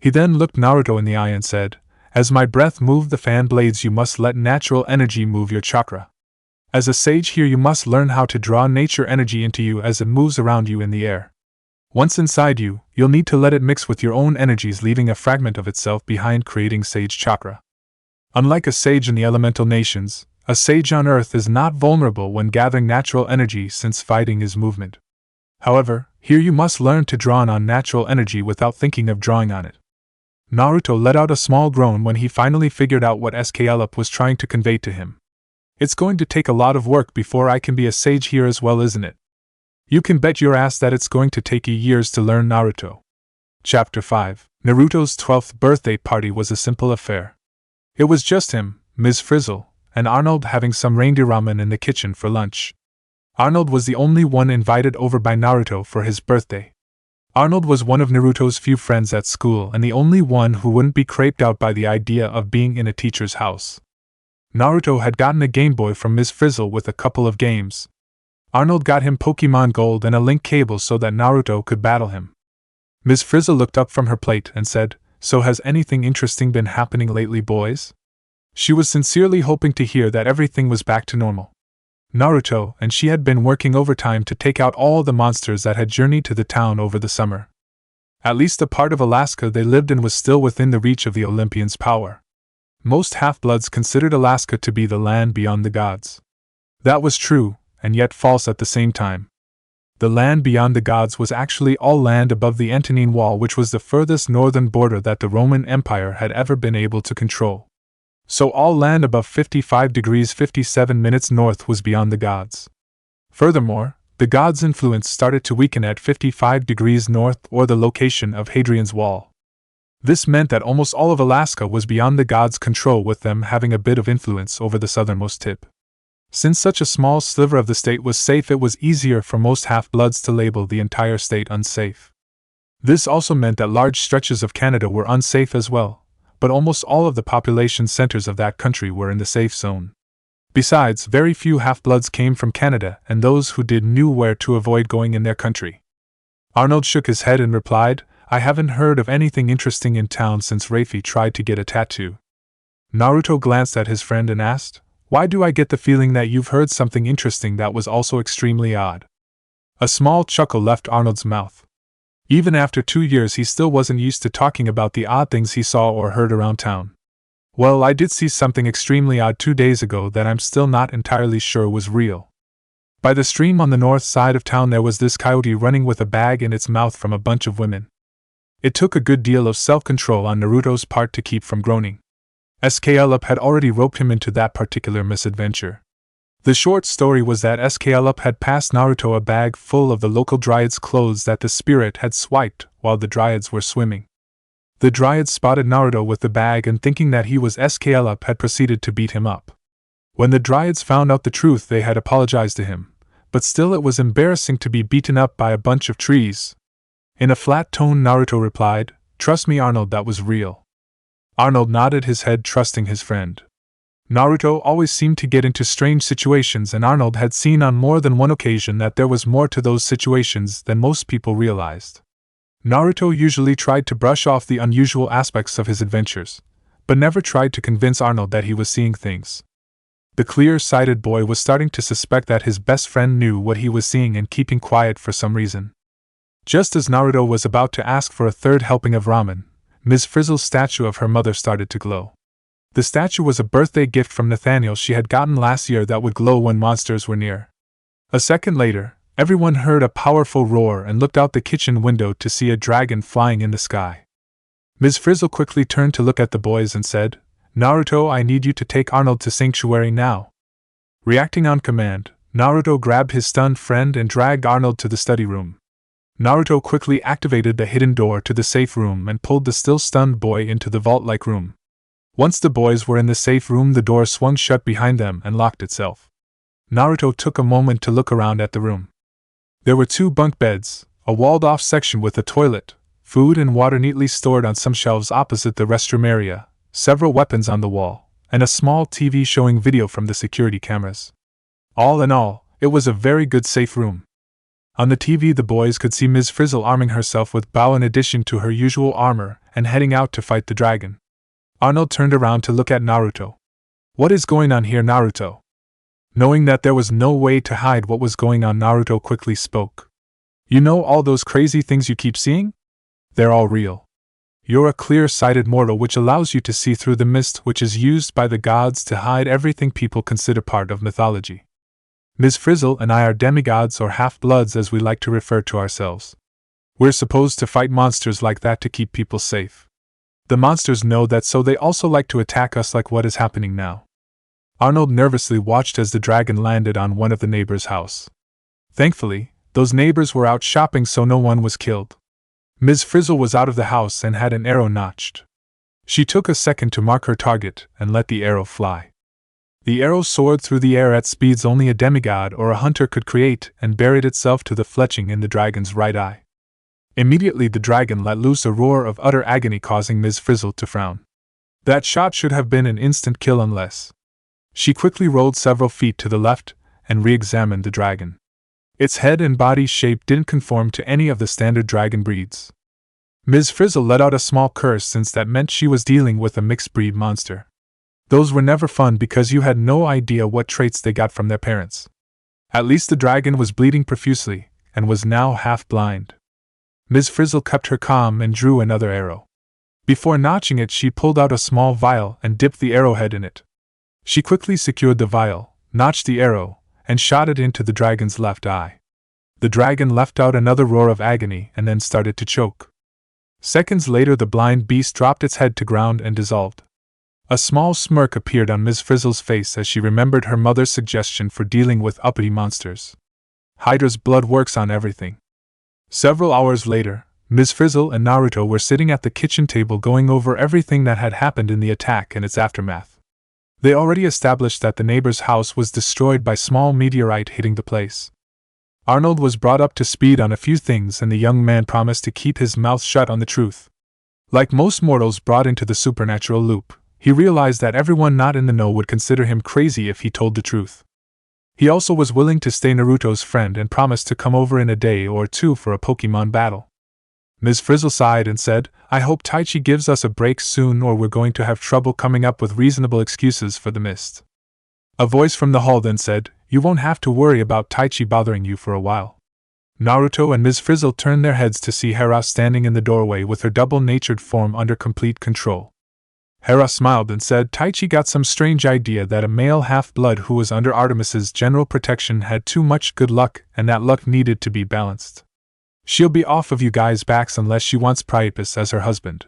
He then looked Naruto in the eye and said, "As my breath moved the fan blades, you must let natural energy move your chakra. As a sage here, you must learn how to draw nature energy into you as it moves around you in the air. Once inside you, you'll need to let it mix with your own energies, leaving a fragment of itself behind, creating sage chakra. Unlike a sage in the elemental nations, a sage on Earth is not vulnerable when gathering natural energy, since fighting is movement. However, here you must learn to draw on natural energy without thinking of drawing on it. Naruto let out a small groan when he finally figured out what Sklp was trying to convey to him. It's going to take a lot of work before I can be a sage here as well, isn't it? You can bet your ass that it's going to take you years to learn, Naruto. Chapter 5. Naruto's 12th birthday party was a simple affair. It was just him, Ms. Frizzle, and Arnold having some reindeer ramen in the kitchen for lunch. Arnold was the only one invited over by Naruto for his birthday. Arnold was one of Naruto's few friends at school and the only one who wouldn't be creeped out by the idea of being in a teacher's house. Naruto had gotten a Game Boy from Ms. Frizzle with a couple of games. Arnold got him Pokemon Gold and a link cable so that Naruto could battle him. Ms. Frizzle looked up from her plate and said, "So has anything interesting been happening lately, boys?" She was sincerely hoping to hear that everything was back to normal. Naruto and she had been working overtime to take out all the monsters that had journeyed to the town over the summer. At least the part of Alaska they lived in was still within the reach of the Olympians' power. Most half-bloods considered Alaska to be the land beyond the gods. That was true, and yet false at the same time. The land beyond the gods was actually all land above the Antonine Wall, which was the furthest northern border that the Roman Empire had ever been able to control. So all land above 55 degrees 57 minutes north was beyond the gods. Furthermore, the gods' influence started to weaken at 55 degrees north, or the location of Hadrian's Wall. This meant that almost all of Alaska was beyond the gods' control, with them having a bit of influence over the southernmost tip. Since such a small sliver of the state was safe, it was easier for most half-bloods to label the entire state unsafe. This also meant that large stretches of Canada were unsafe as well, but almost all of the population centers of that country were in the safe zone. Besides, very few half-bloods came from Canada, and those who did knew where to avoid going in their country. Arnold shook his head and replied, "I haven't heard of anything interesting in town since Rafi tried to get a tattoo." Naruto glanced at his friend and asked, "Why do I get the feeling that you've heard something interesting that was also extremely odd?" A small chuckle left Arnold's mouth. Even after 2 years he still wasn't used to talking about the odd things he saw or heard around town. "Well, I did see something extremely odd 2 days ago that I'm still not entirely sure was real. By the stream on the north side of town there was this coyote running with a bag in its mouth from a bunch of women. It took a good deal of self-control on Naruto's part to keep from groaning. Sklp had already roped him into that particular misadventure. The short story was that Sklp had passed Naruto a bag full of the local dryads' clothes that the spirit had swiped while the dryads were swimming. The dryads spotted Naruto with the bag and, thinking that he was Sklp, had proceeded to beat him up. When the dryads found out the truth, they had apologized to him, but still it was embarrassing to be beaten up by a bunch of trees. In a flat tone, Naruto replied, "Trust me, Arnold, that was real." Arnold nodded his head, trusting his friend. Naruto always seemed to get into strange situations, and Arnold had seen on more than one occasion that there was more to those situations than most people realized. Naruto usually tried to brush off the unusual aspects of his adventures, but never tried to convince Arnold that he was seeing things. The clear-sighted boy was starting to suspect that his best friend knew what he was seeing and keeping quiet for some reason. Just as Naruto was about to ask for a third helping of ramen, Ms. Frizzle's statue of her mother started to glow. The statue was a birthday gift from Nathaniel she had gotten last year that would glow when monsters were near. A second later, everyone heard a powerful roar and looked out the kitchen window to see a dragon flying in the sky. Ms. Frizzle quickly turned to look at the boys and said, "Naruto, I need you to take Arnold to Sanctuary now." Reacting on command, Naruto grabbed his stunned friend and dragged Arnold to the study room. Naruto quickly activated the hidden door to the safe room and pulled the still stunned boy into the vault-like room. Once the boys were in the safe room, the door swung shut behind them and locked itself. Naruto took a moment to look around at the room. There were 2 bunk beds, a walled-off section with a toilet, food and water neatly stored on some shelves opposite the restroom area, several weapons on the wall, and a small TV showing video from the security cameras. All in all, it was a very good safe room. On the TV the boys could see Ms. Frizzle arming herself with bow in addition to her usual armor and heading out to fight the dragon. Arnold turned around to look at Naruto. "What is going on here, Naruto?" Knowing that there was no way to hide what was going on, Naruto quickly spoke. You know all those crazy things you keep seeing? They're all real. You're a clear-sighted mortal which allows you to see through the mist which is used by the gods to hide everything people consider part of mythology. Ms. Frizzle and I are demigods or half-bloods as we like to refer to ourselves. We're supposed to fight monsters like that to keep people safe. The monsters know that, so they also like to attack us like what is happening now. Arnold nervously watched as the dragon landed on one of the neighbors' house. Thankfully, those neighbors were out shopping so no one was killed. Ms. Frizzle was out of the house and had an arrow notched. She took a second to mark her target and let the arrow fly. The arrow soared through the air at speeds only a demigod or a hunter could create and buried itself to the fletching in the dragon's right eye. Immediately the dragon let loose a roar of utter agony, causing Ms. Frizzle to frown. That shot should have been an instant kill unless... She quickly rolled several feet to the left and re-examined the dragon. Its head and body shape didn't conform to any of the standard dragon breeds. Ms. Frizzle let out a small curse, since that meant she was dealing with a mixed-breed monster. Those were never fun because you had no idea what traits they got from their parents. At least the dragon was bleeding profusely, and was now half-blind. Ms. Frizzle kept her calm and drew another arrow. Before notching it, she pulled out a small vial and dipped the arrowhead in it. She quickly secured the vial, notched the arrow, and shot it into the dragon's left eye. The dragon let out another roar of agony and then started to choke. Seconds later, the blind beast dropped its head to ground and dissolved. A small smirk appeared on Ms. Frizzle's face as she remembered her mother's suggestion for dealing with uppity monsters. Hydra's blood works on everything. Several hours later, Ms. Frizzle and Naruto were sitting at the kitchen table going over everything that had happened in the attack and its aftermath. They already established that the neighbor's house was destroyed by small meteorite hitting the place. Arnold was brought up to speed on a few things, and the young man promised to keep his mouth shut on the truth. Like most mortals brought into the supernatural loop, he realized that everyone not in the know would consider him crazy if he told the truth. He also was willing to stay Naruto's friend and promised to come over in a day or two for a Pokemon battle. Ms. Frizzle sighed and said, "I hope Taichi gives us a break soon, or we're going to have trouble coming up with reasonable excuses for the mist." A voice from the hall then said, "You won't have to worry about Taichi bothering you for a while." Naruto and Ms. Frizzle turned their heads to see Hera standing in the doorway with her double-natured form under complete control. Hera smiled and said Taichi got some strange idea that a male half-blood who was under Artemis's general protection had too much good luck, and that luck needed to be balanced. She'll be off of you guys' backs unless she wants Priapus as her husband.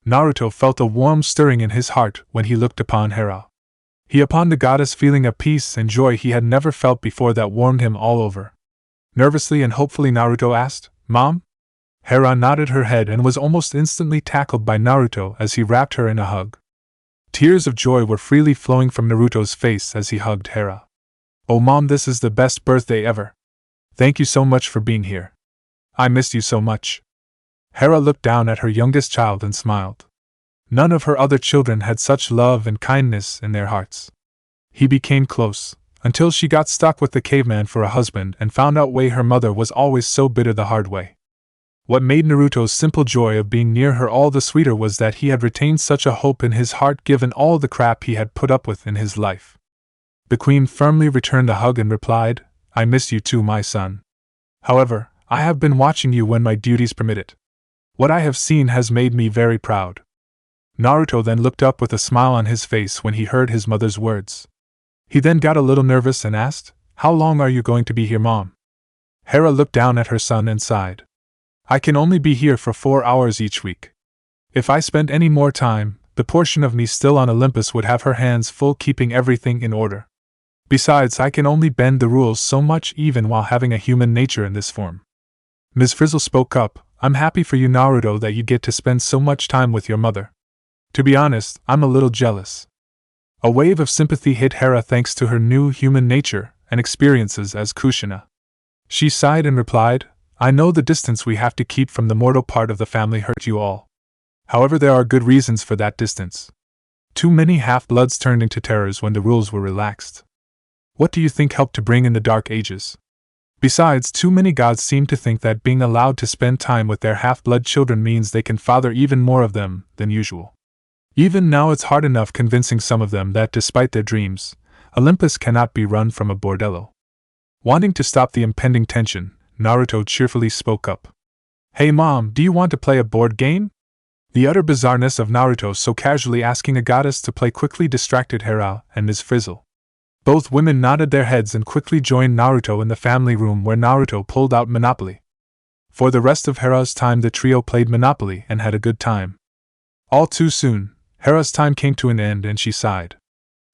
Naruto felt a warm stirring in his heart when he looked upon Hera. He upon the goddess feeling a peace and joy he had never felt before that warmed him all over. Nervously and hopefully Naruto asked, "Mom?" Hera nodded her head and was almost instantly tackled by Naruto as he wrapped her in a hug. Tears of joy were freely flowing from Naruto's face as he hugged Hera. "Oh Mom, this is the best birthday ever. Thank you so much for being here. I missed you so much." Hera looked down at her youngest child and smiled. None of her other children had such love and kindness in their hearts. He became close, until she got stuck with the caveman for a husband and found out why her mother was always so bitter the hard way. What made Naruto's simple joy of being near her all the sweeter was that he had retained such a hope in his heart given all the crap he had put up with in his life. The queen firmly returned the hug and replied, "I miss you too, my son. However, I have been watching you when my duties permit it. What I have seen has made me very proud." Naruto then looked up with a smile on his face when he heard his mother's words. He then got a little nervous and asked, "How long are you going to be here, Mom?" Hera looked down at her son and sighed. "I can only be here for 4 hours each week. If I spent any more time, the portion of me still on Olympus would have her hands full keeping everything in order. Besides, I can only bend the rules so much even while having a human nature in this form." Ms. Frizzle spoke up, "I'm happy for you, Naruto, that you get to spend so much time with your mother. To be honest, I'm a little jealous." A wave of sympathy hit Hera thanks to her new human nature and experiences as Kushina. She sighed and replied, "I know the distance we have to keep from the mortal part of the family hurt you all. However, there are good reasons for that distance. Too many half-bloods turned into terrors when the rules were relaxed. What do you think helped to bring in the Dark Ages? Besides, too many gods seem to think that being allowed to spend time with their half-blood children means they can father even more of them than usual. Even now it's hard enough convincing some of them that despite their dreams, Olympus cannot be run from a bordello." Wanting to stop the impending tension, Naruto cheerfully spoke up. Hey mom, do you want to play a board game? The utter bizarreness of Naruto so casually asking a goddess to play quickly distracted Hera and Ms. Frizzle. Both women nodded their heads and quickly joined Naruto in the family room where Naruto pulled out Monopoly. For the rest of Hera's time the trio played Monopoly and had a good time. All too soon, Hera's time came to an end and she sighed.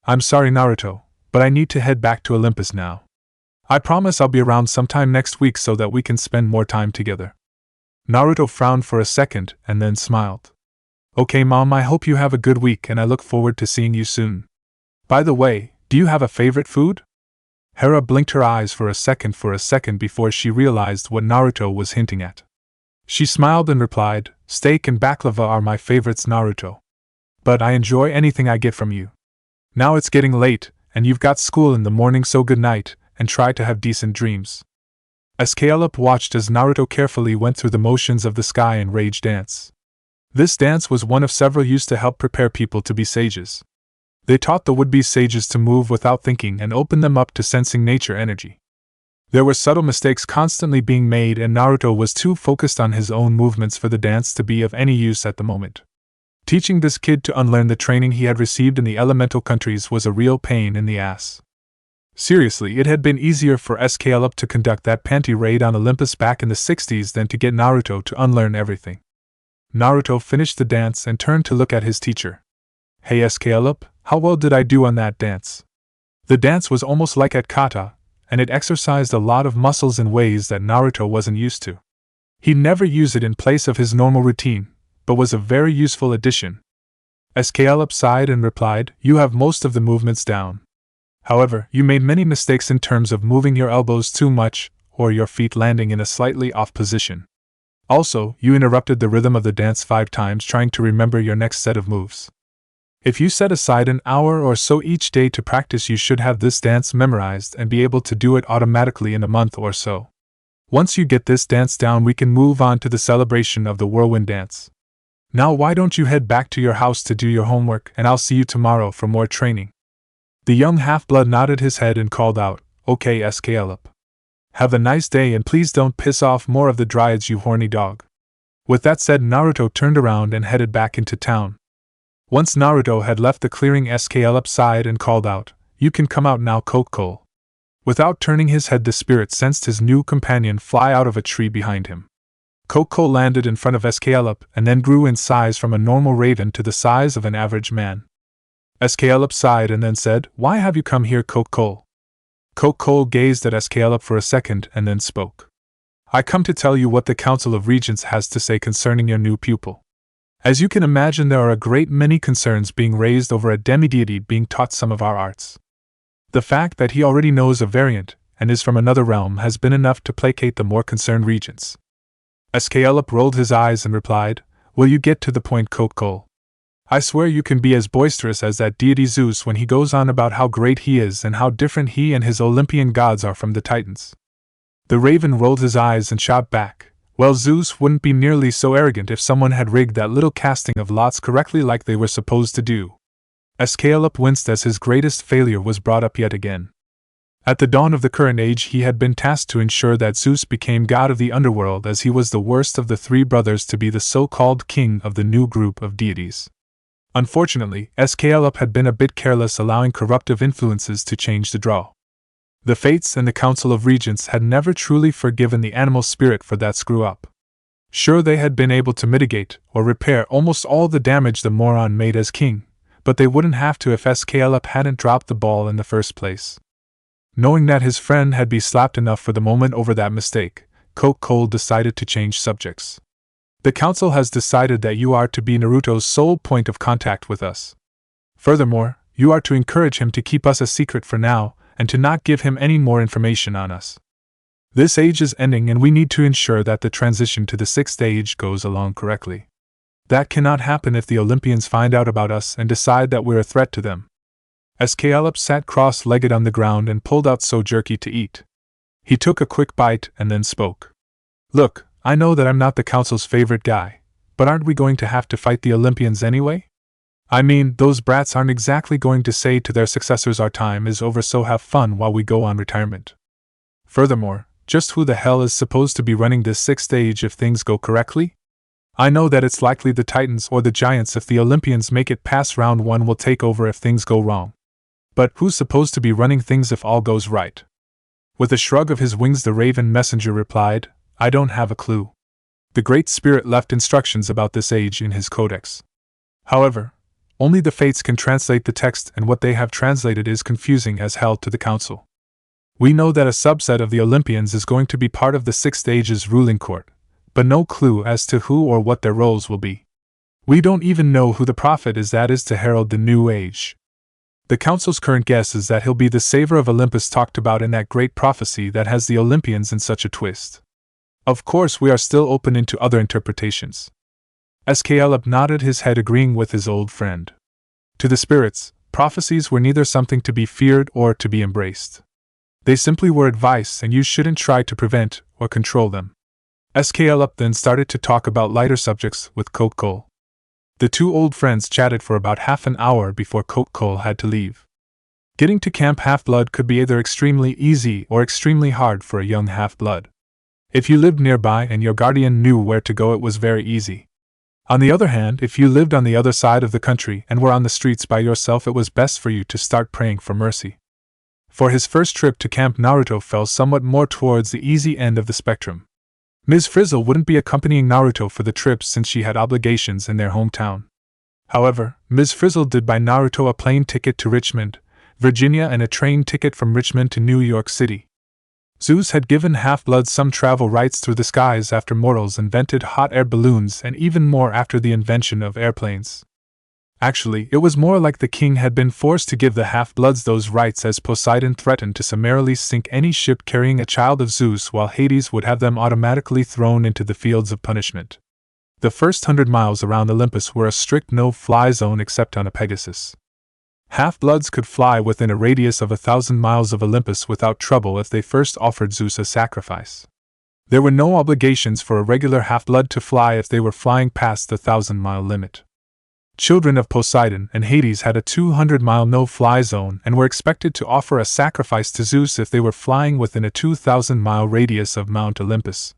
I'm sorry Naruto, but I need to head back to Olympus now. I promise I'll be around sometime next week so that we can spend more time together. Naruto frowned for a second and then smiled. Okay mom, I hope you have a good week and I look forward to seeing you soon. By the way, do you have a favorite food? Hera blinked her eyes for a second before she realized what Naruto was hinting at. She smiled and replied, steak and baklava are my favorites Naruto. But I enjoy anything I get from you. Now it's getting late, and you've got school in the morning so good night, and try to have decent dreams. Escalip watched as Naruto carefully went through the motions of the sky and rage dance. This dance was one of several used to help prepare people to be sages. They taught the would-be sages to move without thinking and opened them up to sensing nature energy. There were subtle mistakes constantly being made and Naruto was too focused on his own movements for the dance to be of any use at the moment. Teaching this kid to unlearn the training he had received in the elemental countries was a real pain in the ass. Seriously, it had been easier for Escalip to conduct that panty raid on Olympus back in the 60s than to get Naruto to unlearn everything. Naruto finished the dance and turned to look at his teacher. Hey Escalip, how well did I do on that dance? The dance was almost like at kata, and it exercised a lot of muscles in ways that Naruto wasn't used to. He'd never use it in place of his normal routine, but was a very useful addition. Escalip sighed and replied, you have most of the movements down. However, you made many mistakes in terms of moving your elbows too much, or your feet landing in a slightly off position. Also, you interrupted the rhythm of the dance 5 times trying to remember your next set of moves. If you set aside an hour or so each day to practice, you should have this dance memorized and be able to do it automatically in a month or so. Once you get this dance down, we can move on to the celebration of the whirlwind dance. Now why don't you head back to your house to do your homework and I'll see you tomorrow for more training. The young half-blood nodded his head and called out, okay Escalip. Have a nice day and please don't piss off more of the dryads you horny dog. With that said, Naruto turned around and headed back into town. Once Naruto had left the clearing, Escalip sighed and called out, you can come out now Coyote. Without turning his head, the spirit sensed his new companion fly out of a tree behind him. Coyote landed in front of Escalip and then grew in size from a normal raven to the size of an average man. Escalip sighed and then said, why have you come here Coyote? Coyote gazed at Escalip for a second and then spoke. I come to tell you what the Council of Regents has to say concerning your new pupil. As you can imagine, there are a great many concerns being raised over a demi-deity being taught some of our arts. The fact that he already knows a variant and is from another realm has been enough to placate the more concerned regents. Escalip rolled his eyes and replied, will you get to the point Coyote? I swear you can be as boisterous as that deity Zeus when he goes on about how great he is and how different he and his Olympian gods are from the Titans. The raven rolled his eyes and shot back, well, Zeus wouldn't be nearly so arrogant if someone had rigged that little casting of lots correctly like they were supposed to do. Escalip winced as his greatest failure was brought up yet again. At the dawn of the current age, he had been tasked to ensure that Zeus became god of the underworld, as he was the worst of the 3 brothers to be the so-called king of the new group of deities. Unfortunately, Escalip had been a bit careless, allowing corruptive influences to change the draw. The Fates and the Council of Regents had never truly forgiven the animal spirit for that screw-up. Sure, they had been able to mitigate or repair almost all the damage the moron made as king, but they wouldn't have to if Escalip hadn't dropped the ball in the first place. Knowing that his friend had been slapped enough for the moment over that mistake, Coyote decided to change subjects. The council has decided that you are to be Naruto's sole point of contact with us. Furthermore, you are to encourage him to keep us a secret for now, and to not give him any more information on us. This age is ending and we need to ensure that the transition to the 6th age goes along correctly. That cannot happen if the Olympians find out about us and decide that we're a threat to them. Escalip sat cross-legged on the ground and pulled out so jerky to eat. He took a quick bite and then spoke. Look, I know that I'm not the council's favorite guy, but aren't we going to have to fight the Olympians anyway? I mean, those brats aren't exactly going to say to their successors our time is over, so have fun while we go on retirement. Furthermore, just who the hell is supposed to be running this 6th stage if things go correctly? I know that it's likely the Titans or the Giants if the Olympians make it past round 1 will take over if things go wrong. But who's supposed to be running things if all goes right? With a shrug of his wings the Raven messenger replied, I don't have a clue. The Great Spirit left instructions about this age in his codex. However, only the Fates can translate the text, and what they have translated is confusing as hell to the Council. We know that a subset of the Olympians is going to be part of the 6th Age's ruling court, but no clue as to who or what their roles will be. We don't even know who the prophet is that is to herald the new age. The Council's current guess is that he'll be the savior of Olympus talked about in that great prophecy that has the Olympians in such a twist. Of course, we are still open into other interpretations. Caleb nodded his head, agreeing with his old friend. To the spirits, prophecies were neither something to be feared or to be embraced. They simply were advice, and you shouldn't try to prevent or control them. Caleb then started to talk about lighter subjects with Coyote. The two old friends chatted for about half an hour before Coyote had to leave. Getting to Camp Half-Blood could be either extremely easy or extremely hard for a young half-blood. If you lived nearby and your guardian knew where to go, it was very easy. On the other hand, if you lived on the other side of the country and were on the streets by yourself, it was best for you to start praying for mercy. For his first trip to Camp Naruto fell somewhat more towards the easy end of the spectrum. Ms. Frizzle wouldn't be accompanying Naruto for the trip since she had obligations in their hometown. However, Ms. Frizzle did buy Naruto a plane ticket to Richmond, Virginia, and a train ticket from Richmond to New York City. Zeus had given half-bloods some travel rights through the skies after mortals invented hot air balloons, and even more after the invention of airplanes. Actually, it was more like the king had been forced to give the half-bloods those rights, as Poseidon threatened to summarily sink any ship carrying a child of Zeus, while Hades would have them automatically thrown into the fields of punishment. The first 100 miles around Olympus were a strict no-fly zone except on a Pegasus. Half-bloods could fly within a radius of 1,000 miles of Olympus without trouble if they first offered Zeus a sacrifice. There were no obligations for a regular half-blood to fly if they were flying past the 1,000-mile limit. Children of Poseidon and Hades had a 200-mile no-fly zone and were expected to offer a sacrifice to Zeus if they were flying within a 2,000-mile radius of Mount Olympus.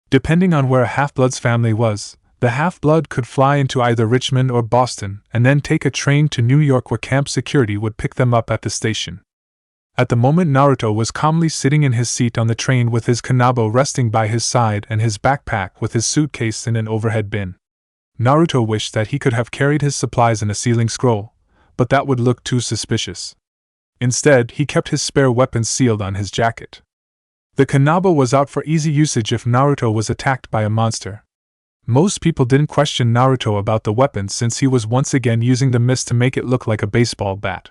Depending on where a half-blood's family was, the half-blood could fly into either Richmond or Boston and then take a train to New York, where camp security would pick them up at the station. At the moment, Naruto was calmly sitting in his seat on the train with his kanabo resting by his side and his backpack with his suitcase in an overhead bin. Naruto wished that he could have carried his supplies in a sealing scroll, but that would look too suspicious. Instead, he kept his spare weapons sealed on his jacket. The kanabo was out for easy usage if Naruto was attacked by a monster. Most people didn't question Naruto about the weapon since he was once again using the mist to make it look like a baseball bat.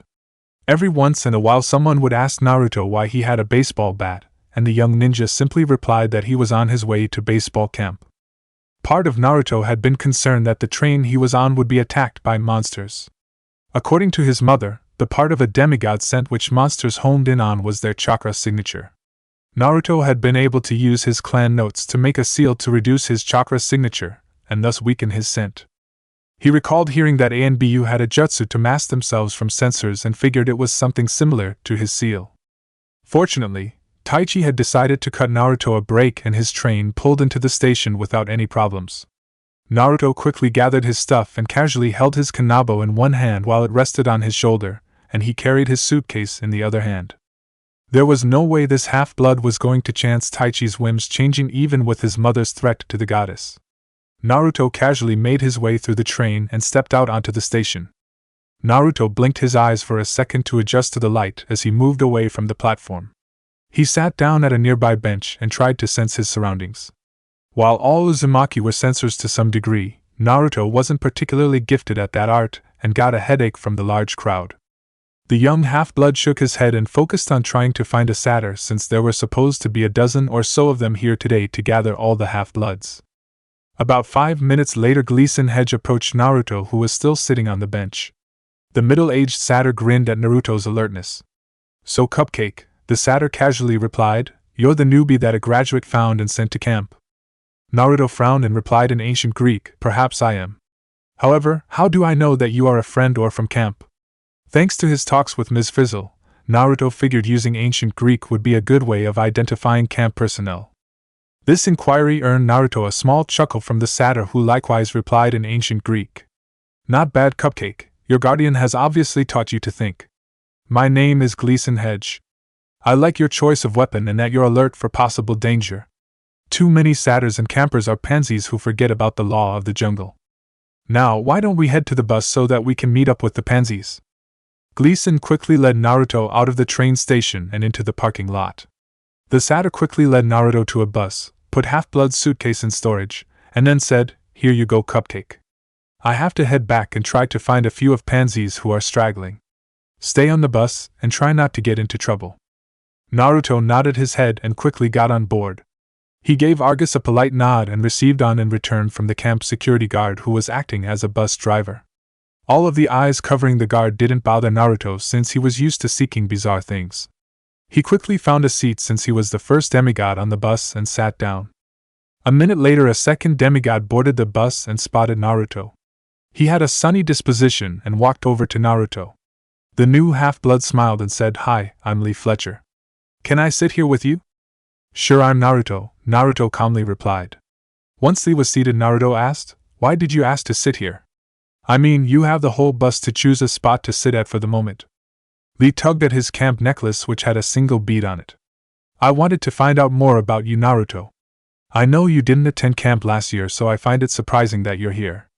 Every once in a while someone would ask Naruto why he had a baseball bat, and the young ninja simply replied that he was on his way to baseball camp. Part of Naruto had been concerned that the train he was on would be attacked by monsters. According to his mother, the part of a demigod scent which monsters honed in on was their chakra signature. Naruto had been able to use his clan notes to make a seal to reduce his chakra signature, and thus weaken his scent. He recalled hearing that A and BU had a jutsu to mask themselves from sensors and figured it was something similar to his seal. Fortunately, Taichi had decided to cut Naruto a break and his train pulled into the station without any problems. Naruto quickly gathered his stuff and casually held his kanabo in one hand while it rested on his shoulder, and he carried his suitcase in the other hand. There was no way this half-blood was going to chance Taichi's whims changing even with his mother's threat to the goddess. Naruto casually made his way through the train and stepped out onto the station. Naruto blinked his eyes for a second to adjust to the light as he moved away from the platform. He sat down at a nearby bench and tried to sense his surroundings. While all Uzumaki were sensors to some degree, Naruto wasn't particularly gifted at that art and got a headache from the large crowd. The young half-blood shook his head and focused on trying to find a satyr since there were supposed to be a dozen or so of them here today to gather all the half-bloods. About 5 minutes later, Gleason Hedge approached Naruto, who was still sitting on the bench. The middle-aged satyr grinned at Naruto's alertness. "So, Cupcake," the satyr casually replied, "you're the newbie that a graduate found and sent to camp." Naruto frowned and replied in ancient Greek, "Perhaps I am. However, how do I know that you are a friend or from camp?" Thanks to his talks with Ms. Frizzle, Naruto figured using ancient Greek would be a good way of identifying camp personnel. This inquiry earned Naruto a small chuckle from the satyr, who likewise replied in ancient Greek. "Not bad, Cupcake. Your guardian has obviously taught you to think. My name is Gleason Hedge. I like your choice of weapon and that you're alert for possible danger. Too many satyrs and campers are pansies who forget about the law of the jungle. Now, why don't we head to the bus so that we can meet up with the pansies?" Gleason quickly led Naruto out of the train station and into the parking lot. The satyr quickly led Naruto to a bus, put Half-Blood's suitcase in storage, and then said, "Here you go, Cupcake. I have to head back and try to find a few of pansies who are straggling. Stay on the bus and try not to get into trouble." Naruto nodded his head and quickly got on board. He gave Argus a polite nod and received on in return from the camp security guard, who was acting as a bus driver. All of the eyes covering the guard didn't bother Naruto since he was used to seeking bizarre things. He quickly found a seat since he was the first demigod on the bus and sat down. A minute later, a second demigod boarded the bus and spotted Naruto. He had a sunny disposition and walked over to Naruto. The new half-blood smiled and said, "Hi, I'm Lee Fletcher. Can I sit here with you?" "Sure, I'm Naruto," Naruto calmly replied. Once Lee was seated, Naruto asked, "Why did you ask to sit here? I mean, you have the whole bus to choose a spot to sit at for the moment." Lee tugged at his camp necklace, which had a single bead on it. "I wanted to find out more about you, Naruto. I know you didn't attend camp last year, so I find it surprising that you're here.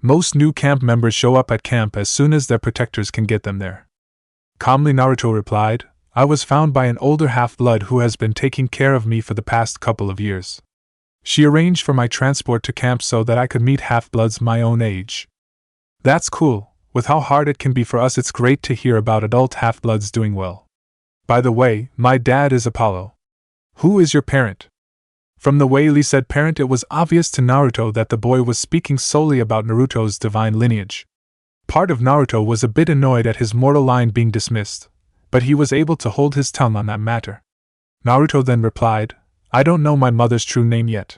Most new camp members show up at camp as soon as their protectors can get them there." Calmly, Naruto replied, "I was found by an older half-blood who has been taking care of me for the past couple of years. She arranged for my transport to camp so that I could meet half-bloods my own age." "That's cool. With how hard it can be for us, it's great to hear about adult half-bloods doing well. By the way, my dad is Apollo. Who is your parent?" From the way Lee said parent, it was obvious to Naruto that the boy was speaking solely about Naruto's divine lineage. Part of Naruto was a bit annoyed at his mortal line being dismissed, but he was able to hold his tongue on that matter. Naruto then replied, "I don't know my mother's true name yet.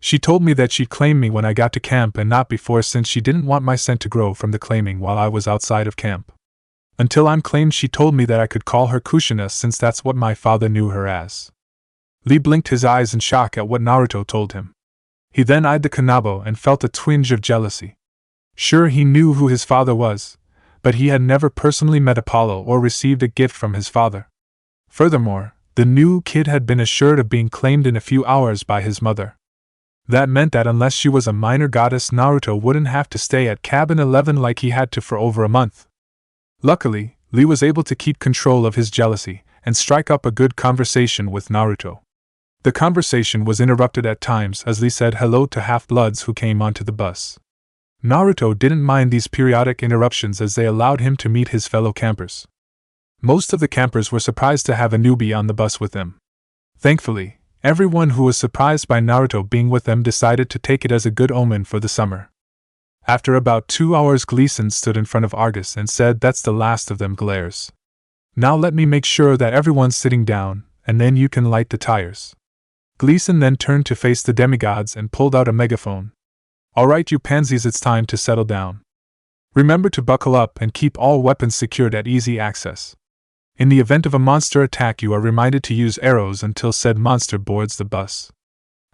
She told me that she'd claim me when I got to camp and not before, since she didn't want my scent to grow from the claiming while I was outside of camp. Until I'm claimed, she told me that I could call her Kushina since that's what my father knew her as." Lee blinked his eyes in shock at what Naruto told him. He then eyed the Kanabo and felt a twinge of jealousy. Sure, he knew who his father was, but he had never personally met Apollo or received a gift from his father. Furthermore, the new kid had been assured of being claimed in a few hours by his mother. That meant that unless she was a minor goddess, Naruto wouldn't have to stay at cabin 11 like he had to for over a month. Luckily, Lee was able to keep control of his jealousy and strike up a good conversation with Naruto. The conversation was interrupted at times as Lee said hello to half-bloods who came onto the bus. Naruto didn't mind these periodic interruptions as they allowed him to meet his fellow campers. Most of the campers were surprised to have a newbie on the bus with them. Thankfully, everyone who was surprised by Naruto being with them decided to take it as a good omen for the summer. After about 2 hours, Gleason stood in front of Argus and said, "That's the last of them glares. Now let me make sure that everyone's sitting down, and then you can light the tires." Gleason then turned to face the demigods and pulled out a megaphone. "Alright, you pansies, it's time to settle down. Remember to buckle up and keep all weapons secured at easy access. In the event of a monster attack, you are reminded to use arrows until said monster boards the bus.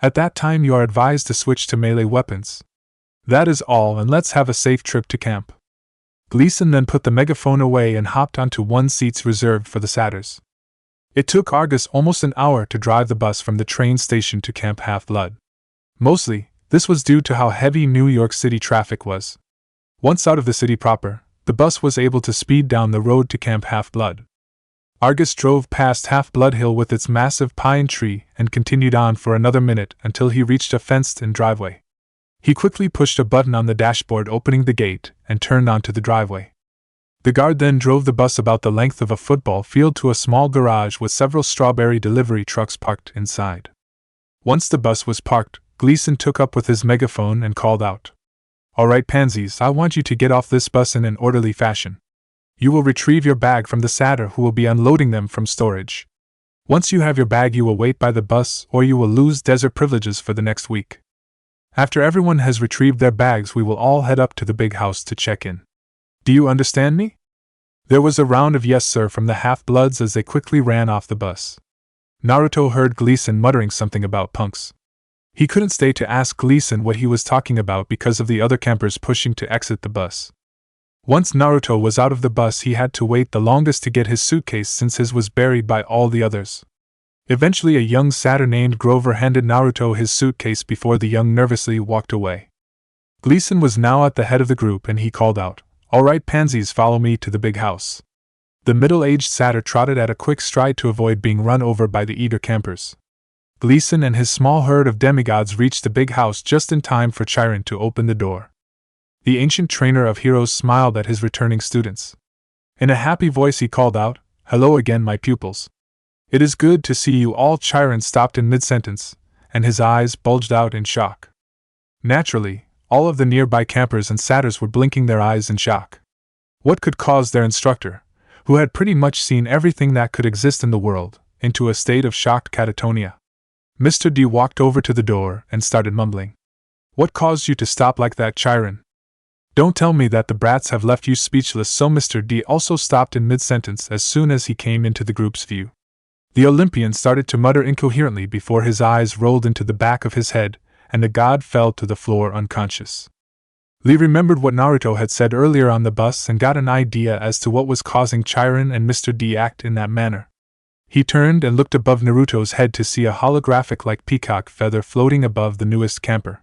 At that time, you are advised to switch to melee weapons. That is all, and let's have a safe trip to camp." Gleason then put the megaphone away and hopped onto one seats reserved for the satyrs. It took Argus almost an hour to drive the bus from the train station to Camp Half-Blood. Mostly, this was due to how heavy New York City traffic was. Once out of the city proper, the bus was able to speed down the road to Camp Half-Blood. Argus drove past Half-Blood Hill with its massive pine tree and continued on for another minute until he reached a fenced-in driveway. He quickly pushed a button on the dashboard, opening the gate, and turned onto the driveway. The guard then drove the bus about the length of a football field to a small garage with several strawberry delivery trucks parked inside. Once the bus was parked, Gleason took up with his megaphone and called out, "Alright, pansies, I want you to get off this bus in an orderly fashion. You will retrieve your bag from the satyr who will be unloading them from storage. Once you have your bag, you will wait by the bus or you will lose desert privileges for the next week. After everyone has retrieved their bags, we will all head up to the big house to check in. Do you understand me?" There was a round of yes sir from the half-bloods as they quickly ran off the bus. Naruto heard Gleason muttering something about punks. He couldn't stay to ask Gleason what he was talking about because of the other campers pushing to exit the bus. Once Naruto was out of the bus, he had to wait the longest to get his suitcase since his was buried by all the others. Eventually a young satyr named Grover handed Naruto his suitcase before the young nervously walked away. Gleason was now at the head of the group and he called out, "All right, pansies, follow me to the big house." The middle-aged satyr trotted at a quick stride to avoid being run over by the eager campers. Gleason and his small herd of demigods reached the big house just in time for Chiron to open the door. The ancient trainer of heroes smiled at his returning students. In a happy voice he called out, "Hello again, my pupils. It is good to see you all." Chiron stopped in mid-sentence, and his eyes bulged out in shock. Naturally, all of the nearby campers and satyrs were blinking their eyes in shock. What could cause their instructor, who had pretty much seen everything that could exist in the world, into a state of shocked catatonia? Mr. D walked over to the door and started mumbling. "What caused you to stop like that, Chiron? Don't tell me that the brats have left you speechless." So Mr. D also stopped in mid-sentence as soon as he came into the group's view. The Olympian started to mutter incoherently before his eyes rolled into the back of his head, and the god fell to the floor unconscious. Lee remembered what Naruto had said earlier on the bus and got an idea as to what was causing Chiron and Mr. D act in that manner. He turned and looked above Naruto's head to see a holographic-like peacock feather floating above the newest camper.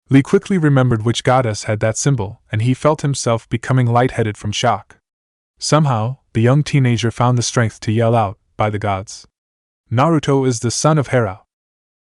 Lee quickly remembered which goddess had that symbol, and he felt himself becoming lightheaded from shock. Somehow, the young teenager found the strength to yell out, "By the gods! Naruto is the son of Hera,